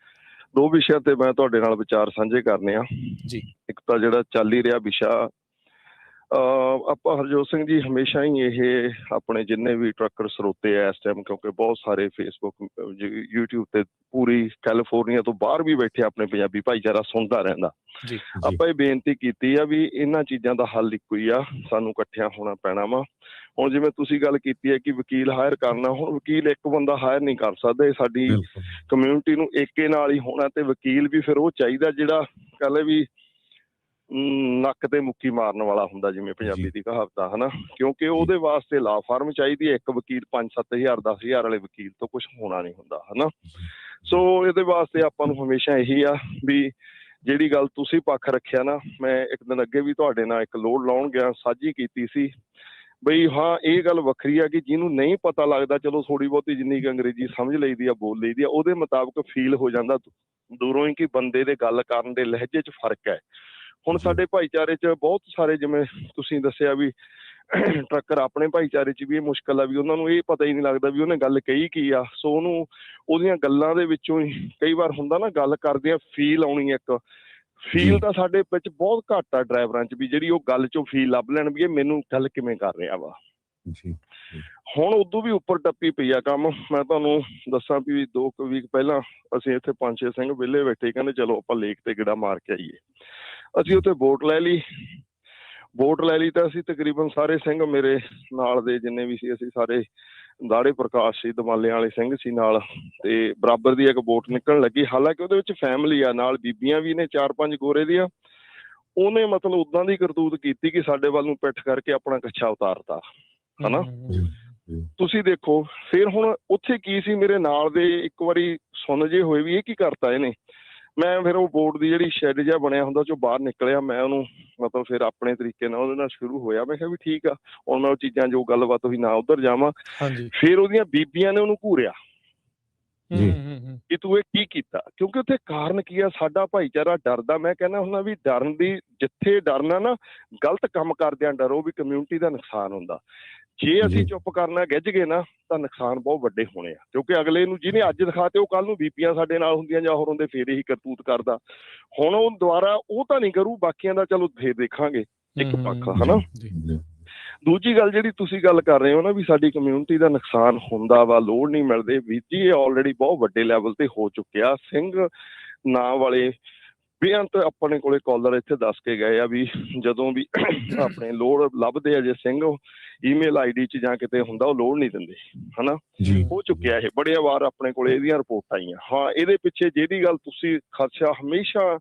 ਦੋ ਵਿਸ਼ਿਆਂ ਤੇ ਮੈਂ ਤੁਹਾਡੇ ਨਾਲ ਵਿਚਾਰ ਸਾਂਝੇ ਕਰਨੇ ਆ ਜੀ। ਇੱਕ ਤਾਂ ਜਿਹੜਾ ਚੱਲ ਹੀ ਰਿਹਾ ਵਿਸ਼ਾ ਆਪਾਂ ਹਰਜੋਤ ਸਿੰਘ ਜੀ ਹਮੇਸ਼ਾ ਹੀ ਇਹ ਆਪਣੇ ਜਿੰਨੇ ਵੀ ਟਰੱਕਰ ਸਰੋਤੇ ਆ ਇਸ ਟਾਈਮ, ਕਿਉਂਕਿ ਬਹੁਤ ਸਾਰੇ ਫੇਸਬੁੱਕ YouTube ਤੇ ਪੂਰੀ ਕੈਲੀਫੋਰਨੀਆ ਤੋਂ ਬਾਹਰ ਵੀ ਬੈਠੇ ਆਪਣੇ ਪੰਜਾਬੀ ਭਾਈਚਾਰਾ ਸੁਣਦਾ ਰਹਿੰਦਾ। ਆਪਾਂ ਇਹ ਬੇਨਤੀ ਕੀਤੀ ਆ ਵੀ ਇਹਨਾਂ ਚੀਜ਼ਾਂ ਦਾ ਹੱਲ ਇੱਕੋ ਹੀ ਆ, ਸਾਨੂੰ ਇਕੱਠਿਆਂ ਹੋਣਾ ਪੈਣਾ ਵਾ। ਹੁਣ ਜਿਵੇਂ ਤੁਸੀਂ ਗੱਲ ਕੀਤੀ ਹੈ ਕਿ ਵਕੀਲ ਹਾਇਰ ਕਰਨਾ, ਹੁਣ ਵਕੀਲ ਇੱਕ ਬੰਦਾ ਹਾਇਰ ਨਹੀਂ ਕਰ ਸਕਦਾ, ਇਹ ਸਾਡੀ ਕਮਿਊਨਿਟੀ ਨੂੰ ਏਕੇ ਨਾਲ ਹੀ ਹੋਣਾ। ਤੇ ਵਕੀਲ ਵੀ ਫਿਰ ਉਹ ਚਾਹੀਦਾ ਜਿਹੜਾ ਕਹਿੰਦੇ ਵੀ ਨੱਕ ਤੇ ਮੁੱਕੀ ਮਾਰਨ ਵਾਲਾ ਹੁੰਦਾ, ਜਿਵੇਂ ਪੰਜਾਬੀ ਦੀ ਕਹਾਵਤ ਆ, ਹਨਾ। ਕਿਉਂਕਿ ਉਹਦੇ ਵਾਸਤੇ ਲਾ ਫਾਰਮ ਚਾਹੀਦੀ ਹੈ। ਇੱਕ ਵਕੀਲ 5-7 ਹਜ਼ਾਰ 10 ਹਜ਼ਾਰ ਵਾਲੇ ਵਕੀਲ ਤੋਂ ਕੁਛ ਹੋਣਾ ਨਹੀਂ ਹੁੰਦਾ, ਹਨਾ। ਸੋ ਇਹਦੇ ਵਾਸਤੇ ਆਪਾਂ ਨੂੰ ਹਮੇਸ਼ਾ ਇਹੀ ਆ ਵੀ ਜਿਹੜੀ ਗੱਲ ਤੁਸੀਂ ਪੱਖ ਰੱਖਿਆ ਨਾ, ਮੈਂ ਇੱਕ ਦਿਨ ਅੱਗੇ ਵੀ ਤੁਹਾਡੇ ਨਾਲ ਇੱਕ ਲੋਡ ਲਾਉਣ ਗਿਆ, ਸਾਂਝੀ ਕੀਤੀ ਸੀ ਬਈ ਹਾਂ ਇਹ ਗੱਲ ਵੱਖਰੀ ਆ ਕਿ ਜਿਹਨੂੰ ਨਹੀਂ ਪਤਾ ਲੱਗਦਾ, ਚਲੋ ਥੋੜ੍ਹੀ ਬਹੁਤੀ ਜਿੰਨੀ ਕੁ ਅੰਗਰੇਜ਼ੀ ਸਮਝ ਲਈਦੀ ਆ, ਬੋਲ ਲਈਦੀ ਆ, ਉਹਦੇ ਮੁਤਾਬਕ ਫੀਲ ਹੋ ਜਾਂਦਾ ਦੂਰੋਂ ਹੀ ਕਿ ਬੰਦੇ ਦੇ ਗੱਲ ਕਰਨ ਦੇ ਲਹਿਜੇ 'ਚ ਫਰਕ ਹੈ। ਹੁਣ ਸਾਡੇ ਭਾਈਚਾਰੇ 'ਚ ਬਹੁਤ ਸਾਰੇ, ਜਿਵੇਂ ਤੁਸੀਂ ਦੱਸਿਆ ਵੀ ਟਰੱਕਰ ਆਪਣੇ ਭਾਈਚਾਰੇ 'ਚ ਵੀ ਇਹ ਮੁਸ਼ਕਿਲ ਆ ਵੀ ਉਹਨਾਂ ਨੂੰ ਇਹ ਪਤਾ ਹੀ ਨਹੀਂ ਲੱਗਦਾ ਵੀ ਉਹਨੇ ਗੱਲ ਕਹੀ ਕੀ ਆ। ਸੋ ਉਹਨੂੰ ਉਹਦੀਆਂ ਗੱਲਾਂ ਦੇ ਵਿੱਚੋਂ ਹੀ ਕਈ ਵਾਰ ਹੁੰਦਾ ਨਾ, ਗੱਲ ਕਰਦਿਆਂ ਫੀਲ ਆਉਣੀ, ਇੱਕ ਫੀਲ ਤਾਂ ਸਾਡੇ ਵਿੱਚ ਬਹੁਤ ਘੱਟ ਆ ਡਰਾਈਵਰਾਂ 'ਚ ਵੀ, ਜਿਹੜੀ ਉਹ ਗੱਲ 'ਚੋਂ ਫੀਲ ਲੱਭ ਲੈਣ ਵੀ ਇਹ ਮੈਨੂੰ ਗੱਲ ਕਿਵੇਂ ਕਰ ਰਿਹਾ ਵਾ। ਹੁਣ ਉਦੋਂ ਵੀ ਉੱਪਰ ਟੱਪੀ ਪਈ ਆ ਕੰਮ। ਮੈਂ ਤੁਹਾਨੂੰ ਦੱਸਾਂ ਵੀ 2 ਵੀਕ ਪਹਿਲਾਂ ਅਸੀਂ ਇੱਥੇ 5-6 ਸਿੰਘ ਵਿਹਲੇ ਬੈਠੇ, ਕਹਿੰਦੇ ਚਲੋ ਆਪਾਂ ਲੇਕ ਤੇ ਗੇੜਾ ਮਾਰ ਕੇ ਆਈਏ। ਅਸੀਂ ਉੱਥੇ ਵੋਟ ਲੈ ਲਈ ਤਾਂ ਅਸੀਂ ਤਕਰੀਬਨ ਸਾਰੇ ਸਿੰਘ ਮੇਰੇ ਨਾਲ ਦੇ ਜਿੰਨੇ ਵੀ ਸੀ, ਅਸੀਂ ਸਾਰੇ ਦਾੜੇ ਪ੍ਰਕਾਸ਼ ਸੀ, ਦਮਾਲਿਆਂ ਵਾਲੇ ਸਿੰਘ ਸੀ ਨਾਲ, ਤੇ ਬਰਾਬਰ ਦੀ ਇੱਕ ਵੋਟ ਨਿਕਲਣ ਲੱਗੀ। ਹਾਲਾਂਕਿ ਉਹਦੇ ਵਿੱਚ ਫੈਮਿਲੀ ਆ, ਨਾਲ ਬੀਬੀਆਂ ਵੀ ਨੇ 4-5 ਗੋਰੇ ਦੀਆਂ। ਉਹਨੇ ਮਤਲਬ ਉਦਾਂ ਦੀ ਕਰਤੂਤ ਕੀਤੀ ਕਿ ਸਾਡੇ ਵੱਲ ਨੂੰ ਪਿੱਠ ਕਰਕੇ ਆਪਣਾ ਕੱਛਾ ਉਤਾਰਤਾ, ਹਨਾ। ਤੁਸੀਂ ਦੇਖੋ ਫਿਰ ਹੁਣ ਉੱਥੇ ਕੀ ਸੀ, ਮੇਰੇ ਨਾਲ ਦੇ ਇੱਕ ਵਾਰੀ ਸੁਣ ਜੇ ਹੋਏ ਵੀ ਇਹ ਕੀ ਕਰਤਾ ਇਹਨੇ। ਮੈਂ ਫਿਰ ਉਹ ਬੋਰਡ ਦੀ ਜਿਹੜੀ ਸ਼ੈੱਡ ਜਿਹਾ ਬਣਿਆ ਹੁੰਦਾ ਚੋਂ ਬਾਹਰ ਨਿਕਲਿਆ, ਮੈਂ ਉਹਨੂੰ ਮਤਲਬ ਫਿਰ ਆਪਣੇ ਤਰੀਕੇ ਨਾਲ ਉਹਦੇ ਨਾਲ ਸ਼ੁਰੂ ਹੋਇਆ। ਮੈਂ ਕਿਹਾ ਵੀ ਠੀਕ ਆ, ਹੁਣ ਮੈਂ ਉਹ ਚੀਜ਼ਾਂ ਜੋ ਗੱਲਬਾਤ ਹੋਈ ਨਾ ਉੱਧਰ ਜਾਵਾਂ। ਫਿਰ ਉਹਦੀਆਂ ਬੀਬੀਆਂ ਨੇ ਉਹਨੂੰ ਘੂਰਿਆ ਕਿ ਤੂੰ ਇਹ ਕੀ ਕੀਤਾ, ਕਿਉਂਕਿ ਉੱਥੇ ਕਾਰਨ ਕੀ ਆ, ਸਾਡਾ ਭਾਈਚਾਰਾ ਡਰਦਾ। ਮੈਂ ਕਹਿੰਦਾ ਹੁੰਦਾ ਵੀ ਡਰਨ ਦੀ, ਜਿੱਥੇ ਡਰਨਾ ਨਾ ਗਲਤ ਕੰਮ ਕਰਦਿਆਂ ਡਰੋ ਵੀ ਕਮਿਊਨਿਟੀ ਦਾ ਨੁਕਸਾਨ ਹੁੰਦਾ। ਜੇ ਅਸੀਂ ਚੁੱਪ ਕਰਨਾ, ਗਿੱਝ ਗਏ ਨਾ, ਤਾਂ ਨੁਕਸਾਨ ਬਹੁਤ ਵੱਡੇ ਹੋਣੇ ਆ। ਕਿਉਂਕਿ ਅਗਲੇ ਨੂੰ ਜਿਹਨੇ ਅੱਜ ਦਿਖਾਤੇ ਉਹ ਕੱਲ ਨੂੰ ਬੀਬੀਆਂ ਸਾਡੇ ਨਾਲ ਹੁੰਦੀਆਂ ਜਾਂ ਹੋਰ ਹੁੰਦੇ ਫੇਰ ਇਹੀ ਕਰਤੂਤ ਕਰਦਾ। ਹੁਣ ਉਹ ਦੁਬਾਰਾ ਉਹ ਤਾਂ ਨਹੀਂ ਕਰੂ, ਬਾਕੀਆਂ ਦਾ ਚਲੋ ਫੇਰ ਦੇਖਾਂਗੇ ਇੱਕ ਪੱਖ, ਹਨਾ। ਦੂਜੀ ਗੱਲ ਜਿਹੜੀ ਤੁਸੀਂ ਗੱਲ ਕਰ ਰਹੇ ਹੋ ਨਾ ਵੀ ਸਾਡੀ ਕਮਿਊਨਿਟੀ ਦਾ ਨੁਕਸਾਨ ਹੁੰਦਾ ਵਾ, ਲੋੜ ਨਹੀਂ ਮਿਲਦੇ, ਵੀਰ ਜੀ ਇਹ ਆਲਰੇਡੀ ਬਹੁਤ ਵੱਡੇ ਲੈਵਲ ਤੇ ਹੋ ਚੁੱਕਿਆ। ਸਿੰਘ ਨਾਂ ਵਾਲੇ ਬੇਅੰਤ ਆਪਣੇ ਕੋਲੇ ਕਾਲਰ ਇੱਥੇ ਦੱਸ ਕੇ ਗਏ ਆ ਵੀ ਜਦੋਂ ਵੀ ਆਪਣੇ ਲੋੜ ਲੱਭਦੇ ਆ, ਜੇ ਸਿੰਘ ਈਮੇਲ ID 'ਚ ਜਾਂ ਕਿਤੇ ਹੁੰਦਾ, ਉਹ ਲੋੜ ਨਹੀਂ ਦਿੰਦੇ, ਹਨਾ। ਹੋ ਚੁੱਕਿਆ ਇਹ ਬੜੀਆਂ ਵਾਰ ਆਪਣੇ ਕੋਲੇ ਇਹਦੀਆਂ ਰਿਪੋਰਟਾਂ ਆਈਆਂ। ਹਾਂ, ਇਹਦੇ ਪਿੱਛੇ ਜਿਹੜੀ ਗੱਲ ਤੁਸੀਂ ਖਰਚਾ ਹਮੇਸ਼ਾ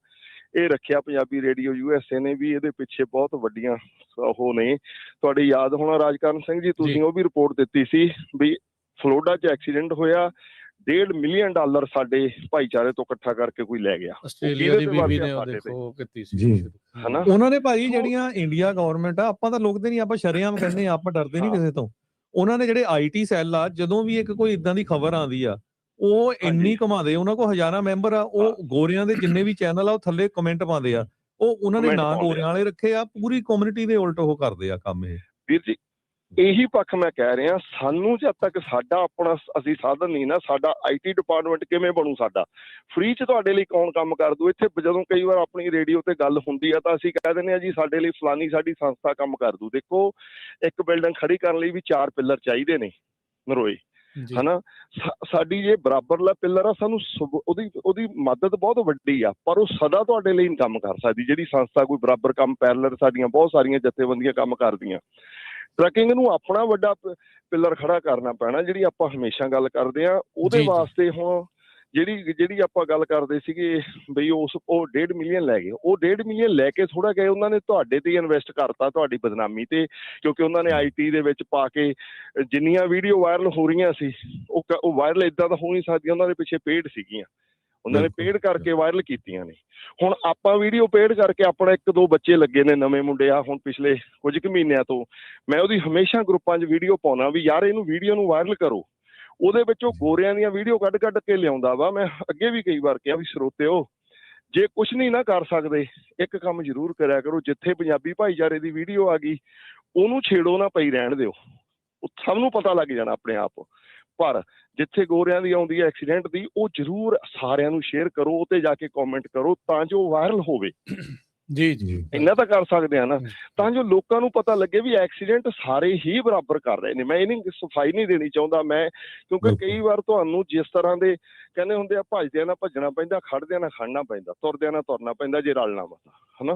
ਇਹ ਰੱਖਿਆ ਪੰਜਾਬੀ ਰੇਡੀਓ USA ਨੇ ਵੀ ਇਹਦੇ ਪਿੱਛੇ ਬਹੁਤ ਵੱਡੀਆਂ ਉਹ ਨੇ। ਤੁਹਾਡੀ ਯਾਦ ਹੋਣਾ ਰਾਜਕਰਨ ਸਿੰਘ ਜੀ, ਤੁਸੀਂ ਉਹ ਵੀ ਰਿਪੋਰਟ ਦਿੱਤੀ ਸੀ ਵੀ ਫਲੋਰੀਡਾ 'ਚ ਐਕਸੀਡੈਂਟ ਹੋਇਆ, $1.5 ਮਿਲੀਅਨ ਸਾਡੇ ਭਾਈਚਾਰੇ ਤੋਂ ਇਕੱਠਾ ਕਰਕੇ ਕੋਈ ਲੈ ਗਿਆ। ਉਹਨਾਂ ਨੇ ਭਾਜੀ ਜਿਹੜੀਆਂ ਇੰਡੀਆ ਗਵਰਨਮੈਂਟ ਆ, ਆਪਾਂ ਤਾਂ ਲੋਕ ਤੇ ਨਹੀਂ, ਆਪਾਂ ਸ਼ਰੇਆਮ ਕਹਿੰਦੇ ਆ, ਆਪਾਂ ਡਰਦੇ ਨਹੀਂ ਕਿਸੇ ਤੋਂ। ਉਹਨਾਂ ਨੇ ਜਿਹੜੇ IT ਸੈੱਲ ਆ, ਜਦੋਂ ਵੀ ਇੱਕ ਕੋਈ ਇਦਾਂ ਦੀ ਖਬਰ ਆਉਂਦੀ ਆ, ਉਹ ਇੰਨੀ ਘੁਮਾਦੇ, ਉਹਨਾਂ ਕੋਲ ਹਜ਼ਾਰਾਂ ਮੈਂਬਰ ਆ, ਉਹ ਗੋਰਿਆਂ ਦੇ ਜਿੰਨੇ ਵੀ ਚੈਨਲ ਆ ਉਹ ਥੱਲੇ ਕਮੈਂਟ ਪਾਉਂਦੇ ਆ। ਉਹ ਉਹਨਾਂ ਨੇ ਨਾਂ ਗੋਰਿਆਂ ਵਾਲੇ ਰੱਖੇ ਆ, ਪੂਰੀ ਕਮਿਊਨਿਟੀ ਦੇ ਉਲਟ ਉਹ ਕਰਦੇ ਆ ਕੰਮ। ਇਹ ਵੀਰ ਜੀ ਇਹੀ ਪੱਖ ਮੈਂ ਕਹਿ ਰਿਹਾ, ਸਾਨੂੰ ਜਦ ਤੱਕ ਸਾਡਾ ਆਪਣਾ ਅਸੀਂ ਸਾਧਨ ਨਹੀਂ ਨਾ, ਸਾਡਾ IT ਡਿਪਾਰਟਮੈਂਟ ਕਿਵੇਂ ਬਣੂ? ਸਾਡਾ ਫ੍ਰੀ 'ਚ ਤੁਹਾਡੇ ਲਈ ਕੌਣ ਕੰਮ ਕਰ ਦੂ? ਇੱਥੇ ਜਦੋਂ ਕਈ ਵਾਰ ਆਪਣੀ ਰੇਡੀਓ ਤੇ ਗੱਲ ਹੁੰਦੀ ਆ ਤਾਂ ਅਸੀਂ ਕਹਿ ਦਿੰਦੇ ਹਾਂ ਜੀ ਸਾਡੇ ਲਈ ਫਲਾਨੀ ਸਾਡੀ ਸੰਸਥਾ ਕੰਮ ਕਰ ਦੂ। ਦੇਖੋ, ਇੱਕ ਬਿਲਡਿੰਗ ਖੜੀ ਕਰਨ ਲਈ ਵੀ 4 ਪਿੱਲਰ ਚਾਹੀਦੇ ਨੇ ਨਰੋਏ, ਹਨਾ। ਸਾਡੀ ਜੇ ਬਰਾਬਰਲਾ ਪਿੱਲਰ ਆ, ਸਾਨੂੰ ਉਹਦੀ ਮਦਦ ਬਹੁਤ ਵੱਡੀ ਆ, ਪਰ ਉਹ ਸਦਾ ਤੁਹਾਡੇ ਲਈ ਨਹੀਂ ਕੰਮ ਕਰ ਸਕਦੀ। ਜਿਹੜੀ ਸੰਸਥਾ ਕੋਈ ਬਰਾਬਰ ਕੰਮ, ਪੈਰਲਰ ਸਾਡੀਆਂ ਬਹੁਤ ਸਾਰੀਆਂ ਜਥੇਬੰਦੀਆਂ ਕੰਮ ਕਰਦੀਆਂ। ਟਰੱਕਿੰਗ ਨੂੰ ਆਪਣਾ ਵੱਡਾ ਪਿੱਲਰ ਖੜਾ ਕਰਨਾ ਪੈਣਾ, ਜਿਹੜੀ ਆਪਾਂ ਹਮੇਸ਼ਾ ਗੱਲ ਕਰਦੇ ਹਾਂ। ਉਹਦੇ ਵਾਸਤੇ ਹੁਣ ਜਿਹੜੀ ਆਪਾਂ ਗੱਲ ਕਰਦੇ ਸੀਗੇ ਬਈ ਉਹ 1.5 ਮਿਲੀਅਨ ਲੈ ਗਏ। ਉਹ 1.5 ਮਿਲੀਅਨ ਲੈ ਕੇ ਥੋੜਾ ਗਏ, ਉਹਨਾਂ ਨੇ ਤੁਹਾਡੇ ਤੇ ਇਨਵੈਸਟ ਕਰਤਾ, ਤੁਹਾਡੀ ਬਦਨਾਮੀ ਤੇ, ਕਿਉਂਕਿ ਉਹਨਾਂ ਨੇ IT ਦੇ ਵਿੱਚ ਪਾ ਕੇ ਜਿੰਨੀਆਂ ਵੀਡੀਓ ਵਾਇਰਲ ਹੋ ਰਹੀਆਂ ਸੀ, ਉਹ ਵਾਇਰਲ ਏਦਾਂ ਤਾਂ ਹੋ ਨਹੀਂ ਸਕਦੀਆਂ, ਉਹਨਾਂ ਦੇ ਪਿੱਛੇ ਪੇਡ ਸੀਗੀਆਂ, ਉਹਨਾਂ ਨੇ ਪੇਡ ਕਰਕੇ ਵਾਇਰਲ ਕੀਤੀਆਂ ਨੇ। ਹੁਣ ਆਪਾਂ ਵੀਡੀਓ ਪੇਡ ਕਰਕੇ ਆਪਣਾ 1-2 ਬੱਚੇ ਲੱਗੇ ਨੇ ਨਵੇਂ ਮੁੰਡੇ ਆ, ਹੁਣ ਪਿਛਲੇ ਕੁਝ ਕੁ ਮਹੀਨਿਆਂ ਤੋਂ ਮੈਂ ਉਹਦੀ ਹਮੇਸ਼ਾ ਗਰੁੱਪਾਂ 'ਚ ਵੀਡੀਓ ਪਾਉਣਾ ਵੀ ਯਾਰ ਇਹਨੂੰ ਵੀਡੀਓ ਨੂੰ ਵਾਇਰਲ ਕਰੋ। ਉਹਦੇ ਵਿੱਚੋਂ ਗੋਰਿਆਂ ਦੀਆਂ ਵੀਡੀਓ ਕੱਢ ਕੇ ਲਿਆਉਂਦਾ ਵਾ। ਮੈਂ ਅੱਗੇ ਵੀ ਕਈ ਵਾਰ ਕਿਹਾ ਵੀ ਸਰੋਤਿਓ, ਜੇ ਕੁਛ ਨਹੀਂ ਨਾ ਕਰ ਸਕਦੇ, ਇੱਕ ਕੰਮ ਜ਼ਰੂਰ ਕਰਿਆ ਕਰੋ, ਜਿੱਥੇ ਪੰਜਾਬੀ ਭਾਈਚਾਰੇ ਦੀ ਵੀਡੀਓ ਆ ਗਈ ਉਹਨੂੰ ਛੇੜੋ ਨਾ, ਪਈ ਰਹਿਣ ਦਿਓ, ਉਹ ਸਭ ਨੂੰ ਪਤਾ ਲੱਗ ਜਾਣਾ ਆਪਣੇ ਆਪ। ਪਰ ਜਿੱਥੇ ਗੋਰਿਆਂ ਦੀ ਆਉਂਦੀ ਹੈ ਐਕਸੀਡੈਂਟ ਦੀ, ਉਹ ਜ਼ਰੂਰ ਸਾਰਿਆਂ ਨੂੰ ਸ਼ੇਅਰ ਕਰੋ, ਉਹ 'ਤੇ ਜਾ ਕੇ ਕਮੈਂਟ ਕਰੋ ਤਾਂ ਜੋ ਵਾਇਰਲ ਹੋਵੇ। ਜੀ ਜੀ ਇੰਨਾ ਤਾਂ ਕਰ ਸਕਦੇ ਆ ਨਾ, ਤਾਂ ਜੋ ਲੋਕਾਂ ਨੂੰ ਪਤਾ ਲੱਗੇ ਵੀ ਐਕਸੀਡੈਂਟ ਸਾਰੇ ਹੀ ਬਰਾਬਰ ਕਰ ਰਹੇ ਨੇ। ਮੈਂ ਇਹ ਨਹੀਂ ਸਫਾਈ ਨਹੀਂ ਦੇਣੀ ਚਾਹੁੰਦਾ ਮੈਂ, ਕਿਉਂਕਿ ਕਈ ਵਾਰ ਤੁਹਾਨੂੰ ਜਿਸ ਤਰ੍ਹਾਂ ਦੇ ਕਹਿੰਦੇ ਹੁੰਦੇ ਆ, ਭੱਜਦਿਆਂ ਨਾਲ ਭੱਜਣਾ ਪੈਂਦਾ, ਖੜਦਿਆਂ ਨਾਲ ਖੜਨਾ ਪੈਂਦਾ, ਤੁਰਦਿਆਂ ਨਾਲ ਤੁਰਨਾ ਪੈਂਦਾ ਜੇ ਰਲਣਾ ਵਾ, ਹਨਾ।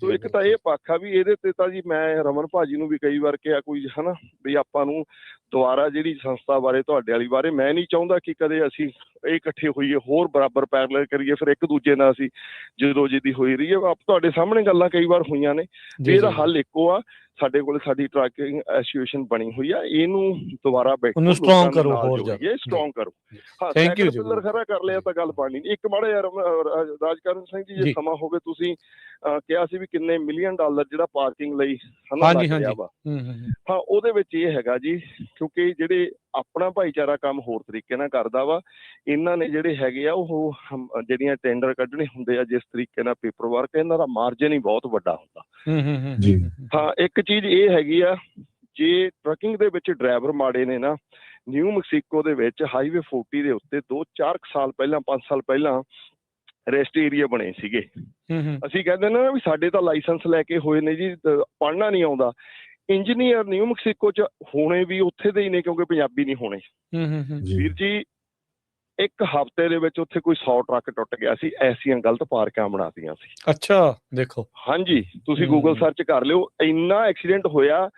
ਸੋ ਇੱਕ ਤਾਂ ਇਹ ਪੱਖ ਆ ਵੀ ਇਹਦੇ ਤੇ ਤਾਂ ਜੀ ਮੈਂ ਰਮਨ ਭਾਜੀ ਨੂੰ ਵੀ ਕਈ ਵਾਰ ਕਿਹਾ ਕੋਈ ਹਨਾ ਵੀ ਆਪਾਂ ਨੂੰ ਦੁਬਾਰਾ ਜਿਹੜੀ ਸੰਸਥਾ ਬਾਰੇ ਤੁਹਾਡੇ ਵਾਲੀ ਬਾਰੇ ਮੈਂ ਨਹੀਂ ਚਾਹੁੰਦਾ ਕਿ ਕਦੇ ਅਸੀਂ ਇਹ ਇਕੱਠੇ ਹੋਈਏ ਹੋਰ ਬਰਾਬਰ ਪੈਰਲਲ ਕਰੀਏ, ਫਿਰ ਇੱਕ ਦੂਜੇ ਨਾਲ ਅਸੀਂ ਜਦੋਂ ਜਿਹਦੀ ਹੋਈ ਰਹੀ ਹੈ। ਤੁਹਾਡੇ ਸਾਹਮਣੇ ਗੱਲਾਂ ਕਈ ਵਾਰ ਹੋਈਆਂ ਨੇ, ਇਹਦਾ ਹੱਲ ਇੱਕੋ ਆ, ਸਾਡੇ ਕੋਲ ਸਾਡੀ ਟਰੱਕਿੰਗ ਐਸੋਸੀਏਸ਼ਨ ਬਣੀ ਹੋਈ ਆ, ਇਹਨੂੰ ਦੁਬਾਰਾ ਬੈਠੋ ਸਟਰੋਂਗ ਕਰੋ, ਹੋਰ ਜ਼ਿਆਦਾ ਸਟਰੋਂਗ ਕਰੋ। ਹਾਂ, ਸੈਕਿੰਡ ਪਿੱਲਰ ਖੜਾ ਕਰ ਲਿਆ ਤਾਂ ਗੱਲ ਬਣਨੀ ਨਹੀਂ। ਇੱਕ ਮਾੜਾ ਯਾਰ ਰਾਜਕਰਨ ਸਿੰਘ ਜੀ, ਜੇ ਸਮਾਂ ਹੋਵੇ, ਤੁਸੀਂ ਕਿਹਾ ਸੀ ਵੀ ਕਿੰਨੇ $1 ਮਿਲੀਅਨ ਜਿਹੜਾ ਪਾਰਕਿੰਗ ਲਈ ਹਨਾ ਲੱਗ ਰਿਹਾ ਵਾ। ਹਾਂ, ਉਹਦੇ ਵਿੱਚ ਇਹ ਹੈਗਾ ਜੀ, ਕਿਉਂਕਿ ਜਿਹੜੇ ਆਪਣਾ ਭਾਈਚਾਰਾ ਕੰਮ ਹੋਰ ਤਰੀਕੇ ਨਾਲ ਕਰਦਾ ਵਾ, ਇਹਨਾਂ ਨੇ ਜਿਹੜੇ ਹੈਗੇ ਆ ਉਹ ਜਿਹੜੀਆਂ ਟੈਂਡਰ ਕੱਢਣੇ ਹੁੰਦੇ ਆ, ਜਿਸ ਤਰੀਕੇ ਨਾਲ ਪੇਪਰ ਵਰਕ, ਇਹਨਾਂ ਦਾ ਮਾਰਜਨ ਹੀ ਬਹੁਤ ਵੱਡਾ ਹੁੰਦਾ। ਹਾਂ, ਇੱਕ ਚੀਜ਼ ਇਹ ਹੈਗੀ ਆ, ਜੇ ਟਰੱਕਿੰਗ ਦੇ ਵਿੱਚ ਡਰਾਈਵਰ ਮਾੜੇ ਨੇ ਨਾ, ਨਿਊ ਮੈਕਸੀਕੋ ਦੇ ਵਿੱਚ ਹਾਈਵੇ 40 ਦੇ ਉੱਤੇ 2-4 ਸਾਲ ਪਹਿਲਾਂ, 5 ਸਾਲ ਪਹਿਲਾਂ ਰੈਸਟ ਏਰੀਆ ਬਣੇ ਸੀਗੇ। ਅਸੀਂ ਕਹਿੰਦੇ ਨਾ ਵੀ ਸਾਡੇ ਤਾਂ ਲਾਇਸੈਂਸ ਲੈ ਕੇ ਹੋਏ ਨੇ ਜੀ, ਪੜ੍ਹਨਾ ਨਹੀਂ ਆਉਂਦਾ। ਇੰਜੀਨੀਅਰ ਨਿਊ ਮੈਕਸੀਕੋ ਚ ਹੋਣੇ ਵੀ ਉੱਥੇ ਦੇ ਹੀ ਨੇ, ਕਿਉਂਕਿ ਪੰਜਾਬੀ ਨਹੀਂ ਹੋਣੇ। ਵੀਰ ਜੀ, ਇੱਕ ਹਫ਼ਤੇ ਦੇ ਵਿੱਚ ਉੱਥੇ ਕੋਈ 100 ਟਰੱਕ ਟੁੱਟ ਗਿਆ ਸੀ, ਐਸੀਆਂ ਗਲਤ ਪਾਰਕਾਂ ਬਣਾਤੀਆਂ ਸੀ। ਅੱਛਾ, ਦੇਖੋ। ਹਾਂਜੀ, ਤੁਸੀਂ ਗੂਗਲ ਸਰਚ ਕਰ ਲਿਓ, ਇੰਨਾ ਐਕਸੀਡੈਂਟ ਹੋਇਆ।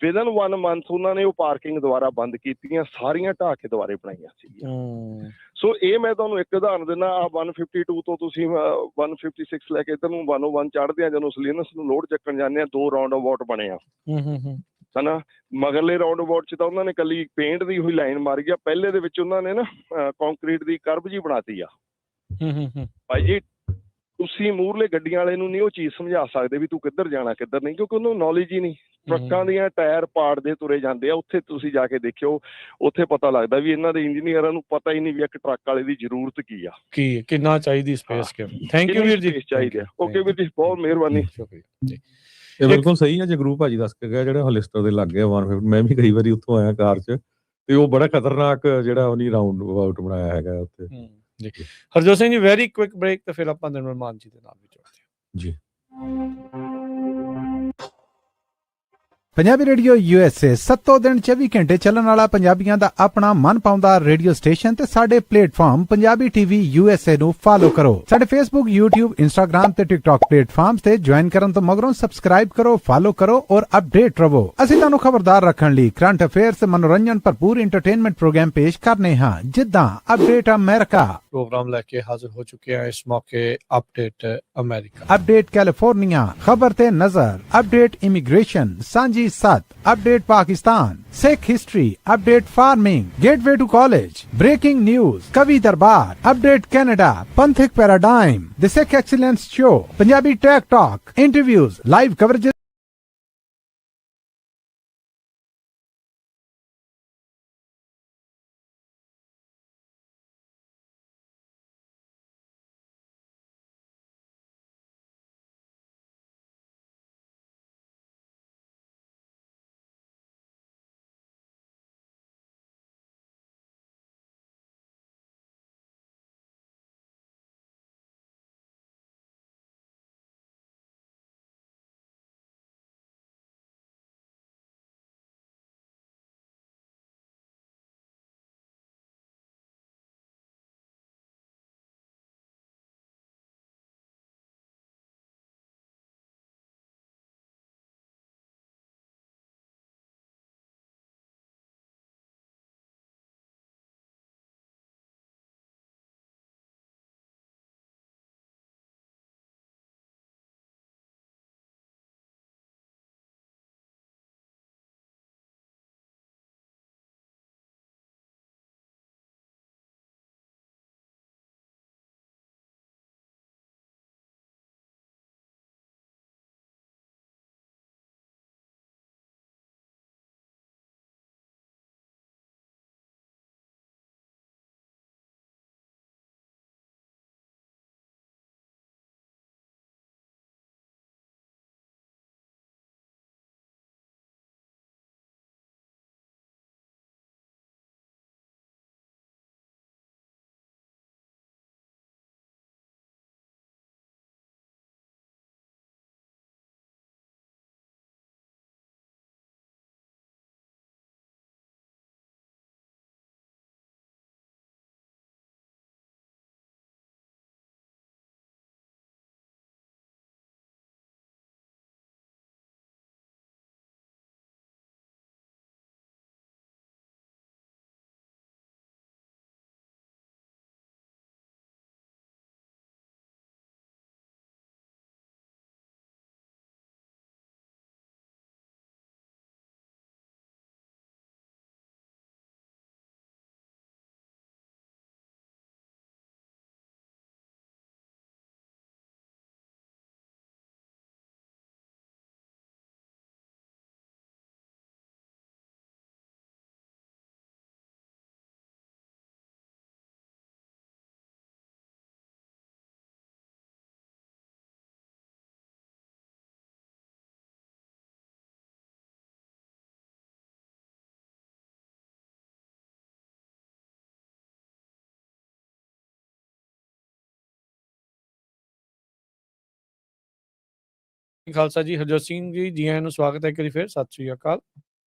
ਵਿਦਨ 1 ਮੰਥ ਉਹਨਾਂ ਨੇ ਉਹ ਪਾਰਕਿੰਗ ਦੁਬਾਰਾ ਬੰਦ ਕੀਤੀਆਂ, ਸਾਰੀਆਂ ਢਾਹ ਕੇ ਦੁਬਾਰੇ ਬਣਾਈਆਂ ਸੀਗੀਆਂ। ਸੋ ਇਹ ਮੈਂ ਤੁਹਾਨੂੰ ਇੱਕ ਉਦਾਹਰਨ ਦਿੰਦਾ, ਆ 152 ਤੋਂ ਤੁਸੀਂ 156 ਲੈ ਕੇ ਇੱਧਰ ਨੂੰ 101 ਚੜ੍ਹਦੇ ਆ, ਜਦੋਂ ਸਲੀਨਸ ਨੂੰ ਲੋਡ ਚੱਕਣ ਜਾਂਦੇ ਆ, 2 ਰਾਉਂਡ ਅਬਾਊਟ ਬਣੇ ਆ, ਹਨਾ। ਮਗਰਲੇ ਰਾਉਂਡ ਅਬਾਊਟ ਚ ਤਾਂ ਉਹਨਾਂ ਨੇ ਕੱਲੀ ਪੇਂਟ ਦੀ ਹੋਈ ਲਾਈਨ ਮਾਰੀ ਆ, ਪਹਿਲੇ ਦੇ ਵਿੱਚ ਉਹਨਾਂ ਨੇ ਨਾ ਕੰਕਰੀਟ ਦੀ ਕਰਬ ਜੀ ਬਣਾਤੀ ਆ। ਭਾਈ ਜੀ, ਤੁਸੀਂ ਮੂਹਰਲੇ ਗੱਡੀਆਂ ਵਾਲੇ ਨੂੰ ਨਹੀਂ ਉਹ ਚੀਜ਼ ਸਮਝਾ ਸਕਦੇ ਵੀ ਤੂੰ ਕਿੱਧਰ ਜਾਣਾ ਕਿੱਧਰ ਨਹੀਂ, ਕਿਉਂਕਿ ਉਹਨੂੰ ਨੌਲੇਜ ਹੀ ਨਹੀਂ। ਟਰੱਕਾਂ ਦੀਆਂ ਟਾਇਰ ਪਾੜਦੇ ਤੁਰੇ ਜਾਂਦੇ ਆ, ਉੱਥੇ ਤੁਸੀਂ ਜਾ ਕੇ ਦੇਖਿਓ, ਉੱਥੇ ਪਤਾ ਲੱਗਦਾ ਵੀ ਇਹਨਾਂ ਦੇ ਇੰਜੀਨੀਅਰਾਂ ਨੂੰ ਪਤਾ ਹੀ ਨਹੀਂ ਵੀ ਇੱਕ ਟਰੱਕ ਵਾਲੇ ਦੀ ਜ਼ਰੂਰਤ ਕੀ ਆ, ਕਿੰਨਾ ਚਾਹੀਦੀ ਸਪੇਸ। ਥੈਂਕ ਯੂ ਵੀਰ ਜੀ, ਚਾਹੀਦੀ ਆ। ਓਕੇ ਵੀਰ ਜੀ, ਬਹੁਤ ਮਿਹਰਬਾਨੀ। ਇਹ ਬਿਲਕੁਲ ਸਹੀ ਹੈ ਜਗਰੂਪ ਭਾਜੀ ਦੱਸ ਕੇ ਗਿਆ, ਜਿਹੜੇ ਹੋਲਿਸਟਰ ਦੇ ਲੱਗ ਗਏ 150। ਮੈਂ ਵੀ ਕਈ ਵਾਰੀ ਉੱਥੋਂ ਆਇਆ ਕਾਰ 'ਚ, ਤੇ ਉਹ ਬੜਾ ਖਤਰਨਾਕ ਜਿਹੜਾ ਉਹਨੇ ਰਾਉਂਡ ਅਬਾਊਟ ਬਣਾਇਆ ਹੈਗਾ ਉੱਥੇ। ਜੀ Harjot Singh ji, very quick break, ਤੇ ਫਿਰ ਆਪਾਂ ਨਿਰਮਲ ਮਾਨ ਜੀ ਦੇ ਨਾਲ ਵੀ ਜੁੜਦੇ ਹਾਂ ਜੀ। ਪੰਜਾਬੀ ਰੇਡੀਓ USA 7 ਦਿਨ 24 ਘੰਟੇ ਚੱਲਣ ਵਾਲਾ ਪੰਜਾਬੀਆਂ ਦਾ ਆਪਣਾ ਮਨ ਪਾਉਂਦਾ ਰੇਡੀਓ ਸਟੇਸ਼ਨ, ਤੇ ਸਾਡੇ ਪਲੇਟਫਾਰਮ ਪੰਜਾਬੀ TV USA ਨੂੰ ਫਾਲੋ ਕਰੋ। ਸਾਡੇ Facebook, YouTube, Instagram ਤੇ TikTok ਪਲੇਟਫਾਰਮਸ ਤੇ ਜੁਆਇਨ ਕਰਨ ਤੋਂ ਮਗਰੋਂ ਸਬਸਕ੍ਰਾਈਬ ਕਰੋ, ਫਾਲੋ ਕਰੋ ਔਰ ਅਪਡੇਟ ਰਹੋ। ਅਸੀਂ ਤੁਹਾਨੂੰ ਖਬਰਦਾਰ ਰੱਖਣ ਲਈ ਕਰੰਟ ਅਫੇਅਰਸ ਤੇ ਮਨੋਰੰਜਨ ਭਰਪੂਰ ਐਂਟਰਟੇਨਮੈਂਟ ਪ੍ਰੋਗਰਾਮ ਪੇਸ਼ ਕਰਨੇ ਹਾਂ, ਜਿੱਦਾਂ ਅਪਡੇਟ ਅਮਰੀਕਾ ਪ੍ਰੋਗਰਾਮ ਲੈ ਕੇ ਹਾਜ਼ਰ ਹੋ ਚੁੱਕੇ ਹਾਂ ਇਸ ਮੌਕੇ। ਅਪਡੇਟ ਅਮਰੀਕਾ, ਅਪਡੇਟ ਕੈਲੀਫੋਰਨੀਆ, ਖਬਰ ਤੇ ਨਜ਼ਰ, ਅਪਡੇਟ ਇਮੀਗ੍ਰੇਸ਼ਨ, ਸਾਂਝੀ 7, update Pakistan, Sikh history, update farming, gateway to college, breaking news, कवि दरबार, अपडेट कनाडा, पंथिक paradigm, the Sikh excellence show, Punjabi tech talk, interviews, live coverage. Khalsa ji. Harjot Singh ji ਆਇਆਂ ਨੂੰ ਸਵਾਗਤ ਹੈ ਇੱਕ ਵਾਰੀ ਫਿਰ। ਸਤਿ ਸ਼੍ਰੀ ਅਕਾਲ।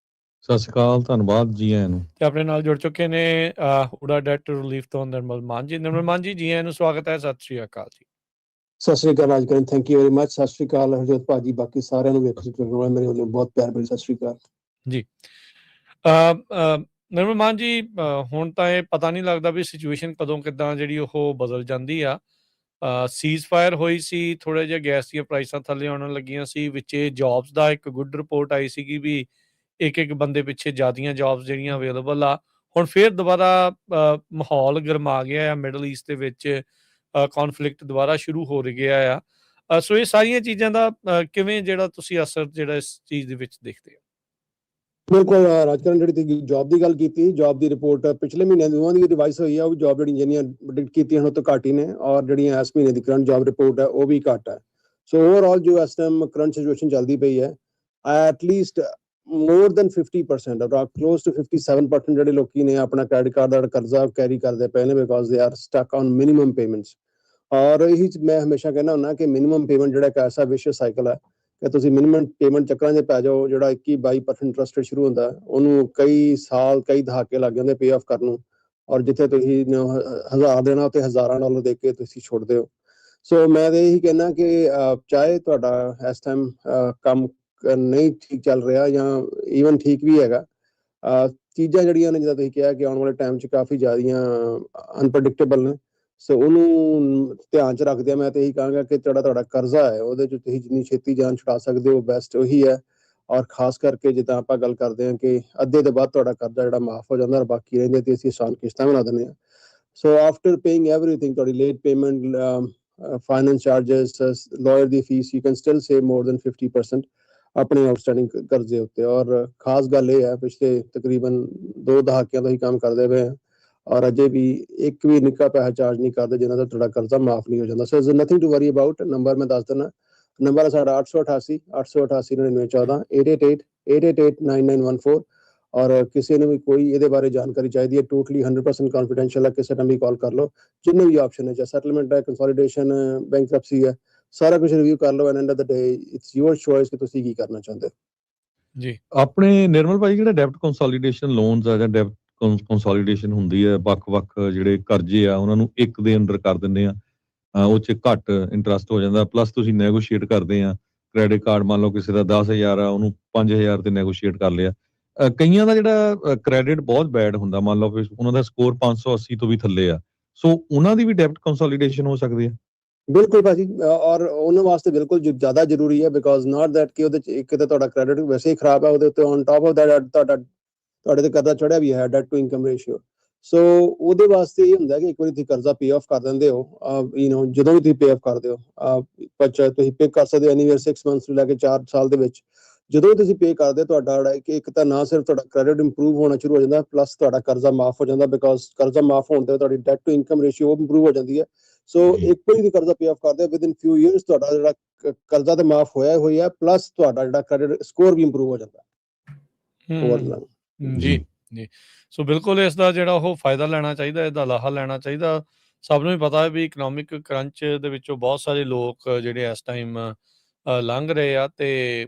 ਸਤਿ ਸ਼੍ਰੀ ਅਕਾਲ, ਧੰਨਵਾਦ ਜੀ ਆਇਆਂ ਨੂੰ। ਤੇ ਆਪਣੇ ਨਾਲ ਜੁੜ ਚੁੱਕੇ ਨੇ ਉੜਾ ਡੈਟ ਰਿਲੀਫ ਤੋਂ ਨਿਰਮਲ ਮਾਨ ਜੀ। ਨਿਰਮਲ ਮਾਨ ਜੀ ਆਇਆਂ ਨੂੰ ਸਵਾਗਤ ਹੈ। ਸਤਿ ਸ਼੍ਰੀ ਅਕਾਲ ਜੀ। ਸਤਿ ਸ਼੍ਰੀ ਅਕਾਲ Rajkaran, thank you very much. ਸਤਿ ਸ਼੍ਰੀ ਅਕਾਲ ਹਰਜੋਤ ਭਾਜੀ, ਬਾਕੀ ਸਾਰਿਆਂ ਨੂੰ ਵੇਖੋ ਮੇਰੇ ਵੱਲੋਂ ਬਹੁਤ ਪਿਆਰ ਭਰੀ ਸਤਿ ਸ਼੍ਰੀ ਅਕਾਲ ਜੀ। ਨਿਰਮਲ ਮਾਨ ਜੀ, ਹੁਣ ਤਾਂ ਇਹ ਪਤਾ ਨਹੀਂ ਲੱਗਦਾ ਵੀ ਸਿਚੁਏਸ਼ਨ ਕਦੋਂ ਕਿੱਦਾਂ ਜਿਹੜੀ ਉਹ ਬਦਲ ਜਾਂਦੀ ਆ। ਸੀਜ਼ ਫਾਇਰ ਹੋਈ ਸੀ, ਥੋੜ੍ਹਾ ਜਿਹਾ ਗੈਸ ਦੀਆਂ ਪ੍ਰਾਈਸਾਂ ਥੱਲੇ ਆਉਣ ਲੱਗੀਆਂ ਸੀ, ਵਿੱਚੇ ਜੌਬਸ ਦਾ ਇੱਕ ਗੁੱਡ ਰਿਪੋਰਟ ਆਈ ਸੀਗੀ ਵੀ ਇੱਕ ਬੰਦੇ ਪਿੱਛੇ ਜ਼ਿਆਦੀਆਂ ਜੌਬਸ ਜਿਹੜੀਆਂ ਅਵੇਲੇਬਲ ਆ। ਹੁਣ ਫਿਰ ਦੁਬਾਰਾ ਮਾਹੌਲ ਗਰਮਾ ਗਿਆ ਆ ਮਿਡਲ ਈਸਟ ਦੇ ਵਿੱਚ, ਕੌਨਫਲਿਕਟ ਦੁਬਾਰਾ ਸ਼ੁਰੂ ਹੋ ਗਿਆ ਆ। ਸੋ ਇਹ ਸਾਰੀਆਂ ਚੀਜ਼ਾਂ ਦਾ ਕਿਵੇਂ ਜਿਹੜਾ ਤੁਸੀਂ ਅਸਰ ਜਿਹੜਾ ਇਸ ਚੀਜ਼ ਦੇ ਵਿੱਚ ਦੇਖਦੇ ਹੋ? ਬਿਲਕੁਲ ਰਾਜਕਰਨ, ਜਿਹੜੀ ਤੁਸੀਂ ਜੌਬ ਦੀ ਗੱਲ ਕੀਤੀ, ਜੌਬ ਦੀ ਰਿਪੋਰਟ ਪਿਛਲੇ ਮਹੀਨੇ ਦੋਵਾਂ ਦੀ ਰਿਵਾਈਜ਼ ਹੋਈ ਆ। ਉਹ ਜੌਬ ਜਿਹੜੀਆਂ ਪ੍ਰੈਡਿਕਟ ਕੀਤੀਆਂ ਉਹ ਤੋਂ ਘੱਟ ਹੀ ਨੇ, ਔਰ ਜਿਹੜੀਆਂ ਇਸ ਮਹੀਨੇ ਦੀ ਕਰੰਟ ਜੌਬ ਰਿਪੋਰਟ ਹੈ ਉਹ ਵੀ ਘੱਟ ਹੈ। ਸੋ ਓਵਰਆਲ ਜੋ ਇਸ ਟਾਈਮ ਕਰੰਟ ਸਿਚੁਏਸ਼ਨ ਚੱਲਦੀ ਪਈ ਹੈ, at least more than 50%, close to 57% ਜਿਹੜੇ ਲੋਕੀ ਨੇ ਆਪਣਾ ਕ੍ਰੈਡਿਟ ਕਾਰਡ ਦਾ ਕਰਜ਼ਾ ਕੈਰੀ ਕਰਦੇ ਪਏ ਨੇ, because they are stuck on minimum payments. ਔਰ ਇਹੀ ਮੈਂ ਹਮੇਸ਼ਾ ਕਹਿੰਦਾ ਹੁੰਦਾ ਕਿ ਮਿਨੀਮਮ ਪੇਮੈਂਟ ਜਿਹੜਾ ਇੱਕ ਐਸਾ ਵਿਸ਼ਵ ਸਾਈਕਲ ਹੈ ਕਿ ਤੁਸੀਂ ਮਿਨੀਮਮ ਪੇਮੈਂਟ ਚੱਕਰਾਂ 'ਚ ਪੈ ਜਾਓ। ਜਿਹੜਾ 21-22% ਇੰਟਰਸਟ ਰੇਟ ਸ਼ੁਰੂ ਹੁੰਦਾ, ਉਹਨੂੰ ਕਈ ਸਾਲ ਕਈ ਦਹਾਕੇ ਲੱਗ ਜਾਂਦੇ ਪੇ ਆਫ ਕਰਨ ਨੂੰ, ਔਰ ਜਿੱਥੇ ਤੁਸੀਂ $1000 ਦੇਣਾ ਉੱਥੇ $1000 ਦੇ ਕੇ ਤੁਸੀਂ ਛੋੜਦੇ ਹੋ। ਸੋ ਮੈਂ ਤਾਂ ਇਹੀ ਕਹਿਣਾ ਕਿ ਚਾਹੇ ਤੁਹਾਡਾ ਇਸ ਟਾਈਮ ਕੰਮ ਨਹੀਂ ਠੀਕ ਚੱਲ ਰਿਹਾ ਜਾਂ ਈਵਨ ਠੀਕ ਵੀ ਹੈਗਾ, ਚੀਜ਼ਾਂ ਜਿਹੜੀਆਂ ਨੇ ਜਿੱਦਾਂ ਤੁਸੀਂ ਕਿਹਾ ਕਿ ਆਉਣ ਵਾਲੇ ਟਾਈਮ 'ਚ ਕਾਫੀ ਜ਼ਿਆਦੀਆਂ ਅਨਪ੍ਰੈਡਿਕਟੇਬਲ ਨੇ। ਸੋ ਉਹਨੂੰ ਧਿਆਨ 'ਚ ਰੱਖਦਿਆਂ ਮੈਂ ਤਾਂ ਇਹੀ ਕਹਾਂਗਾ ਕਿ ਤੁਹਾਡਾ ਕਰਜ਼ਾ ਹੈ ਉਹਦੇ 'ਚ ਤੁਸੀਂ ਜਿੰਨੀ ਛੇਤੀ ਜਾਨ ਛੁਡਾ ਸਕਦੇ ਹੋ ਬੈਸਟ ਉਹੀ ਹੈ। ਔਰ ਖਾਸ ਕਰਕੇ ਜਿੱਦਾਂ ਆਪਾਂ ਗੱਲ ਕਰਦੇ ਹਾਂ ਕਿ ਅੱਧੇ ਤੋਂ ਬਾਅਦ ਤੁਹਾਡਾ ਕਰਜ਼ਾ ਜਿਹੜਾ ਮਾਫ ਹੋ ਜਾਂਦਾ, ਔਰ ਬਾਕੀ ਰਹਿੰਦੇ ਤੇ ਅਸੀਂ ਆਸਾਨ ਕਿਸ਼ਤਾਂ ਬਣਾ ਦਿੰਦੇ ਹਾਂ। ਸੋ ਆਫਟਰ ਪੇਇੰਗ ਐਵਰੀਥਿੰਗ, ਤੁਹਾਡੀ late payment, finance charges, lawyer ਦੀ fees, you can still save more than 50% ਆਪਣੇ ਆਊਟਸਟੈਂਡਿੰਗ ਕਰਜ਼ੇ ਉੱਤੇ। ਔਰ ਖਾਸ ਗੱਲ ਇਹ ਹੈ, ਪਿਛਲੇ ਤਕਰੀਬਨ 2 ਦਹਾਕਿਆਂ ਤੋਂ ਹੀ ਕੰਮ ਕਰਦੇ ਪਏ ਹਾਂ, ਔਰ ਅਜੇ ਵੀ ਇੱਕ ਵੀ ਨਿੱਕਾ ਪੈਸਾ ਚਾਰਜ ਨਹੀਂ ਕਰਦੇ ਜਿਨ੍ਹਾਂ ਦਾ ਤੁਹਾਡਾ ਕਰਜ਼ਾ ਮਾਫ ਨਹੀਂ ਹੋ ਜਾਂਦਾ। So is nothing to worry about. Number ਮੈਂ ਦੱਸ ਦਿੰਦਾ, ਨੰਬਰ ਹੈ ਸਾਡਾ 888-888-9914, 888-888-9914। ਔਰ ਕਿਸੇ ਨੂੰ ਵੀ ਕੋਈ ਇਹਦੇ ਬਾਰੇ ਜਾਣਕਾਰੀ ਚਾਹੀਦੀ ਹੈ, ਟੋਟਲੀ 100% ਕੌਨਫੀਡੈਂਸ਼ੀਅਲ ਹੈ, ਕਿਸੇ ਟਾਈਮ ਵੀ ਕਾਲ ਕਰ ਲਓ। ਜਿੰਨੇ ਵੀ ਆਪਸ਼ਨ ਹੈ, ਚਾਹੇ ਸੈਟਲਮੈਂਟ ਹੈ, ਕੰਸੋਲੀਡੇਸ਼ਨ, ਬੈਂਕਰਪਸੀ ਹੈ, ਸਾਰਾ ਕੁਝ ਰਿਵਿਊ ਕਰ ਲਓ। And end of the day it's your choice ਕਿ ਤੁਸੀਂ ਕੀ ਕਰਨਾ ਚਾਹੁੰਦੇ ਹੋ। ਜੀ ਆਪਣੇ ਨਿਰਮਲ ਭਾਈ, ਜਿਹੜਾ ਡੈਬਟ ਕੰਸੋਲੀਡੇਸ਼ਨ ਲੋਨਸ ਆ ਜਾਂ ਡੈਬਟ ਕੰਸੋਲੀਡੇਸ਼ਨ ਹੁੰਦੀ ਹੈ, ਵੱਖ-ਵੱਖ ਜਿਹੜੇ ਕਰਜ਼ੇ ਆ ਉਹਨਾਂ ਨੂੰ ਇੱਕ ਦੇ ਅੰਡਰ ਕਰ ਦਿੰਦੇ ਆ, ਉਹ 'ਚ ਘੱਟ ਇੰਟਰਸਟ ਹੋ ਜਾਂਦਾ, ਪਲੱਸ ਤੁਸੀਂ ਨੈਗੋਸ਼ੀਏਟ ਕਰਦੇ ਆ। ਕ੍ਰੈਡਿਟ ਕਾਰਡ ਮੰਨ ਲਓ ਕਿਸੇ ਦਾ 10,000 ਆ, ਉਹਨੂੰ 5,000 ਤੇ ਨੈਗੋਸ਼ੀਏਟ ਕਰ ਲਿਆ। ਕਈਆਂ ਦਾ ਜਿਹੜਾ ਕ੍ਰੈਡਿਟ ਬਹੁਤ ਬੈਡ ਹੁੰਦਾ, ਮੰਨ ਲਓ ਵੀ ਉਹਨਾਂ ਦਾ ਸਕੋਰ 580 ਤੋਂ ਵੀ ਥੱਲੇ ਆ, ਸੋ ਉਹਨਾਂ ਦੀ ਵੀ ਡੈਬਟ ਕੰਸੋਲੀਡੇਸ਼ਨ ਹੋ ਸਕਦੀ ਹੈ। ਬਿਲਕੁਲ ਭਾਜੀ, ਔਰ ਉਹਨਾਂ ਵਾਸਤੇ ਬਿਲਕੁਲ ਜ਼ਿਆਦਾ ਜ਼ਰੂਰੀ ਹੈ, ਬਿਕੋਜ਼ ਨਾਟ ਦੈਟ ਕਿ ਉਹਦੇ 'ਚ ਇੱਕ ਤਾਂ ਤੁਹਾਡਾ ਕ੍ਰੈਡਿਟ ਵੈਸੇ ਹੀ ਖਰਾਬ ਹੈ, ਉਹਦੇ ਉੱਤੇ ਔਨ ਟਾਪ ਆਫ ਦੈਟ ਤੁਹਾਡੇ ਤੇ ਕਰਜ਼ਾ ਚੜਿਆ ਵੀ ਹੈ, ਡੈਟ ਟੂ ਇਨਕਮ ਰੇਸ਼ੀਓ। ਸੋ ਉਹਦੇ ਵਾਸਤੇ ਇਹ ਹੁੰਦਾ ਕਿ ਇੱਕ ਵਾਰੀ ਤੁਸੀਂ ਕਰਜ਼ਾ ਪੇ ਆਫ ਕਰ ਦਿੰਦੇ ਹੋ, ਜਦੋਂ ਵੀ ਤੁਸੀਂ ਪੇ ਆਫ ਕਰਦੇ ਹੋ, ਤੁਸੀਂ ਪੇ ਕਰ ਸਕਦੇ ਹੋ ਐਨੀਵੇਅਰ 6 ਮੰਥਸ ਤੋਂ ਲੈ ਕੇ 4 ਸਾਲ ਦੇ ਵਿੱਚ। ਜਦੋਂ ਵੀ ਤੁਸੀਂ ਪੇ ਕਰਦੇ ਹੋ, ਤੁਹਾਡਾ ਇੱਕ ਤਾਂ ਨਾ ਸਿਰਫ ਤੁਹਾਡਾ ਕ੍ਰੈਡਿਟ ਇੰਪਰੂਵ ਹੋਣਾ ਸ਼ੁਰੂ ਹੋ ਜਾਂਦਾ, ਪਲੱਸ ਤੁਹਾਡਾ ਕਰਜ਼ਾ ਮਾਫ ਹੋ ਜਾਂਦਾ, ਬਿਕੋਜ਼ ਕਰਜ਼ਾ ਮਾਫ ਹੋਣ ਤੇ ਤੁਹਾਡੀ ਡੈਟ ਟੂ ਇਨਕਮ ਰੇਸ਼ੀਓ ਉਹ ਇੰਪਰੂਵ ਹੋ ਜਾਂਦੀ ਹੈ। ਸੋ ਇੱਕ ਵਾਰੀ ਕਰਜ਼ਾ ਪੇ ਆਫ ਕਰਦੇ ਵਿਦਿਨ ਫਿਊ ਈਅਰਸ ਤੁਹਾਡਾ ਜਿਹੜਾ ਕਰਜ਼ਾ ਤੇ ਮਾਫ ਹੋਇਆ ਪਲੱਸ ਤੁਹਾਡਾ ਜਿਹੜਾ ਕ੍ਰੈਡਿਟ ਸਕੋਰ ਵੀ ਇੰਪਰੂਵ ਹੋ ਜਾਂਦਾ। ਜੀ ਜੀ, ਸੋ ਬਿਲਕੁਲ ਇਸ ਦਾ ਜਿਹੜਾ ਉਹ ਫਾਇਦਾ ਲੈਣਾ ਚਾਹੀਦਾ, ਇਹਦਾ ਲਾਹਾ ਲੈਣਾ ਚਾਹੀਦਾ। ਸਭ ਨੂੰ ਹੀ ਪਤਾ ਹੈ ਵੀ ਇਕਨੋਮਿਕ ਕਰੰਚ ਦੇ ਵਿੱਚੋਂ ਬਹੁਤ ਸਾਰੇ ਲੋਕ ਜਿਹੜੇ ਇਸ ਟਾਈਮ ਲੰਘ ਰਹੇ ਆ, ਤੇ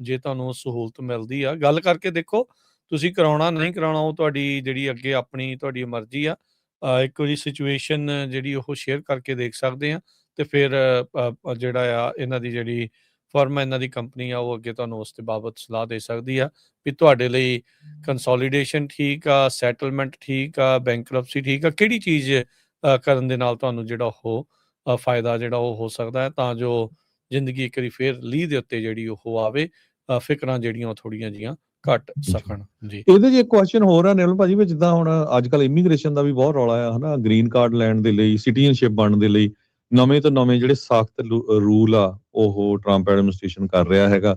ਜੇ ਤੁਹਾਨੂੰ ਸਹੂਲਤ ਮਿਲਦੀ ਆ, ਗੱਲ ਕਰਕੇ ਦੇਖੋ। ਤੁਸੀਂ ਕਰਾਉਣਾ ਨਹੀਂ ਕਰਾਉਣਾ ਉਹ ਤੁਹਾਡੀ ਜਿਹੜੀ ਅੱਗੇ ਆਪਣੀ ਤੁਹਾਡੀ ਮਰਜ਼ੀ ਆ। ਇੱਕ ਵਾਰੀ ਸਿਚੁਏਸ਼ਨ ਜਿਹੜੀ ਉਹ ਸ਼ੇਅਰ ਕਰਕੇ ਦੇਖ ਸਕਦੇ ਆ, ਤੇ ਫਿਰ ਜਿਹੜਾ ਆ ਇਹਨਾਂ ਦੀ ਜਿਹੜੀ ਫਰਮ, ਇਹਨਾਂ ਦੀ ਕੰਪਨੀ ਆ, ਉਹ ਅੱਗੇ ਤੁਹਾਨੂੰ ਉਸ ਦੇ ਬਾਬਤ ਸਲਾਹ ਦੇ ਸਕਦੀ ਆ ਵੀ ਤੁਹਾਡੇ ਲਈ ਕੰਸੋਲੀਡੇਸ਼ਨ ਠੀਕ ਆ, ਸੈਟਲਮੈਂਟ ਠੀਕ ਆ, ਬੈਂਕਰਪਸੀ ਠੀਕ ਆ, ਕਿਹੜੀ ਚੀਜ਼ ਕਰਨ ਦੇ ਨਾਲ ਤੁਹਾਨੂੰ ਜਿਹੜਾ ਉਹ ਫਾਇਦਾ ਜਿਹੜਾ ਉਹ ਹੋ ਸਕਦਾ ਹੈ, ਤਾਂ ਜੋ ਜ਼ਿੰਦਗੀ ਇੱਕ ਵਾਰੀ ਫਿਰ ਲੀਹ ਦੇ ਉੱਤੇ ਜਿਹੜੀ ਉਹ ਆਵੇ, ਫਿਕਰਾਂ ਜਿਹੜੀਆਂ ਉਹ ਥੋੜ੍ਹੀਆਂ ਜਿਹੀਆਂ ਘੱਟ ਸਕਣ। ਜੀ, ਇਹਦੇ 'ਚ ਇੱਕ ਕੁਐਸਚਨ ਹੋਰ ਆ ਨਿਰਮਲ ਭਾਜੀ, ਵੀ ਜਿੱਦਾਂ ਹੁਣ ਅੱਜ ਕੱਲ੍ਹ ਇਮੀਗ੍ਰੇਸ਼ਨ ਦਾ ਵੀ ਬਹੁਤ ਰੌਲਾ ਆ, ਹਨਾ, ਗ੍ਰੀਨ ਕਾਰਡ ਲੈਣ ਦੇ ਲਈ, ਸਿਟੀਜ਼ਨਸ਼ਿਪ ਬਣਨ ਦੇ ਲਈ ਨਵੇਂ ਤੋਂ ਨਵੇਂ ਜਿਹੜੇ ਸਖਤ ਰੂਲ ਆ ਉਹ ਟਰੰਪ ਐਡਮਿਨਿਸਟ੍ਰੇਸ਼ਨ ਕਰ ਰਿਹਾ ਹੈਗਾ।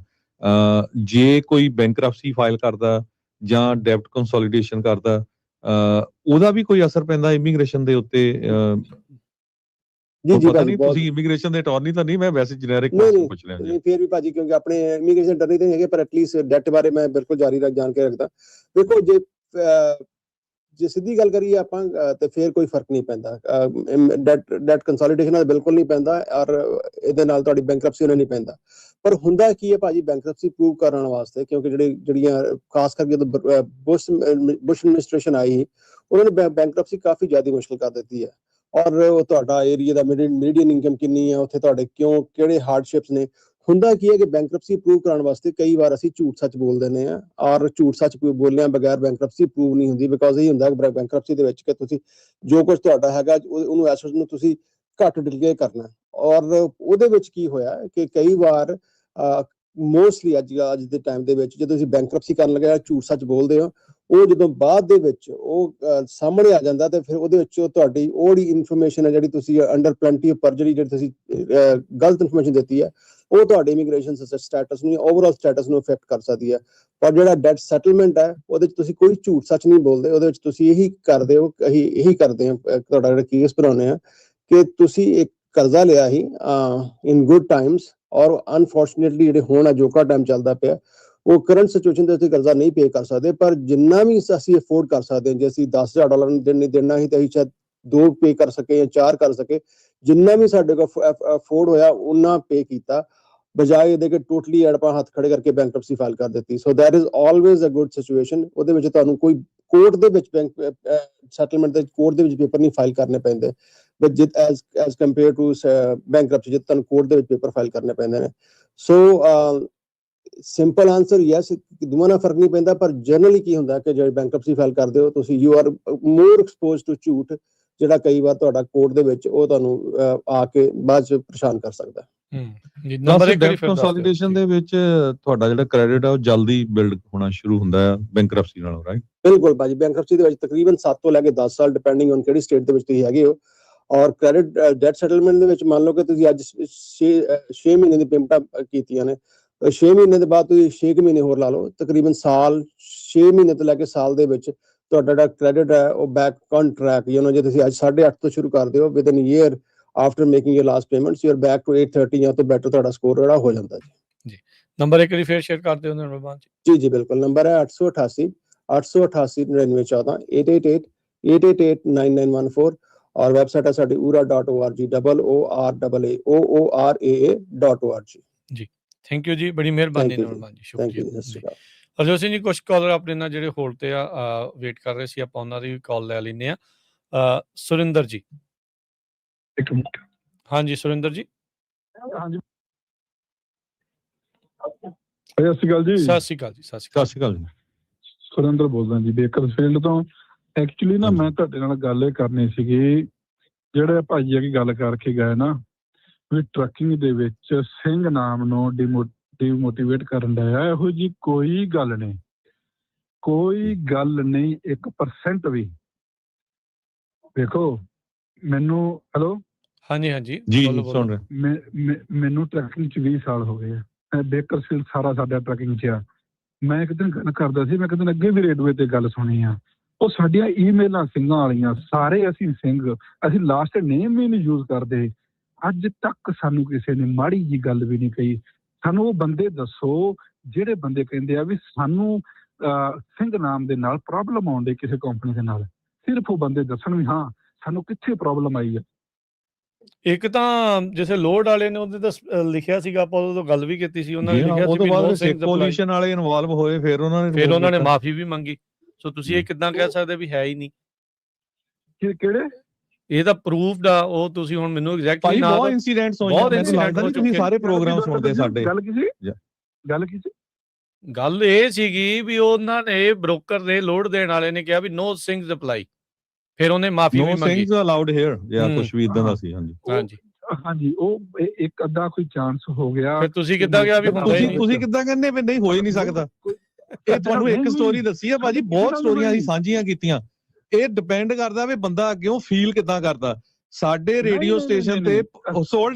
ਜੇ ਕੋਈ ਬੈਂਕਰਪਸੀ ਫਾਈਲ ਕਰਦਾ ਜਾਂ ਡੈਬਟ ਕੰਸੋਲੀਡੇਸ਼ਨ ਕਰਦਾ, ਉਹਦਾ ਵੀ ਕੋਈ ਅਸਰ ਪੈਂਦਾ ਇਮੀਗ੍ਰੇਸ਼ਨ ਦੇ ਉੱਤੇ? ਜੀ ਪਤਾ ਨਹੀਂ, ਤੁਸੀਂ ਇਮੀਗ੍ਰੇਸ਼ਨ ਦੇ ਅਟਾਰਨੀ ਤਾਂ ਨਹੀਂ, ਮੈਂ ਵੈਸੇ ਜਨਰਿਕ ਪੁੱਛ ਰਿਹਾ ਜੀ। ਫਿਰ ਵੀ ਭਾਜੀ, ਕਿਉਂਕਿ ਆਪਣੇ ਇਮੀਗ੍ਰੇਸ਼ਨ ਅਟਾਰਨੀ ਤਾਂ ਨਹੀਂ ਹੈਗੇ, ਪਰ ਐਟਲੀਸਟ ਡੈਟ ਬਾਰੇ ਮੈਂ ਬਿਲਕੁਲ ਜਾਣ ਕੇ ਰੱਖਦਾ। ਦੇਖੋ, ਜੇ ਸਿੱਧੀ ਗੱਲ ਕਰੀਏ ਆਪਾਂ ਤੇ ਫਿਰ ਕੋਈ ਫਰਕ ਨਹੀਂ ਪੈਂਦਾ, ਡੈਟ ਕੰਸੋਲੀਡੇਸ਼ਨ ਨਾਲ ਬਿਲਕੁਲ ਨਹੀਂ ਪੈਂਦਾ, ਔਰ ਇਹਦੇ ਨਾਲ ਤੁਹਾਡੀ ਬੈਂਕਰਪਸੀ ਨਾਲ ਨਹੀਂ ਪੈਂਦਾ। ਪਰ ਹੁੰਦਾ ਕੀ ਹੈ ਭਾਜੀ, ਬੈਂਕਰਪਸੀ ਪ੍ਰੂਵ ਕਰਨ ਵਾਸਤੇ, ਕਿਉਂਕਿ ਜਿਹੜੀਆਂ ਖਾਸ ਕਰਕੇ ਜਦੋਂ ਬੁਸ਼ ਐਡਮਿਨਿਸਟ੍ਰੇਸ਼ਨ ਆਈ, ਉਹਨਾਂ ਨੇ ਬੈਂਕਰਪਸੀ ਕਾਫੀ ਜ਼ਿਆਦਾ ਮੁਸ਼ਕਿਲ ਕਰ ਦਿੱਤੀ ਹੈ। ਔਰ ਉਹ ਤੁਹਾਡਾ ਏਰੀਆ ਦਾ ਮੀਡੀਅਨ ਇਨਕਮ ਕਿੰਨੀ ਹੈ, ਉੱਥੇ ਤੁਹਾਡੇ ਕਿਹੜੇ ਹਾਰਡਸ਼ਿਪਸ ਨੇ। ਹੁੰਦਾ ਕੀ ਹੈ ਕਿ ਬੈਂਕਰਪਸੀ ਪ੍ਰੂਵ ਕਰਾਉਣ ਵਾਸਤੇ ਕਈ ਵਾਰ ਅਸੀਂ ਝੂਠ ਸੱਚ ਬੋਲ ਦਿੰਦੇ ਹਾਂ, ਔਰ ਝੂਠ ਸੱਚ ਬੋਲਿਆਂ ਬਗੈਰ ਬੈਂਕਰਪਸੀ ਪ੍ਰੂਵ ਨਹੀਂ ਹੁੰਦੀ। ਬਿਕੋਜ਼ ਇਹ ਹੁੰਦਾ ਬੈਂਕਰਪਸੀ ਦੇ ਵਿੱਚ ਕਿ ਤੁਸੀਂ ਜੋ ਕੁਝ ਤੁਹਾਡਾ ਹੈਗਾ ਉਹਨੂੰ ਐਸੈਟ ਨੂੰ ਤੁਸੀਂ ਘੱਟ ਡਿਲੀਗੇ ਕਰਨਾ। ਔਰ ਉਹਦੇ ਵਿੱਚ ਕੀ ਹੋਇਆ ਕਿ ਕਈ ਵਾਰ ਮੋਸਟਲੀ ਅੱਜ ਦੇ ਟਾਈਮ ਦੇ ਵਿੱਚ ਜਦੋਂ ਤੁਸੀਂ ਬੈਂਕਰਪਸੀ ਕਰਨ ਲੱਗੇ ਝੂਠ ਸੱਚ ਬੋਲਦੇ ਹੋ, ਉਹ ਜਦੋਂ ਬਾਅਦ ਦੇ ਵਿੱਚ ਉਹ ਸਾਹਮਣੇ ਆ ਜਾਂਦਾ ਤੇ ਫਿਰ ਉਹਦੇ ਵਿੱਚ ਤੁਹਾਡੀ ਉਹ ਜਿਹੜੀ ਇਨਫੋਰਮੇਸ਼ਨ ਹੈ ਜਿਹੜੀ ਤੁਸੀਂ ਅੰਡਰ ਪਲੈਂਟੀ ਆਫ ਪਰਜਰੀ ਜਿਹੜੀ ਤੁਸੀਂ ਗਲਤ ਇਨਫੋਰਮੇਸ਼ਨ ਦਿੱਤੀ ਹੈ, ਉਹ ਤੁਹਾਡੇ ਇਮੀਗ੍ਰੇਸ਼ਨ ਸਟੇਟਸ ਨੂੰ ਓਵਰਆਲ ਸਟੇਟਸ ਨੂੰ ਇਫੈਕਟ ਕਰ ਸਕਦੀ ਹੈ। ਪਰ ਜਿਹੜਾ ਡੈਟ ਸੈਟਲਮੈਂਟ ਹੈ ਉਹਦੇ ਵਿੱਚ ਤੁਸੀਂ ਕੋਈ ਝੂਠ ਸੱਚ ਨਹੀਂ ਬੋਲਦੇ, ਉਹਦੇ ਵਿੱਚ ਤੁਸੀਂ ਇਹੀ ਕਰਦੇ ਹੋ, ਇਹੀ ਕਰਦੇ ਹੋ, ਤੁਹਾਡਾ ਜਿਹੜਾ ਕੇਸ ਬਣਾਉਂਦੇ ਆ ਕਿ ਤੁਸੀਂ ਇੱਕ ਕਰਜ਼ਾ ਲਿਆ ਸੀ ਇਨ ਗੁੱਡ ਟਾਈਮਸ, ਔਰ ਅਨਫੋਰਚੂਨੇਟਲੀ ਜਿਹੜੇ ਹੁਣ ਅਜੋਕਾ ਟਾਈਮ ਚੱਲਦਾ ਪਿਆ ਉਹ ਕਰੰਟ ਸਿਚੁਏਸ਼ਨ ਦੇ ਉੱਤੇ ਕਰਜ਼ਾ ਨਹੀਂ ਪੇ ਕਰ ਸਕਦੇ, ਪਰ ਜਿੰਨਾ ਵੀ ਅਸੀਂ ਅਫੋਰਡ ਕਰ ਸਕਦੇ ਹਾਂ, ਜੇ ਅਸੀਂ $10,000 ਦੇਣਾ ਸੀ ਤਾਂ ਅਸੀਂ ਸ਼ਾਇਦ 2 ਪੇ ਕਰ ਸਕੇ ਜਾਂ 4 ਕਰ ਸਕੇ, ਜਿੰਨਾ ਵੀ ਸਾਡੇ ਕੋਲ ਅਫੋਰਡ ਹੋਇਆ ਉਹਨਾਂ ਪੇ ਕੀਤਾ, ਬਜਾਏ ਇਹਦੇ ਕਿ ਟੋਟਲੀ ਆਪਾਂ ਹੱਥ ਖੜੇ ਕਰਕੇ ਬੈਂਕਰਪਸੀ ਫਾਈਲ ਕਰ ਦਿੱਤੀ। So that is always a good situation. ਉਹਦੇ ਵਿੱਚ ਤੁਹਾਨੂੰ ਕੋਈ ਕੋਰਟ ਦੇ ਵਿੱਚ ਸੈਟਲਮੈਂਟ ਦੇ ਕੋਰਟ ਦੇ ਵਿੱਚ ਪੇਪਰ ਨਹੀਂ ਫਾਈਲ ਕਰਨੇ ਪੈਂਦੇ, but as compare to bankruptcy ਜਿੱਥੇ ਤੁਹਾਨੂੰ ਕੋਰਟ ਦੇ ਵਿੱਚ ਪੇਪਰ ਫਾਈਲ ਕਰਨੇ ਪੈਂਦੇ ਨੇ। ਸੋ ਸਿੰਪਲ ਆਨਸਰ ਯੈਸ, ਦੋਵਾਂ ਨਾਲ ਫਰਕ ਨਹੀਂ ਪੈਂਦਾ, ਪਰ ਜਨਰਲੀ ਕੀ ਹੁੰਦਾ ਕਿ ਜਿਹੜੇ ਬੈਂਕਰਪਸੀ ਫਾਈਲ ਕਰਦੇ ਹੋ ਤੁਸੀਂ you are more exposed to ਝੂਠ, ਜਿਹੜਾ ਕਈ ਵਾਰ ਤੁਹਾਡਾ ਕੋਰਟ ਦੇ ਵਿੱਚ ਉਹ ਤੁਹਾਨੂੰ ਆ ਕੇ ਬਾਅਦ ਚ ਪਰੇਸ਼ਾਨ ਕਰ ਸਕਦਾ। ਨੰਬਰ 1 ਕੰਸੋਲੀਡੇਸ਼ਨ ਦੇ ਵਿੱਚ ਤੁਹਾਡਾ ਜਿਹੜਾ ਕ੍ਰੈਡਿਟ ਆ ਉਹ ਜਲਦੀ ਬਿਲਡ ਹੋਣਾ ਸ਼ੁਰੂ ਹੁੰਦਾ ਹੈ ਬੈਂਕਰਪਸੀ ਨਾਲੋਂ, ਰਾਈਟ? ਬਿਲਕੁਲ ਭਾਜੀ, ਬੈਂਕਰਪਸੀ ਦੇ ਵਿੱਚ ਤਕਰੀਬਨ 7 ਤੋਂ ਲੈ ਕੇ 10 ਸਾਲ ਡਿਪੈਂਡਿੰਗ ਔਨ ਕਿਹੜੀ ਸਟੇਟ ਦੇ ਵਿੱਚ ਤੁਸੀਂ ਹੈਗੇ ਹੋ। ਔਰ ਕ੍ਰੈਡਿਟ ਡੈਟ ਸੈਟਲਮੈਂਟ ਦੇ ਵਿੱਚ ਮੰਨ ਲਓ ਕਿ ਤੁਸੀਂ ਅੱਜ 6 ਮਹੀਨੇ ਦੀ ਪੇਮੈਂਟਾਂ ਕੀਤੀਆਂ ਨੇ, 6 ਮਹੀਨੇ ਦੇ ਬਾਅਦ ਤੁਸੀਂ 6 ਮਹੀਨੇ ਹੋਰ ਲਾ ਲਓ, ਤਕਰੀਬਨ ਸਾਲ 6 ਮਹੀਨੇ ਤੋਂ ਲੈ ਕੇ ਸਾਲ ਦੇ ਵਿੱਚ ਤੁਹਾਡਾ ਜਿਹੜਾ ਕ੍ਰੈਡਿਟ ਹੈ ਉਹ ਬੈਕ ਔਨ ਟਰੈਕ, ਜੇ ਤੁਸੀਂ ਅੱਜ 8.5 ਤੋਂ ਸ਼ੁਰੂ ਕਰਦੇ ਹੋ, within year after making your last payments you are back to 830 ਜਾਂ ਤੋਂ ਬੈਟਰ ਤੁਹਾਡਾ ਸਕੋਰ ਜਿਹੜਾ ਹੋ ਜਾਂਦਾ ਜੀ। ਨੰਬਰ ਇੱਕ ਵਾਰੀ ਫੇਰ ਸ਼ੇਅਰ ਕਰ ਦਿਓ ਨਿਰਮਲ ਜੀ ਬਿਲਕੁਲ, ਨੰਬਰ ਹੈ 888 888 9914 888 888 9914 ਔਰ ਵੈਬਸਾਈਟ ਹੈ ਸਾਡੀ ura.org OORAA.org ਜੀ। ਥੈਂਕ ਯੂ ਜੀ, ਬੜੀ ਮਿਹਰਬਾਨੀ ਨਿਰਮਲ ਜੀ, ਸ਼ੁਕਰੀਆ। ਹਰਜੋਤ ਸਿੰਘ ਜੀ, ਕੁਝ ਕਾਲਰ ਆਪਣੇ ਨਾਲ ਜਿਹੜੇ ਹੋਲਡ ਤੇ ਆ ਵੇਟ ਕਰ ਰਹੇ ਸੀ, ਆਪਾਂ ਉਹਨਾਂ ਦੀ ਵੀ ਕਾਲ ਲੈ ਲੈਂਦੇ ਆ। ਸੁਰਿੰਦਰ ਜੀ, ਹਾਂਜੀ ਸੁਰਿੰਦਰ ਜੀ। ਹਾਂਜੀ, ਸਤਿ ਸ਼੍ਰੀ ਅਕਾਲ ਜੀ। ਸਤਿ ਸ਼੍ਰੀ ਅਕਾਲ ਜੀ। ਸਤਿ ਸ਼੍ਰੀ ਅਕਾਲ ਜੀ। ਸੁਰਿੰਦਰ ਬੋਲਦਾ ਜੀ ਬੇਕਰਫੀਲਡ ਤੋਂ। ਐਕਚੁਅਲੀ ਨਾ ਮੈਂ ਤੁਹਾਡੇ ਨਾਲ ਗੱਲ ਇਹ ਕਰਨੀ ਸੀਗੀ, ਜਿਹੜੇ ਭਾਈ ਆ ਕੀ ਗੱਲ ਕਰਕੇ ਗਏ ਨਾ ਵੀ ਟਰੱਕਿੰਗ ਦੇ ਵਿੱਚ ਸਿੰਘ ਨਾਮ ਨੂੰ ਡੀਮੋਟੀਵੇਟ ਕਰਨ ਦਾ, ਇਹੋ ਜੀ ਕੋਈ ਗੱਲ ਨਹੀਂ, ਕੋਈ ਗੱਲ ਨਹੀਂ 1% ਵੀ। ਦੇਖੋ ਮੈਨੂੰ, ਹੈਲੋ, ਹਾਂਜੀ ਹਾਂਜੀ ਜੀ ਸੁਣ ਰਹੇ। ਮੈਨੂੰ ਟਰੱਕਿੰਗ 'ਚ 20 ਸਾਲ ਹੋ ਗਏ ਆ, ਬੇਕਰਫੀਲਡ ਸਾਰਾ ਸਾਡਾ ਟਰੱਕਿੰਗ 'ਚ ਆ। ਮੈਂ ਇੱਕ ਦਿਨ ਗੱਲ ਕਰਦਾ ਸੀ, ਮੈਂ ਇੱਕ ਦਿਨ ਅੱਗੇ ਵੀ ਰੇਡਵੇ ਤੇ ਗੱਲ ਸੁਣੀ ਆ, ਉਹ ਸਾਡੀਆਂ ਈਮੇਲਾਂ ਸਿੰਘਾਂ ਵਾਲੀਆਂ, ਸਾਰੇ ਅਸੀਂ ਸਿੰਘ, ਅਸੀਂ ਲਾਸਟ ਨੇਮ ਵੀ ਨਹੀਂ ਯੂਜ਼ ਕਰਦੇ। ਅੱਜ ਤੱਕ ਸਾਨੂੰ ਕਿਸੇ ਨੇ ਮਾੜੀ ਜੀ ਗੱਲ ਵੀ ਨਹੀਂ ਕਹੀ। ਸਾਨੂੰ ਉਹ ਬੰਦੇ ਦੱਸੋ ਜਿਹੜੇ ਬੰਦੇ ਕਹਿੰਦੇ ਆ ਵੀ ਸਾਨੂੰ ਸਿੰਘ ਨਾਮ ਦੇ ਨਾਲ ਪ੍ਰੋਬਲਮ ਆਉਂਦੀ ਕਿਸੇ ਕੰਪਨੀ ਦੇ ਨਾਲ, ਸਿਰਫ ਉਹ ਬੰਦੇ ਦੱਸਣ ਵੀ ਹਾਂ ਸਾਨੂੰ ਕਿੱਥੇ ਪ੍ਰੋਬਲਮ ਆਈ ਹੈ। ਇੱਕ ਤਾਂ ਜਿਵੇਂ ਲੋਡ ਵਾਲੇ ਨੇ ਉਹਦੇ ਤਾਂ ਲਿਖਿਆ ਸੀਗਾ, ਆਪਾਂ ਉਦੋਂ ਗੱਲ ਵੀ ਕੀਤੀ ਸੀ, ਉਹਨਾਂ ਨੇ ਲਿਖਿਆ ਸੀ ਵੀ ਨੋ ਸਿੰਘ ਕੋਲੀਸ਼ਨ ਵਾਲੇ ਇਨਵੋਲਵ ਹੋਏ, ਫਿਰ ਉਹਨਾਂ ਨੇ ਮਾਫੀ ਵੀ ਮੰਗੀ। ਸੋ ਤੁਸੀਂ ਇਹ ਕਿੱਦਾਂ ਕਹਿ ਸਕਦੇ ਵੀ ਹੈ ਹੀ ਨਹੀਂ? ਕਿਹੜੇ? ਇਹ ਤਾਂ ਪ੍ਰੂਫਡ ਆ, ਉਹ ਤੁਸੀਂ ਹੁਣ ਮੈਨੂੰ ਐਗਜ਼ੈਕਟਲੀ ਨਾ ਬਹੁਤ ਇਨਸੀਡੈਂਟਸ ਹੋਏ, ਮੈਨੂੰ ਲੱਗਦਾ ਨਹੀਂ ਤੁਸੀਂ ਸਾਰੇ ਪ੍ਰੋਗਰਾਮ ਸੁਣਦੇ ਸਾਡੇ। ਗੱਲ ਕੀ ਸੀ? ਗੱਲ ਇਹ ਸੀਗੀ ਵੀ ਉਹਨਾਂ ਨੇ ਬ੍ਰੋਕਰ ਨੇ ਲੋਡ ਦੇਣ ਵਾਲੇ ਨੇ ਕਿਹਾ ਵੀ ਨੋ ਸਿੰਗਸ ਅਪਲਾਈ, ਫਿਰ ਉਹਨੇ ਮਾਫੀ ਵੀ ਮੰਗੀ। ਨੋ ਸਿੰਗਸ ਅਲਾਉਡ ਹੇਅਰ ਜਾਂ ਕੁਝ ਵੀ ਇਦਾਂ ਦਾ ਸੀ। ਹਾਂਜੀ ਉਹ ਇੱਕ ਅੱਧਾ ਕੋਈ ਚਾਂਸ ਹੋ ਗਿਆ। ਫਿਰ ਤੁਸੀਂ ਕਿੱਦਾਂ ਕਿਹਾ ਵੀ ਤੁਸੀਂ ਕਿੱਦਾਂ ਕਹਿੰਦੇ ਵੀ ਨਹੀਂ ਹੋ ਹੀ ਨਹੀਂ ਸਕਦਾ? ਇਹ ਤੁਹਾਨੂੰ ਇੱਕ ਸਟੋਰੀ ਦੱਸੀ ਆ ਭਾਜੀ, ਬਹੁਤ ਸਟੋਰੀਆਂ ਅਸੀਂ ਸਾਂਝੀਆਂ ਕੀਤੀਆਂ। ਇਹ ਡਿਪੈਂਡ ਕਰਦਾ ਵੀ ਬੰਦਾ ਅੱਗਿਓਂ ਫੀਲ ਕਿੱਦਾਂ ਕਰਦਾ। ਸਾਡੇ ਰੇਡੀਓ ਸਟੇਸ਼ਨ ਤੇ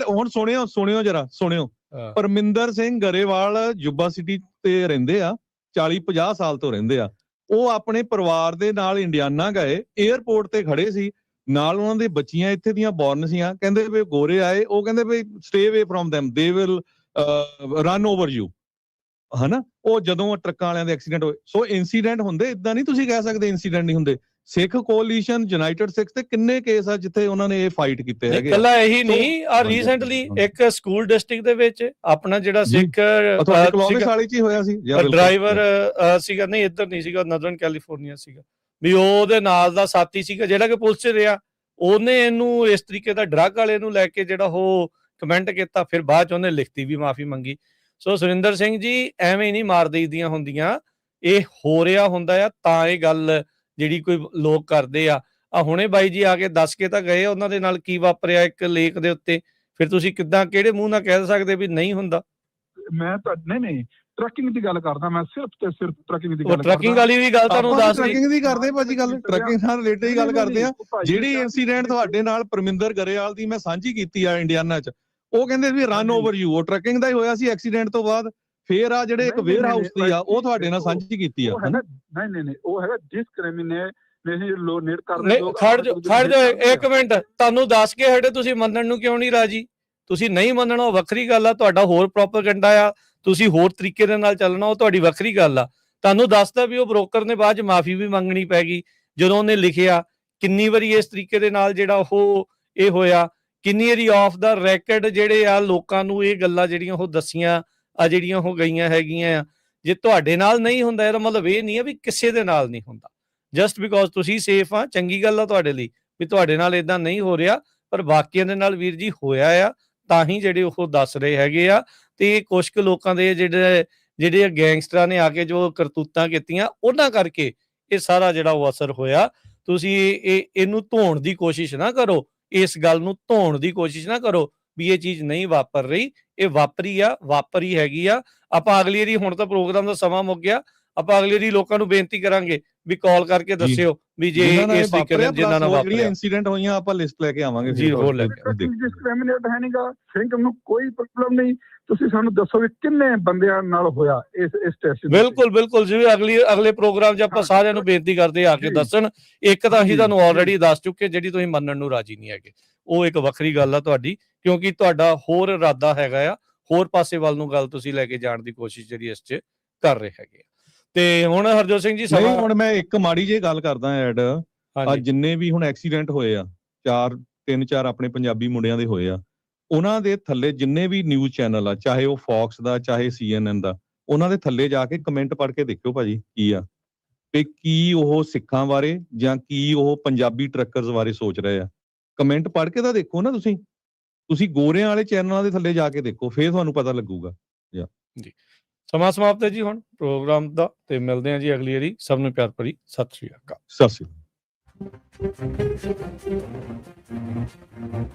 ਹੁਣ ਸੁਣਿਓ ਪਰਮਿੰਦਰ ਸਿੰਘ ਗਰੇਵਾਲ ਯੁਬਾ ਸਿਟੀ ਤੇ ਰਹਿੰਦੇ ਆ, 40-50 ਸਾਲ ਤੋਂ ਰਹਿੰਦੇ ਆ। ਉਹ ਆਪਣੇ ਪਰਿਵਾਰ ਦੇ ਨਾਲ ਇੰਡੀਆਨਾ ਗਏ, ਏਅਰਪੋਰਟ ਤੇ ਖੜੇ ਸੀ, ਨਾਲ ਉਹਨਾਂ ਦੇ ਬੱਚੀਆਂ ਇੱਥੇ ਦੀਆਂ ਬੋਰਨ ਸੀਆਂ। ਕਹਿੰਦੇ ਵੀ ਗੋਰੇ ਆਏ, ਉਹ ਕਹਿੰਦੇ ਵੀ ਸਟੇ ਅਵੇ from them, they will run over you, ਹਨਾ। ਉਹ ਜਦੋਂ ਟਰੱਕਾਂ ਵਾਲਿਆਂ ਦੇ ਐਕਸੀਡੈਂਟ ਹੋਏ, ਸੋ ਇੰਸੀਡੈਂਟ ਹੁੰਦੇ, ਏਦਾਂ ਨਹੀਂ ਤੁਸੀਂ ਕਹਿ ਸਕਦੇ ਇੰਸੀਡੈਂਟ ਨਹੀਂ ਹੁੰਦੇ। ਸਿੱਖ ਕੋਲੀਸ਼ਨ, ਯੂਨਾਈਟਿਡ ਸਿੱਖਸ ਤੇ ਕਿੰਨੇ ਕੇਸ ਆ ਜਿੱਥੇ ਉਹਨਾਂ ਨੇ ਇਹ ਫਾਈਟ ਕੀਤੇ ਹੈਗੇ। ਇਕੱਲਾ ਇਹੀ ਨਹੀਂ, ਆ ਰੀਸੈਂਟਲੀ ਇੱਕ ਸਕੂਲ ਡਿਸਟ੍ਰਿਕਟ ਦੇ ਵਿੱਚ ਆਪਣਾ ਜਿਹੜਾ ਸਿੱਖ ਵਾਲੀ ਚ ਹੀ ਹੋਇਆ ਸੀ, ਡਰਾਈਵਰ ਸੀਗਾ, ਨਹੀਂ ਇੱਧਰ ਨਹੀਂ ਸੀਗਾ, ਨਦਰਨ ਕੈਲੀਫੋਰਨੀਆ ਸੀਗਾ, ਵੀ ਉਹਦੇ ਨਾਲ ਦਾ ਸਾਥੀ ਸੀਗਾ ਜਿਹੜਾ ਕਿ ਪੁਲਿਸ 'ਚ ਰਿਹਾ, ਉਹਨੇ ਇਹਨੂੰ ਇਸ ਤਰੀਕੇ ਦਾ ਡਰੱਗ ਵਾਲੇ ਨੂੰ ਲੈ ਕੇ ਜਿਹੜਾ ਉਹ ਕਮੈਂਟ ਕੀਤਾ, ਫਿਰ ਬਾਅਦ 'ਚ ਉਹਨੇ ਲਿਖਤੀ ਵੀ ਮਾਫੀ ਮੰਗੀ। ਸੋ ਸੁਰਿੰਦਰ ਸਿੰਘ ਜੀ ਐਵੇਂ ਨਹੀਂ ਮਾਰ ਦੇਈਦੀਆਂ ਹੁੰਦੀਆਂ, ਇਹ ਹੋ ਰਿਹਾ ਹੁੰਦਾ ਆ ਤਾਂ ਇਹ ਗੱਲ ਜਿਹੜੀ ਕੋਈ ਲੋਕ ਕਰਦੇ ਆ। ਹੁਣੇ ਬਾਈ ਜੀ ਆ ਕੇ ਦੱਸ ਕੇ ਤਾਂ ਗਏ ਉਹਨਾਂ ਦੇ ਨਾਲ ਕੀ ਵਾਪਰਿਆ ਇੱਕ ਲੇਕ ਦੇ ਉੱਤੇ, ਫਿਰ ਤੁਸੀਂ ਕਿੱਦਾਂ ਕਿਹੜੇ ਮੂੰਹ ਨਾਲ ਕਹਿ ਸਕਦੇ ਵੀ ਨਹੀਂ ਹੁੰਦਾ? ਮੈਂ ਤਾਂ ਨਹੀਂ ਟਰੱਕਿੰਗ ਦੀ ਗੱਲ ਕਰਦਾ, ਮੈਂ ਸਿਰਫ ਤੇ ਸਿਰਫ ਟਰੱਕਿੰਗ ਦੀ ਗੱਲ ਕਰਦਾ। ਟਰੱਕਿੰਗ ਵਾਲੀ ਵੀ ਗੱਲ ਤੁਹਾਨੂੰ ਦੱਸ ਰਹੀ, ਟਰੱਕਿੰਗ ਦੀ ਕਰਦੇ ਭਾਜੀ ਗੱਲ, ਟਰੱਕਿੰਗ ਨਾਲ ਰਿਲੇਟਡ ਹੀ ਗੱਲ ਕਰਦੇ ਆ। ਜਿਹੜੀ ਇਨਸੀਡੈਂਟ ਤੁਹਾਡੇ ਨਾਲ ਪਰਮਿੰਦਰ ਗਰੇਵਾਲ ਦੀ ਮੈਂ ਸਾਂਝੀ ਕੀਤੀ ਆ ਇੰਡੀਆਨਾ 'ਚ, ਉਹ ਕਹਿੰਦੇ ਵੀ ਰਨ ਓਵਰ ਯੂ, ਉਹ ਟਰੱਕਿੰਗ ਦਾ ਹੀ ਹੋਇਆ ਸੀ ਐਕਸੀਡੈਂਟ ਤੋਂ ਬਾਅਦ। ਫੇਰ ਆ ਜਿਹੜੇ ਇੱਕ ਵੇਅਰ ਹਾਊਸ ਦੀ ਆ ਉਹ ਤੁਹਾਡੇ ਨਾਲ ਸਾਂਝੀ ਕੀਤੀ ਆ। ਨਹੀਂ ਉਹ ਹੈਗਾ ਡਿਸਕ੍ਰਿਮੀਨੇਟ ਖੜ ਜਾਓ ਇੱਕ ਮਿੰਟ, ਤੁਹਾਨੂੰ ਦੱਸ ਕੇ ਹਟੇ, ਤੁਸੀਂ ਮੰਨਣ ਨੂੰ ਕਿਉਂ ਨਹੀਂ ਰਾਜੀ? ਤੁਸੀਂ ਨਹੀਂ ਮੰਨਣਾ ਉਹ ਵੱਖਰੀ ਗੱਲ ਆ, ਤੁਹਾਡਾ ਹੋਰ ਪ੍ਰੋਪੇਗੈਂਡਾ ਆ, ਤੁਸੀਂ ਹੋਰ ਤਰੀਕੇ ਦੇ ਨਾਲ ਚੱਲਣਾ ਉਹ ਤੁਹਾਡੀ ਵੱਖਰੀ ਗੱਲ ਆ। ਤੁਹਾਨੂੰ ਦੱਸਦਾ ਵੀ ਉਹ ਬ੍ਰੋਕਰ ਨੇ ਬਾਅਦ 'ਚ ਮਾਫੀ ਵੀ ਮੰਗਣੀ ਪੈ ਗਈ ਜਦੋਂ ਉਹਨੇ ਲਿਖਿਆ। ਕਿੰਨੀ ਵਾਰੀ ਇਸ ਤਰੀਕੇ ਦੇ ਨਾਲ ਜਿਹੜਾ ਉਹ ਇਹ ਹੋਇਆ, ਕਿੰਨੀ ਵਾਰੀ ਆਫ ਦਾ ਰੈਕਡ ਜਿਹੜੇ ਆ ਲੋਕਾਂ ਨੂੰ ਇਹ ਗੱਲਾਂ ਜਿਹੜੀਆਂ ਉਹ ਦੱਸੀਆਂ ਆ ਜਿਹੜੀਆਂ ਉਹ ਗਈਆਂ ਹੈਗੀਆਂ ਆ। ਜੇ ਤੁਹਾਡੇ ਨਾਲ ਨਹੀਂ ਹੁੰਦਾ ਇਹਦਾ ਮਤਲਬ ਇਹ ਨਹੀਂ ਆ ਵੀ ਕਿਸੇ ਦੇ ਨਾਲ ਨਹੀਂ ਹੁੰਦਾ। ਜਸਟ ਬਿਕੋਜ਼ ਤੁਸੀਂ ਸੇਫ ਆ, ਚੰਗੀ ਗੱਲ ਆ ਤੁਹਾਡੇ ਲਈ ਵੀ ਤੁਹਾਡੇ ਨਾਲ ਏਦਾਂ ਨਹੀਂ ਹੋ ਰਿਹਾ, ਪਰ ਬਾਕੀਆਂ ਦੇ ਨਾਲ ਵੀਰ ਜੀ ਹੋਇਆ ਆ, ਤਾਂ ਹੀ ਜਿਹੜੇ ਉਹ ਦੱਸ ਰਹੇ ਹੈਗੇ ਆ। ਤੇ ਕੁਛ ਕੁ ਲੋਕਾਂ ਦੇ ਜਿਹੜੇ ਗੈਂਗਸਟਰਾਂ ਨੇ ਆ ਕੇ ਜੋ ਕਰਤੂਤਾਂ ਕੀਤੀਆਂ ਉਹਨਾਂ ਕਰਕੇ ਇਹ ਸਾਰਾ ਜਿਹੜਾ ਉਹ ਅਸਰ ਹੋਇਆ। ਤੁਸੀਂ ਇਹਨੂੰ ਧੋਣ ਦੀ ਕੋਸ਼ਿਸ਼ ਨਾ ਕਰੋ, ਇਸ ਗੱਲ ਨੂੰ ਧੋਣ ਦੀ ਕੋਸ਼ਿਸ਼ ਨਾ ਕਰੋ ਵੀ ਇਹ ਚੀਜ਼ ਨਹੀਂ ਵਾਪਰ ਰਹੀ, ਇਹ ਵਾਪਰੀ ਹੈਗੀ ਆ। ਆਪਾਂ ਅਗਲੀ ਵਾਰੀ, ਹੁਣ ਤਾਂ ਪ੍ਰੋਗਰਾਮ ਦਾ ਸਮਾਂ ਮੁੱਕ ਗਿਆ, ਆਪਾਂ ਅਗਲੀ ਵਾਰੀ ਲੋਕਾਂ ਨੂੰ ਬੇਨਤੀ ਕਰਾਂਗੇ ਵੀ ਕਾਲ ਕਰਕੇ ਦੱਸਿਓ ਵੀ ਜੇ ਇਸ ਤਰੀਕੇ ਨਾਲ ਜਿਨ੍ਹਾਂ ਨਾਲ ਵਾਪਰਿਆ ਇਨਸੀਡੈਂਟ ਹੋਈਆਂ ਆਪਾਂ ਲਿਸਟ ਲੈ ਕੇ ਆਵਾਂਗੇ ਜੀ। ਹੋਰ ਲੈ ਕੇ ਡਿਸਕ੍ਰਿਮੀਨੇਟ ਹੈ ਨਹੀਂਗਾ, ਸਿੰਘ ਨੂੰ ਕੋਈ ਪ੍ਰੋਬਲਮ ਨਹੀਂ। ਤੁਸੀਂ ਸਾਨੂੰ ਦੱਸੋ ਵੀ ਕਿੰਨੇ ਬੰਦਿਆਂ ਨਾਲ ਹੋਇਆ ਇਸ ਸਟੇਸ਼ਨ? ਬਿਲਕੁਲ ਜਿਵੇਂ ਅਗਲੇ ਪ੍ਰੋਗਰਾਮ 'ਚ ਆਪਾਂ ਸਾਰਿਆਂ ਨੂੰ ਬੇਨਤੀ ਕਰਦੇ ਆ ਕੇ ਦੱਸਣ। ਇੱਕ ਤਾਂ ਅਸੀਂ ਤੁਹਾਨੂੰ ਆਲਰੇਡੀ ਦੱਸ ਚੁੱਕੇ, ਜਿਹੜੀ ਤੁਸੀਂ ਮੰਨਣ ਨੂੰ ਰਾਜੀ ਨਹੀਂ ਹੈਗੇ, ਉਹ ਇੱਕ ਵੱਖਰੀ ਗੱਲ ਆ ਤੁਹਾਡੀ, ਕਿਉਂਕਿ ਤੁਹਾਡਾ ਹੋਰ ਇਰਾਦਾ ਹੈਗਾ ਆ, ਹੋਰ ਪਾਸੇ ਵੱਲ ਨੂੰ ਗੱਲ ਤੁਸੀਂ ਲੈ ਕੇ ਜਾਣ ਦੀ ਕੋਸ਼ਿਸ਼ ਜਿਹੜੀ ਇਸ 'ਚ ਕਰ ਰਹੇ ਹੈਗੇ ਆ। ਤੇ ਹੁਣ ਹਰਜੋਤ ਸਿੰਘ ਜੀ ਹੁਣ ਮੈਂ ਇੱਕ ਮਾੜੀ ਜਿਹੀ ਗੱਲ ਕਰਦਾ ਐਡ, ਜਿੰਨੇ ਵੀ ਹੁਣ ਐਕਸੀਡੈਂਟ ਹੋਏ ਆ, 3-4 ਆਪਣੇ ਪੰਜਾਬੀ ਮੁੰਡਿਆਂ ਦੇ ਹੋਏ ਆ, ਉਹਨਾਂ ਦੇ ਥੱਲੇ ਜਿੰਨੇ ਵੀ ਨਿਊਜ਼ ਚੈਨਲ ਆ, ਚਾਹੇ ਉਹ ਫੌਕਸ ਦਾ ਚਾਹੇ CNN ਦਾ, ਉਹਨਾਂ ਦੇ ਥੱਲੇ ਜਾ ਕੇ ਕਮੈਂਟ ਪੜ੍ਹ ਕੇ ਦੇਖਿਓ ਭਾਜੀ ਕੀ ਆ, ਤੇ ਕੀ ਉਹ ਸਿੱਖਾਂ ਬਾਰੇ ਜਾਂ ਕੀ ਉਹ ਪੰਜਾਬੀ ਟਰੱਕਰਸ ਬਾਰੇ ਸੋਚ ਰਹੇ ਆ। ਕਮੈਂਟ ਪੜ੍ਹ ਕੇ ਤਾਂ ਦੇਖੋ ਨਾ, ਤੁਸੀਂ ਗੋਰਿਆਂ ਵਾਲੇ ਚੈਨਲਾਂ ਦੇ ਥੱਲੇ ਜਾ ਕੇ ਦੇਖੋ, ਫੇਰ ਤੁਹਾਨੂੰ ਪਤਾ ਲੱਗੂਗਾ ਜੀ। ਸਮਾਂ ਸਮਾਪਤ ਹੈ ਜੀ ਹੁਣ ਪ੍ਰੋਗਰਾਮ ਦਾ, ਤੇ ਮਿਲਦੇ ਹਾਂ ਜੀ ਅਗਲੀ ਵਾਰੀ। ਸਭ ਨੂੰ ਪਿਆਰ ਭਰੀ ਸਤਿ ਸ਼੍ਰੀ ਅਕਾਲ। ਸਤਿ ਸ਼੍ਰੀ ਅਕਾਲ।